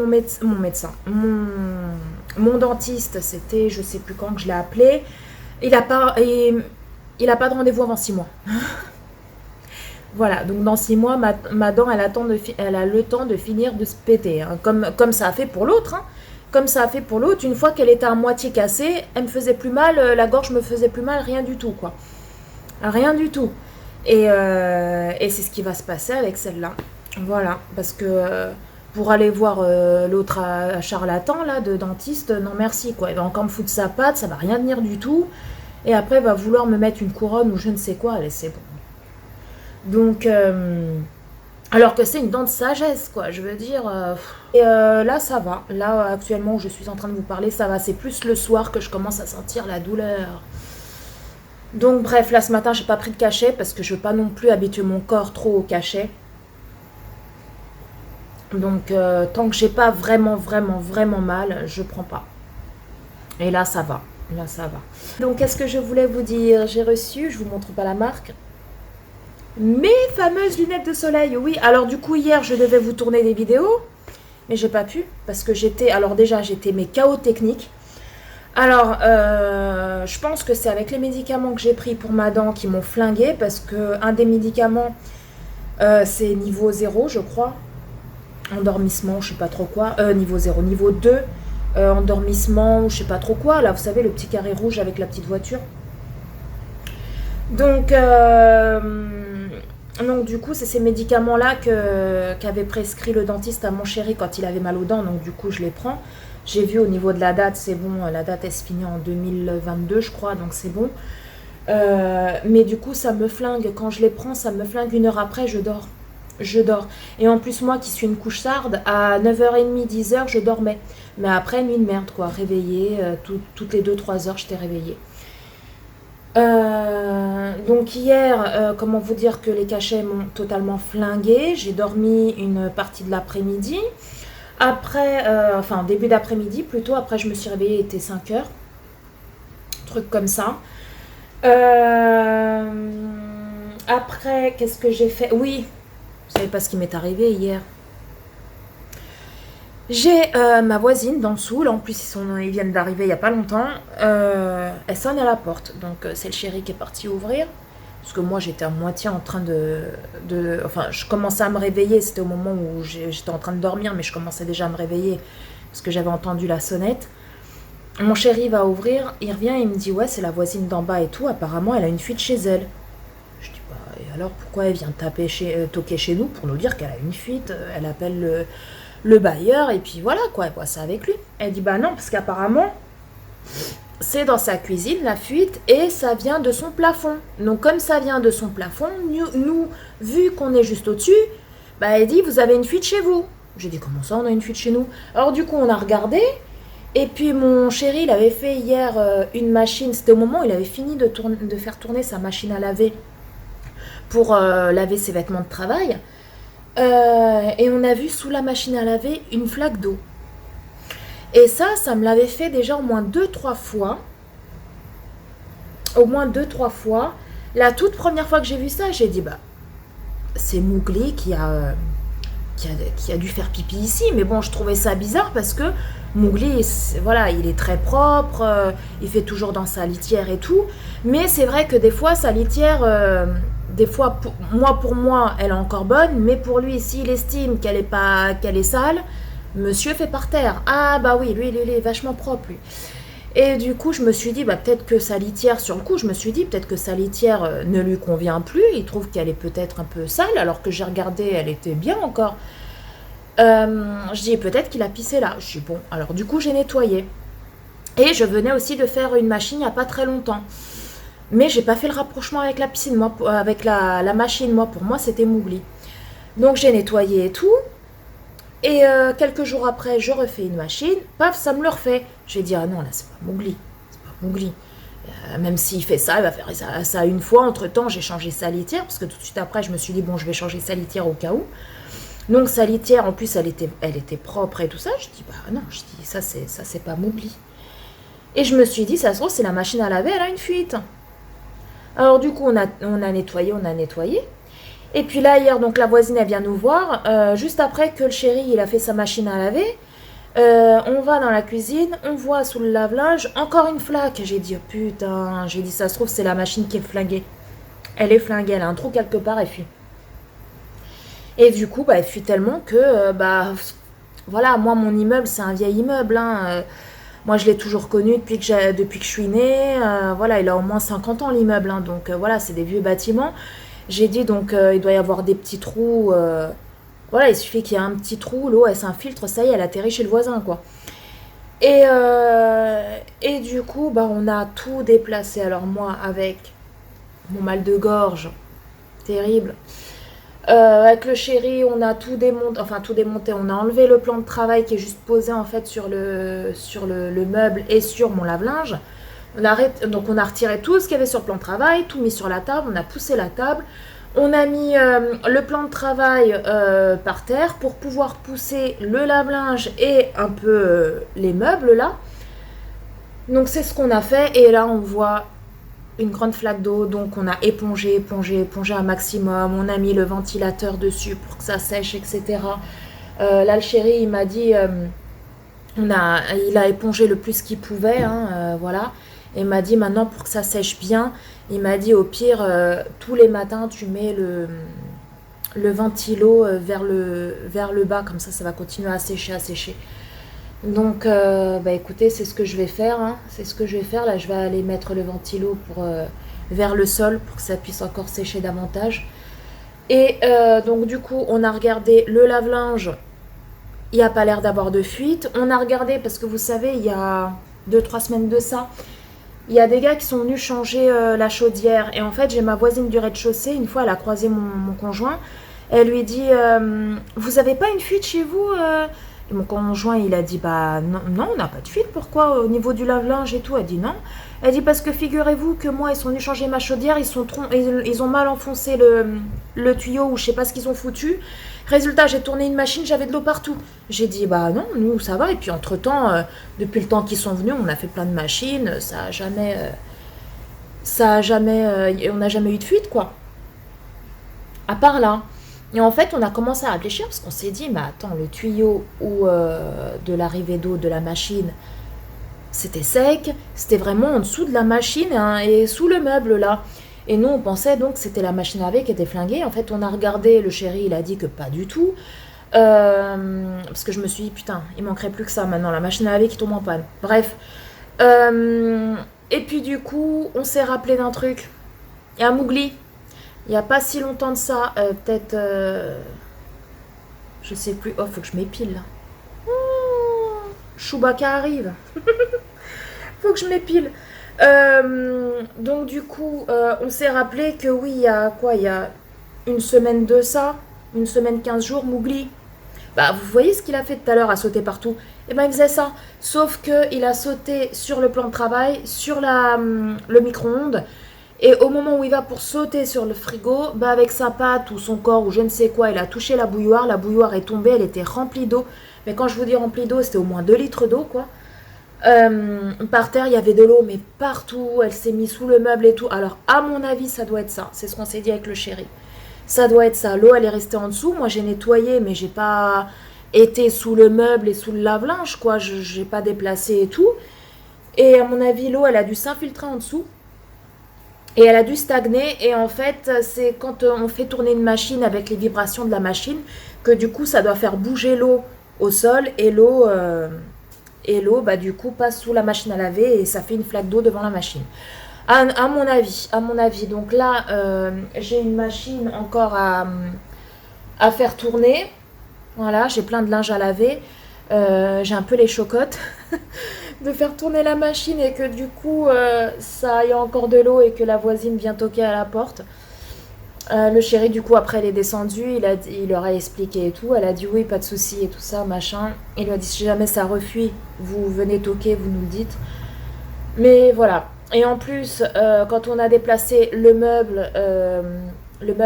mon dentiste, c'était je sais plus quand que je l'ai appelé. Il a pas, il a pas de rendez-vous avant 6 mois. Voilà, donc dans 6 mois, ma dent, elle a le temps de finir de se péter, hein, comme ça a fait pour l'autre. Hein. Comme ça a fait pour l'autre, une fois qu'elle était à moitié cassée, elle me faisait plus mal, la gorge me faisait plus mal, rien du tout, quoi. Rien du tout. Et c'est ce qui va se passer avec celle-là. Voilà, parce que pour aller voir l'autre à charlatan, là, de dentiste, non merci, quoi. Il va encore me foutre sa patte, ça va rien tenir du tout. Et après, il va vouloir me mettre une couronne ou je ne sais quoi, allez, c'est bon. Donc, alors que c'est une dent de sagesse, quoi, je veux dire. Là, ça va. Là, actuellement, où je suis en train de vous parler, ça va. C'est plus le soir que je commence à sentir la douleur. Donc, bref, là, ce matin, j'ai pas pris de cachet parce que je veux pas non plus habituer mon corps trop au cachet. Donc, tant que j'ai pas vraiment mal, je prends pas. Et là, ça va. Là, ça va. Donc, qu'est-ce que je voulais vous dire? J'ai reçu, je vous montre pas la marque, mes fameuses lunettes de soleil. Oui, alors du coup, hier, je devais vous tourner des vidéos, mais j'ai pas pu parce que alors déjà, j'étais mes KO techniques. Alors, je pense que c'est avec les médicaments que j'ai pris pour ma dent qui m'ont flingué parce que un des médicaments, c'est niveau 0, je crois. Endormissement, je sais pas trop quoi. Niveau 0, niveau 2, endormissement, je sais pas trop quoi. Là, vous savez, le petit carré rouge avec la petite voiture. Donc du coup, c'est ces médicaments-là qu'avait prescrit le dentiste à mon chéri quand il avait mal aux dents. Donc du coup, je les prends. J'ai vu au niveau de la date, c'est bon. La date, elle se finit en 2022, je crois, donc c'est bon. Mais du coup, ça me flingue. Quand je les prends, ça me flingue. 1 heure après, je dors. Je dors. Et en plus, moi qui suis une couche-sarde, à 9h30, 10h, je dormais. Mais après, nuit de merde, quoi. Réveillée, toutes les 2-3 heures, j'étais réveillée. Donc hier, comment vous dire que les cachets m'ont totalement flingué. J'ai dormi une partie de l'après-midi. Après, enfin début d'après-midi plutôt. Après, je me suis réveillée, il était 5h. Truc comme ça. Après, qu'est-ce que j'ai fait? Oui, vous savez pas ce qui m'est arrivé hier. J'ai ma voisine d'en dessous, là en plus ils viennent d'arriver il n'y a pas longtemps, elle sonne à la porte, donc c'est le chéri qui est parti ouvrir, parce que moi j'étais à moitié en train enfin je commençais à me réveiller, c'était au moment où j'étais en train de dormir, mais je commençais déjà à me réveiller, parce que j'avais entendu la sonnette. Mon chéri va ouvrir, il revient et il me dit ouais c'est la voisine d'en bas et tout, apparemment elle a une fuite chez elle. Je dis bah et alors pourquoi elle vient toquer chez nous pour nous dire qu'elle a une fuite, elle appelle le bailleur, et puis voilà quoi, elle voit ça avec lui. Elle dit bah non, parce qu'apparemment c'est dans sa cuisine la fuite et ça vient de son plafond. Donc comme ça vient de son plafond, nous vu qu'on est juste au-dessus, bah elle dit vous avez une fuite chez vous. J'ai dit comment ça on a une fuite chez nous? Alors du coup on a regardé, et puis mon chéri il avait fait hier une machine, c'était au moment où il avait fini de faire tourner sa machine à laver pour laver ses vêtements de travail. Et on a vu sous la machine à laver une flaque d'eau. Et ça me l'avait fait déjà au moins 2-3 fois. Au moins 2-3 fois. La toute première fois que j'ai vu ça, j'ai dit bah c'est Mowgli qui a dû faire pipi ici. Mais bon, je trouvais ça bizarre parce que Mowgli, voilà, il est très propre, il fait toujours dans sa litière et tout. Mais c'est vrai que des fois, sa litière, des fois, pour moi, elle est encore bonne. Mais pour lui, s'il estime qu'elle est sale, monsieur fait par terre. Ah bah oui, lui, il est vachement propre, lui. Et du coup, je me suis dit, bah, peut-être que sa litière, sur le coup, je me suis dit, peut-être que sa litière ne lui convient plus. Il trouve qu'elle est peut-être un peu sale, alors que j'ai regardé, elle était bien encore. Je dis, peut-être qu'il a pissé là. Je dis, bon, alors du coup, j'ai nettoyé. Et je venais aussi de faire une machine il n'y a pas très longtemps. Mais j'ai pas fait le rapprochement avec la piscine, moi, avec la machine. Moi, pour moi, c'était Mowgli. Donc, j'ai nettoyé et tout. Et quelques jours après, je refais une machine, paf, ça me le refait. J'ai dit, ah non, là, c'est pas Mowgli. C'est pas Mowgli. Même s'il fait ça, il va faire ça une fois. Entre-temps, j'ai changé sa litière, parce que tout de suite après, je me suis dit, bon, je vais changer sa litière au cas où. Donc, sa litière, en plus, elle était propre et tout ça. Je dis, bah non, je dis, ça, c'est pas Mowgli. Et je me suis dit, ça se trouve, c'est la machine à laver, elle a une fuite. Alors, du coup, on a nettoyé. Et puis là, hier, donc la voisine, elle vient nous voir. Juste après que le chéri, il a fait sa machine à laver, On va dans la cuisine, on voit sous le lave-linge encore une flaque. J'ai dit, oh putain, j'ai dit, ça se trouve, c'est la machine qui est flinguée. Elle est flinguée, elle a un trou quelque part, elle fuit. Et du coup, bah, elle fuit tellement que, voilà, moi, mon immeuble, c'est un vieil immeuble, hein. Moi, je l'ai toujours connu depuis que je suis née. Voilà, il a au moins 50 ans, l'immeuble, hein. Donc, voilà, c'est des vieux bâtiments. J'ai dit, donc, il doit y avoir des petits trous. Voilà, il suffit qu'il y ait un petit trou, l'eau, elle s'infiltre, ça y est, elle atterrit chez le voisin, quoi. Et du coup, bah, on a tout déplacé. Alors, moi, avec mon mal de gorge, terrible. Avec le chéri, on a tout démonté, enfin tout démonté, on a enlevé le plan de travail qui est juste posé en fait sur le meuble et sur mon lave-linge. Donc on a retiré tout ce qu'il y avait sur le plan de travail, tout mis sur la table, on a poussé la table, on a mis le plan de travail par terre pour pouvoir pousser le lave-linge et un peu les meubles là. Donc c'est ce qu'on a fait et là on voit une grande flaque d'eau, donc on a épongé un maximum, on a mis le ventilateur dessus pour que ça sèche, etc. Là, le chéri, il m'a dit, il a épongé le plus qu'il pouvait, hein, voilà. Et il m'a dit maintenant pour que ça sèche bien, il m'a dit au pire, tous les matins, tu mets le ventilo vers le bas, comme ça va continuer à sécher, à sécher. Donc, bah écoutez, c'est ce que je vais faire, hein. C'est ce que je vais faire. Là, je vais aller mettre le ventilo vers le sol pour que ça puisse encore sécher davantage. Et donc, du coup, on a regardé le lave-linge. Il n'y a pas l'air d'avoir de fuite. On a regardé, parce que vous savez, il y a 2-3 semaines de ça, il y a des gars qui sont venus changer la chaudière. Et en fait, j'ai ma voisine du rez-de-chaussée. Une fois, elle a croisé mon conjoint. Elle lui dit vous avez pas une fuite chez vous Et mon conjoint, il a dit bah non, on n'a pas de fuite. Pourquoi au niveau du lave-linge et tout? Elle dit non. Elle dit parce que figurez-vous que moi, ils sont venus changer ma chaudière. Ils ont mal enfoncé le tuyau ou je sais pas ce qu'ils ont foutu. Résultat, j'ai tourné une machine, j'avais de l'eau partout. J'ai dit bah non, nous ça va. Et puis entre-temps, depuis le temps qu'ils sont venus, on a fait plein de machines. On n'a jamais eu de fuite quoi. À part là. Et en fait, on a commencé à réfléchir parce qu'on s'est dit, mais attends, le tuyau de l'arrivée d'eau de la machine, c'était sec, c'était vraiment en dessous de la machine hein, et sous le meuble là. Et nous, on pensait donc que c'était la machine à laver qui était flinguée. En fait, on a regardé, le chéri, il a dit que pas du tout. Parce que je me suis dit, putain, il manquerait plus que ça maintenant, la machine à laver qui tombe en panne. Bref. Et puis du coup, on s'est rappelé d'un truc. Il y a un Mowgli. Il n'y a pas si longtemps de ça, peut-être, je sais plus, oh, faut que je m'épile là. Chewbacca arrive. Faut que je m'épile. Donc du coup, on s'est rappelé que oui, il y a quoi, il y a une semaine de ça, une semaine 15 jours, Mowgli. Bah, vous voyez ce qu'il a fait tout à l'heure à sauter partout. Eh ben, il faisait ça. Sauf qu'il a sauté sur le plan de travail, sur le micro-ondes. Et au moment où il va pour sauter sur le frigo, bah avec sa patte ou son corps ou je ne sais quoi, il a touché la bouilloire est tombée, elle était remplie d'eau. Mais quand je vous dis remplie d'eau, c'était au moins 2 litres d'eau, quoi. Par terre, il y avait de l'eau, mais partout, elle s'est mise sous le meuble et tout. Alors, à mon avis, ça doit être ça. C'est ce qu'on s'est dit avec le chéri. Ça doit être ça. L'eau, elle est restée en dessous. Moi, j'ai nettoyé, mais j'ai pas été sous le meuble et sous le lave-linge, quoi. J'ai pas déplacé et tout. Et à mon avis, l'eau, elle a dû s'infiltrer en dessous. Et elle a dû stagner et en fait c'est quand on fait tourner une machine avec les vibrations de la machine que du coup ça doit faire bouger l'eau au sol et l'eau bah du coup passe sous la machine à laver et ça fait une flaque d'eau devant la machine. À mon avis. Donc là j'ai une machine encore à faire tourner. Voilà, j'ai plein de linge à laver. J'ai un peu les chocottes de faire tourner la machine et que du coup ça y a encore de l'eau et que la voisine vient toquer à la porte. Le chéri du coup après elle est descendue, il leur a expliqué et tout, elle a dit oui pas de souci et tout ça machin. Il lui a dit si jamais ça refuit, vous venez toquer, vous nous le dites. Mais voilà. Et en plus quand on a déplacé le meuble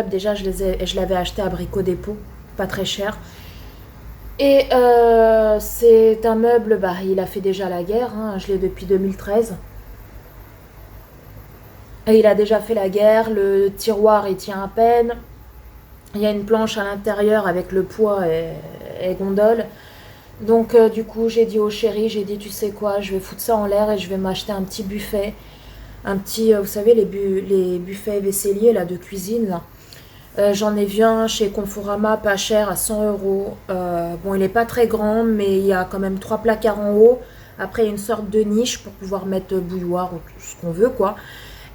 déjà je l'avais acheté à Brico Dépôt, pas très cher. Et c'est un meuble, bah, il a fait déjà la guerre, hein, je l'ai depuis 2013. Et il a déjà fait la guerre, le tiroir il tient à peine. Il y a une planche à l'intérieur avec le poids et gondole. Donc du coup j'ai dit au chéri, j'ai dit tu sais quoi, je vais foutre ça en l'air et je vais m'acheter un petit buffet. Un petit, vous savez, les buffets vaisseliers là, de cuisine là. J'en ai vu un chez Conforama, pas cher, à 100 euros. Bon, il n'est pas très grand, mais il y a quand même trois placards en haut. Après, il y a une sorte de niche pour pouvoir mettre bouilloire ou tout ce qu'on veut, quoi.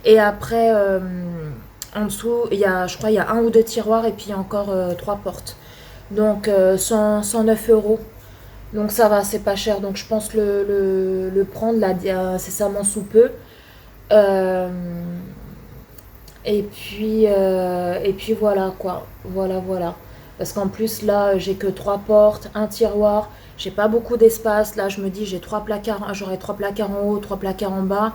Et après, en dessous, il y a, je crois, il y a un ou deux tiroirs et puis encore trois portes. Donc, 109 euros. Donc, ça va, c'est pas cher. Donc, je pense le prendre là, incessamment sous peu. Euh, et puis voilà quoi. Voilà, voilà. Parce qu'en plus, là, j'ai que trois portes, un tiroir. J'ai pas beaucoup d'espace. Là, je me dis, j'ai trois placards. J'aurai trois placards en haut, trois placards en bas.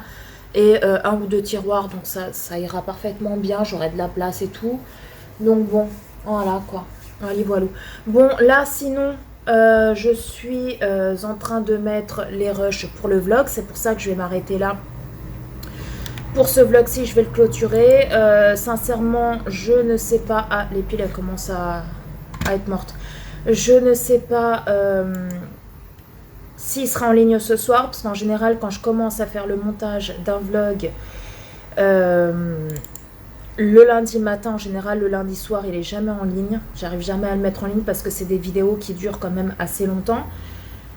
Et un ou deux tiroirs. Donc, ça ira parfaitement bien. J'aurai de la place et tout. Donc, bon, voilà quoi. Allez, voilà. Bon, là, sinon, je suis en train de mettre les rushs pour le vlog. C'est pour ça que je vais m'arrêter là. Pour ce vlog-ci, je vais le clôturer. Sincèrement, je ne sais pas... Ah, les piles, elles commencent à être mortes. Je ne sais pas s'il sera en ligne ce soir, parce qu'en général, quand je commence à faire le montage d'un vlog, le lundi matin, en général, le lundi soir, il est jamais en ligne. J'arrive jamais à le mettre en ligne parce que c'est des vidéos qui durent quand même assez longtemps.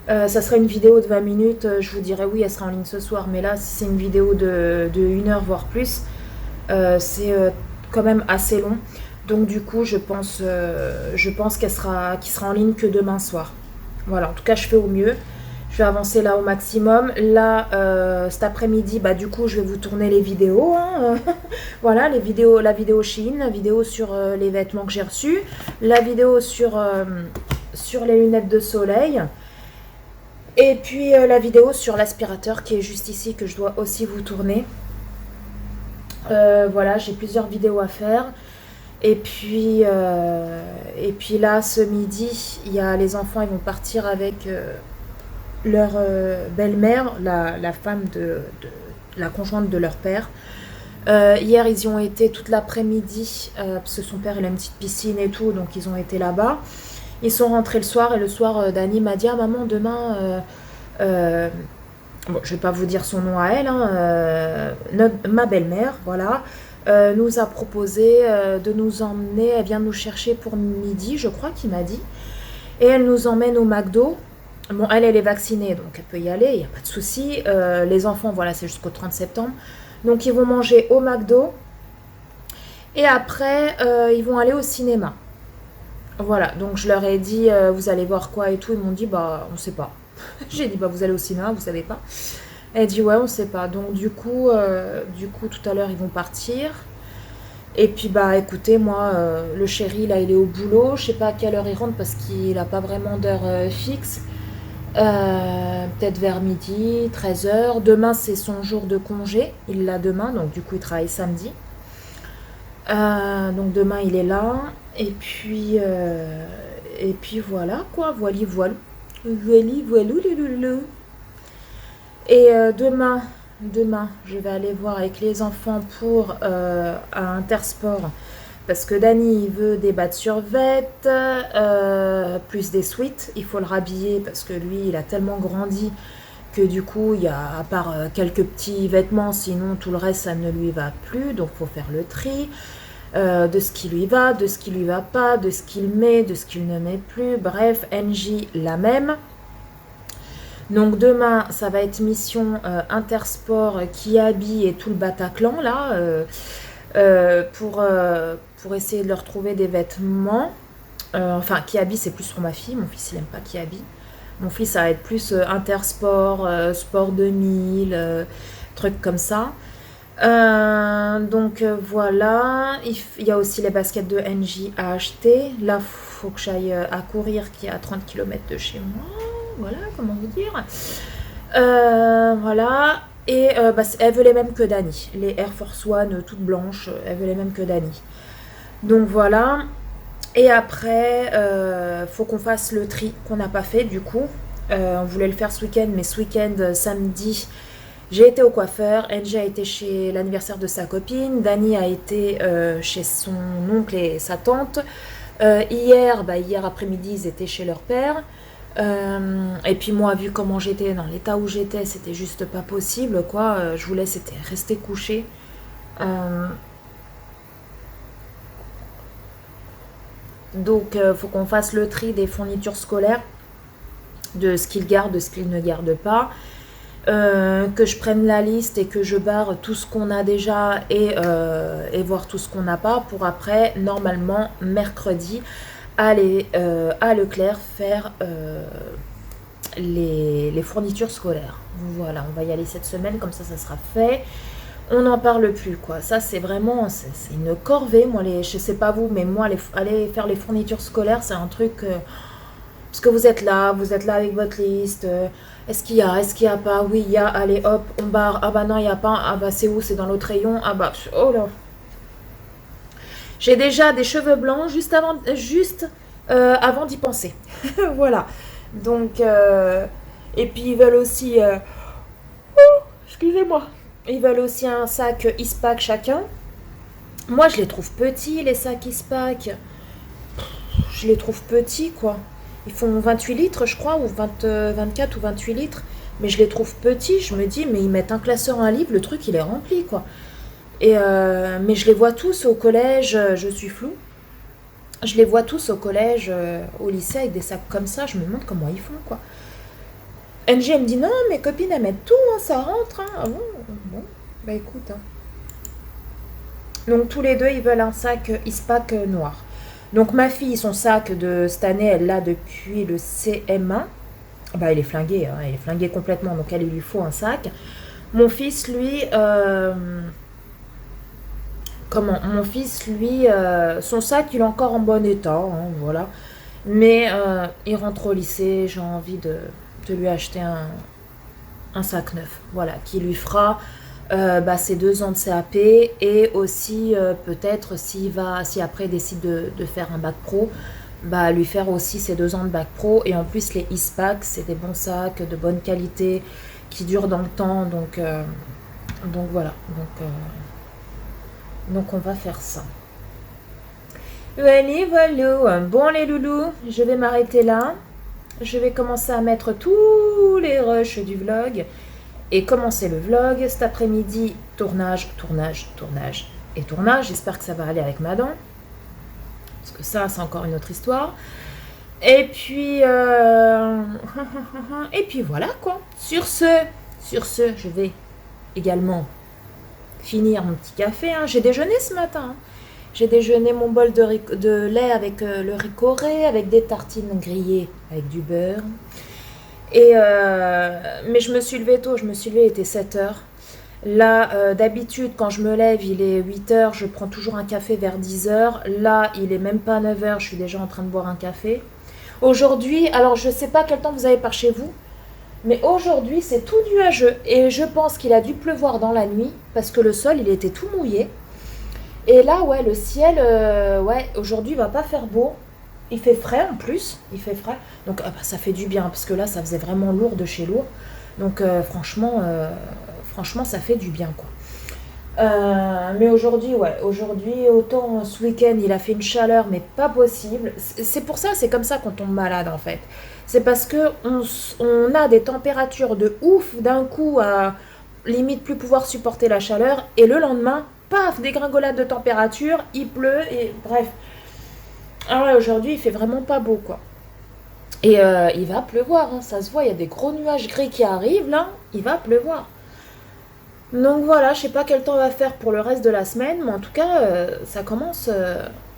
Ça serait une vidéo de 20 minutes, je vous dirais oui, elle sera en ligne ce soir. Mais là, si c'est une vidéo de 1 heure, voire plus, c'est quand même assez long. Donc du coup, je pense qu'il sera en ligne que demain soir. Voilà, en tout cas, je fais au mieux. Je vais avancer là au maximum. Là, cet après-midi, bah, du coup, je vais vous tourner les vidéos. Hein. Voilà, la vidéo Shein, la vidéo sur les vêtements que j'ai reçus, la vidéo sur les lunettes de soleil. Et puis la vidéo sur l'aspirateur qui est juste ici que je dois aussi vous tourner. Voilà, j'ai plusieurs vidéos à faire. Et puis là, ce midi, il y a les enfants, ils vont partir avec leur belle-mère, la femme de la conjointe de leur père. Hier, ils y ont été toute l'après-midi, parce que son père, il a une petite piscine et tout, donc ils ont été là-bas. Ils sont rentrés le soir et le soir, Dani m'a dit « Ah maman, demain, bon, je vais pas vous dire son nom à elle, hein, ma belle-mère, voilà, nous a proposé de nous emmener, elle vient nous chercher pour midi, je crois qu'il m'a dit, et elle nous emmène au McDo. Bon, elle est vaccinée, donc elle peut y aller, il n'y a pas de souci. Les enfants, voilà, c'est jusqu'au 30 septembre. Donc ils vont manger au McDo et après, ils vont aller au cinéma. Voilà, donc je leur ai dit, vous allez voir quoi et tout. Ils m'ont dit, bah, on sait pas. J'ai dit, bah, vous allez au cinéma, vous savez pas. Elle dit, ouais, on sait pas. Donc, du coup, tout à l'heure, ils vont partir. Et puis, bah, écoutez, moi, le chéri, là, il est au boulot. Je sais pas à quelle heure il rentre parce qu'il a pas vraiment d'heure fixe. Peut-être vers midi, 13 h. Demain, c'est son jour de congé. Il l'a demain, donc du coup, il travaille samedi. Donc demain il est là et puis voilà quoi, voili voilou, voili voilou loulou. Et demain je vais aller voir avec les enfants pour à Intersport parce que Dani il veut des bas de survêt plus des sweats, il faut le rhabiller parce que lui il a tellement grandi que du coup il y a à part quelques petits vêtements, sinon tout le reste ça ne lui va plus, donc faut faire le tri de ce qui lui va, de ce qui lui va pas, de ce qu'il met, de ce qu'il ne met plus, bref, NJ la même. Donc demain ça va être mission Intersport qui habille et tout le Bataclan là pour essayer de leur trouver des vêtements. Enfin qui habille c'est plus pour ma fille, mon fils il aime pas qui habille. Mon fils ça va être plus Intersport, Sport 2000, trucs comme ça. Donc voilà, il y a aussi les baskets de NJ à acheter. Là, faut que j'aille à courir qui est à 30 km de chez moi. Voilà, comment vous dire. Voilà. Et bah, elle veut les mêmes que Dani. Les Air Force One toutes blanches, elle veut les mêmes que Dani. Donc voilà. Et après, faut qu'on fasse le tri qu'on n'a pas fait du coup. On voulait le faire ce week-end, mais ce week-end, samedi, j'ai été au coiffeur. NJ a été chez l'anniversaire de sa copine. Dani a été chez son oncle et sa tante. Hier après-midi, ils étaient chez leur père. Et puis moi, vu comment j'étais, dans l'état où j'étais, c'était juste pas possible, quoi. Je voulais, c'était rester couchée. Euh, donc, faut qu'on fasse le tri des fournitures scolaires, de ce qu'ils gardent, de ce qu'ils ne gardent pas. Que je prenne la liste et que je barre tout ce qu'on a déjà et voir tout ce qu'on n'a pas pour après, normalement, mercredi, aller à Leclerc faire les fournitures scolaires. Voilà, on va y aller cette semaine, comme ça sera fait. On n'en parle plus, quoi. Ça, c'est vraiment, c'est une corvée. Moi, je sais pas vous, mais moi, aller faire les fournitures scolaires, c'est un truc... parce que vous êtes là avec votre liste. Est-ce qu'il y a pas? Oui, il y a. Allez, hop, on barre. Ah bah non, il n'y a pas. Ah bah c'est où? C'est dans l'autre rayon. Ah bah, oh là. J'ai déjà des cheveux blancs avant d'y penser. Voilà. Donc, et puis ils veulent aussi... excusez-moi. Ils veulent aussi un sac Eastpak chacun. Moi, je les trouve petits, les sacs Eastpak. Je les trouve petits, quoi. Ils font 28 litres, je crois, ou 24 ou 28 litres. Mais je les trouve petits. Je me dis, mais ils mettent un classeur, un livre, le truc, il est rempli, quoi. Mais je les vois tous au collège, je suis floue. Je les vois tous au collège, au lycée, avec des sacs comme ça. Je me demande comment ils font, quoi. NG, elle me dit, non, mes copines, elles mettent tout, hein, ça rentre. Hein. Ah bon, bon, bah écoute. Hein. Donc, tous les deux, ils veulent un sac Eastpak noir. Donc ma fille, son sac de cette année, elle l'a depuis le CM1. Bah, il est flingué, hein, il est flingué complètement, donc il lui faut un sac. Mon fils, lui, son sac, il est encore en bon état, hein, voilà. Mais il rentre au lycée, j'ai envie de lui acheter un sac neuf, voilà, qui lui fera ses 2 ans de CAP et aussi peut-être si après il décide de faire un bac pro, lui faire aussi ses 2 ans de bac pro. Et en plus les Eastpak, c'est des bons sacs de bonne qualité qui durent dans le temps, donc voilà, donc on va faire ça. Voilà. Bon les loulous, je vais m'arrêter là. Je vais commencer à mettre tous les rushs du vlog et commencer le vlog. Cet après-midi, tournage. J'espère que ça va aller avec ma dent. Parce que ça, c'est encore une autre histoire. Et puis, et puis voilà quoi. Sur ce, je vais également finir mon petit café. Hein. J'ai déjeuné ce matin. Hein. J'ai déjeuné mon bol de lait avec le ricoré, avec des tartines grillées avec du beurre. Mais je me suis levée tôt, il était 7h. Là, d'habitude, quand je me lève, il est 8h, je prends toujours un café vers 10h. Là, il est même pas 9h, je suis déjà en train de boire un café. Aujourd'hui, alors je sais pas quel temps vous avez par chez vous, mais aujourd'hui, c'est tout nuageux. Et je pense qu'il a dû pleuvoir dans la nuit, parce que le sol, il était tout mouillé. Et là, ouais, le ciel, aujourd'hui, il va pas faire beau. Il fait frais en plus, Donc ça fait du bien, parce que là, ça faisait vraiment lourd de chez lourd. Donc franchement, ça fait du bien, quoi. Mais aujourd'hui, autant ce week-end, il a fait une chaleur, mais pas possible. C'est pour ça, c'est comme ça qu'on tombe malade, en fait. C'est parce que on a des températures de ouf, d'un coup, à limite plus pouvoir supporter la chaleur, et le lendemain, paf, dégringolade de température, il pleut, et bref. Ah ouais, aujourd'hui, il fait vraiment pas beau, quoi. Et il va pleuvoir, hein, ça se voit, il y a des gros nuages gris qui arrivent, là, il va pleuvoir. Donc voilà, je sais pas quel temps va faire pour le reste de la semaine, mais en tout cas, ça commence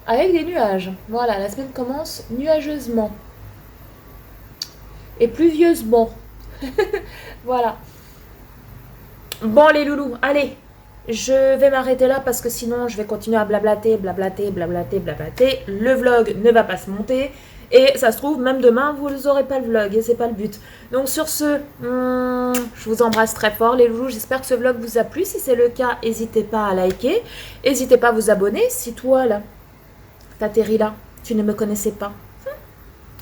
avec des nuages. Voilà, la semaine commence nuageusement. Et pluvieusement. Voilà. Bon les loulous, allez, je vais m'arrêter là parce que sinon je vais continuer à blablater. Le vlog ne va pas se monter. Et ça se trouve, même demain, vous n'aurez pas le vlog et c'est pas le but. Donc sur ce, je vous embrasse très fort les loulous. J'espère que ce vlog vous a plu. Si c'est le cas, n'hésitez pas à liker. N'hésitez pas à vous abonner. Si toi, là, t'atterris là, tu ne me connaissais pas.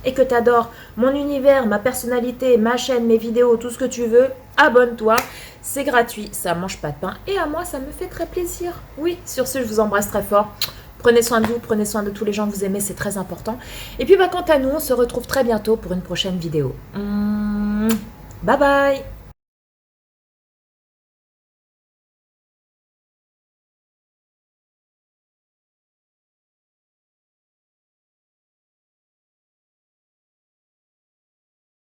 Et que t'adores mon univers, ma personnalité, ma chaîne, mes vidéos, tout ce que tu veux, abonne-toi. C'est gratuit, ça mange pas de pain. Et à moi, ça me fait très plaisir. Oui, sur ce, je vous embrasse très fort. Prenez soin de vous, prenez soin de tous les gens que vous aimez, c'est très important. Et puis, quant à nous, on se retrouve très bientôt pour une prochaine vidéo. Bye bye.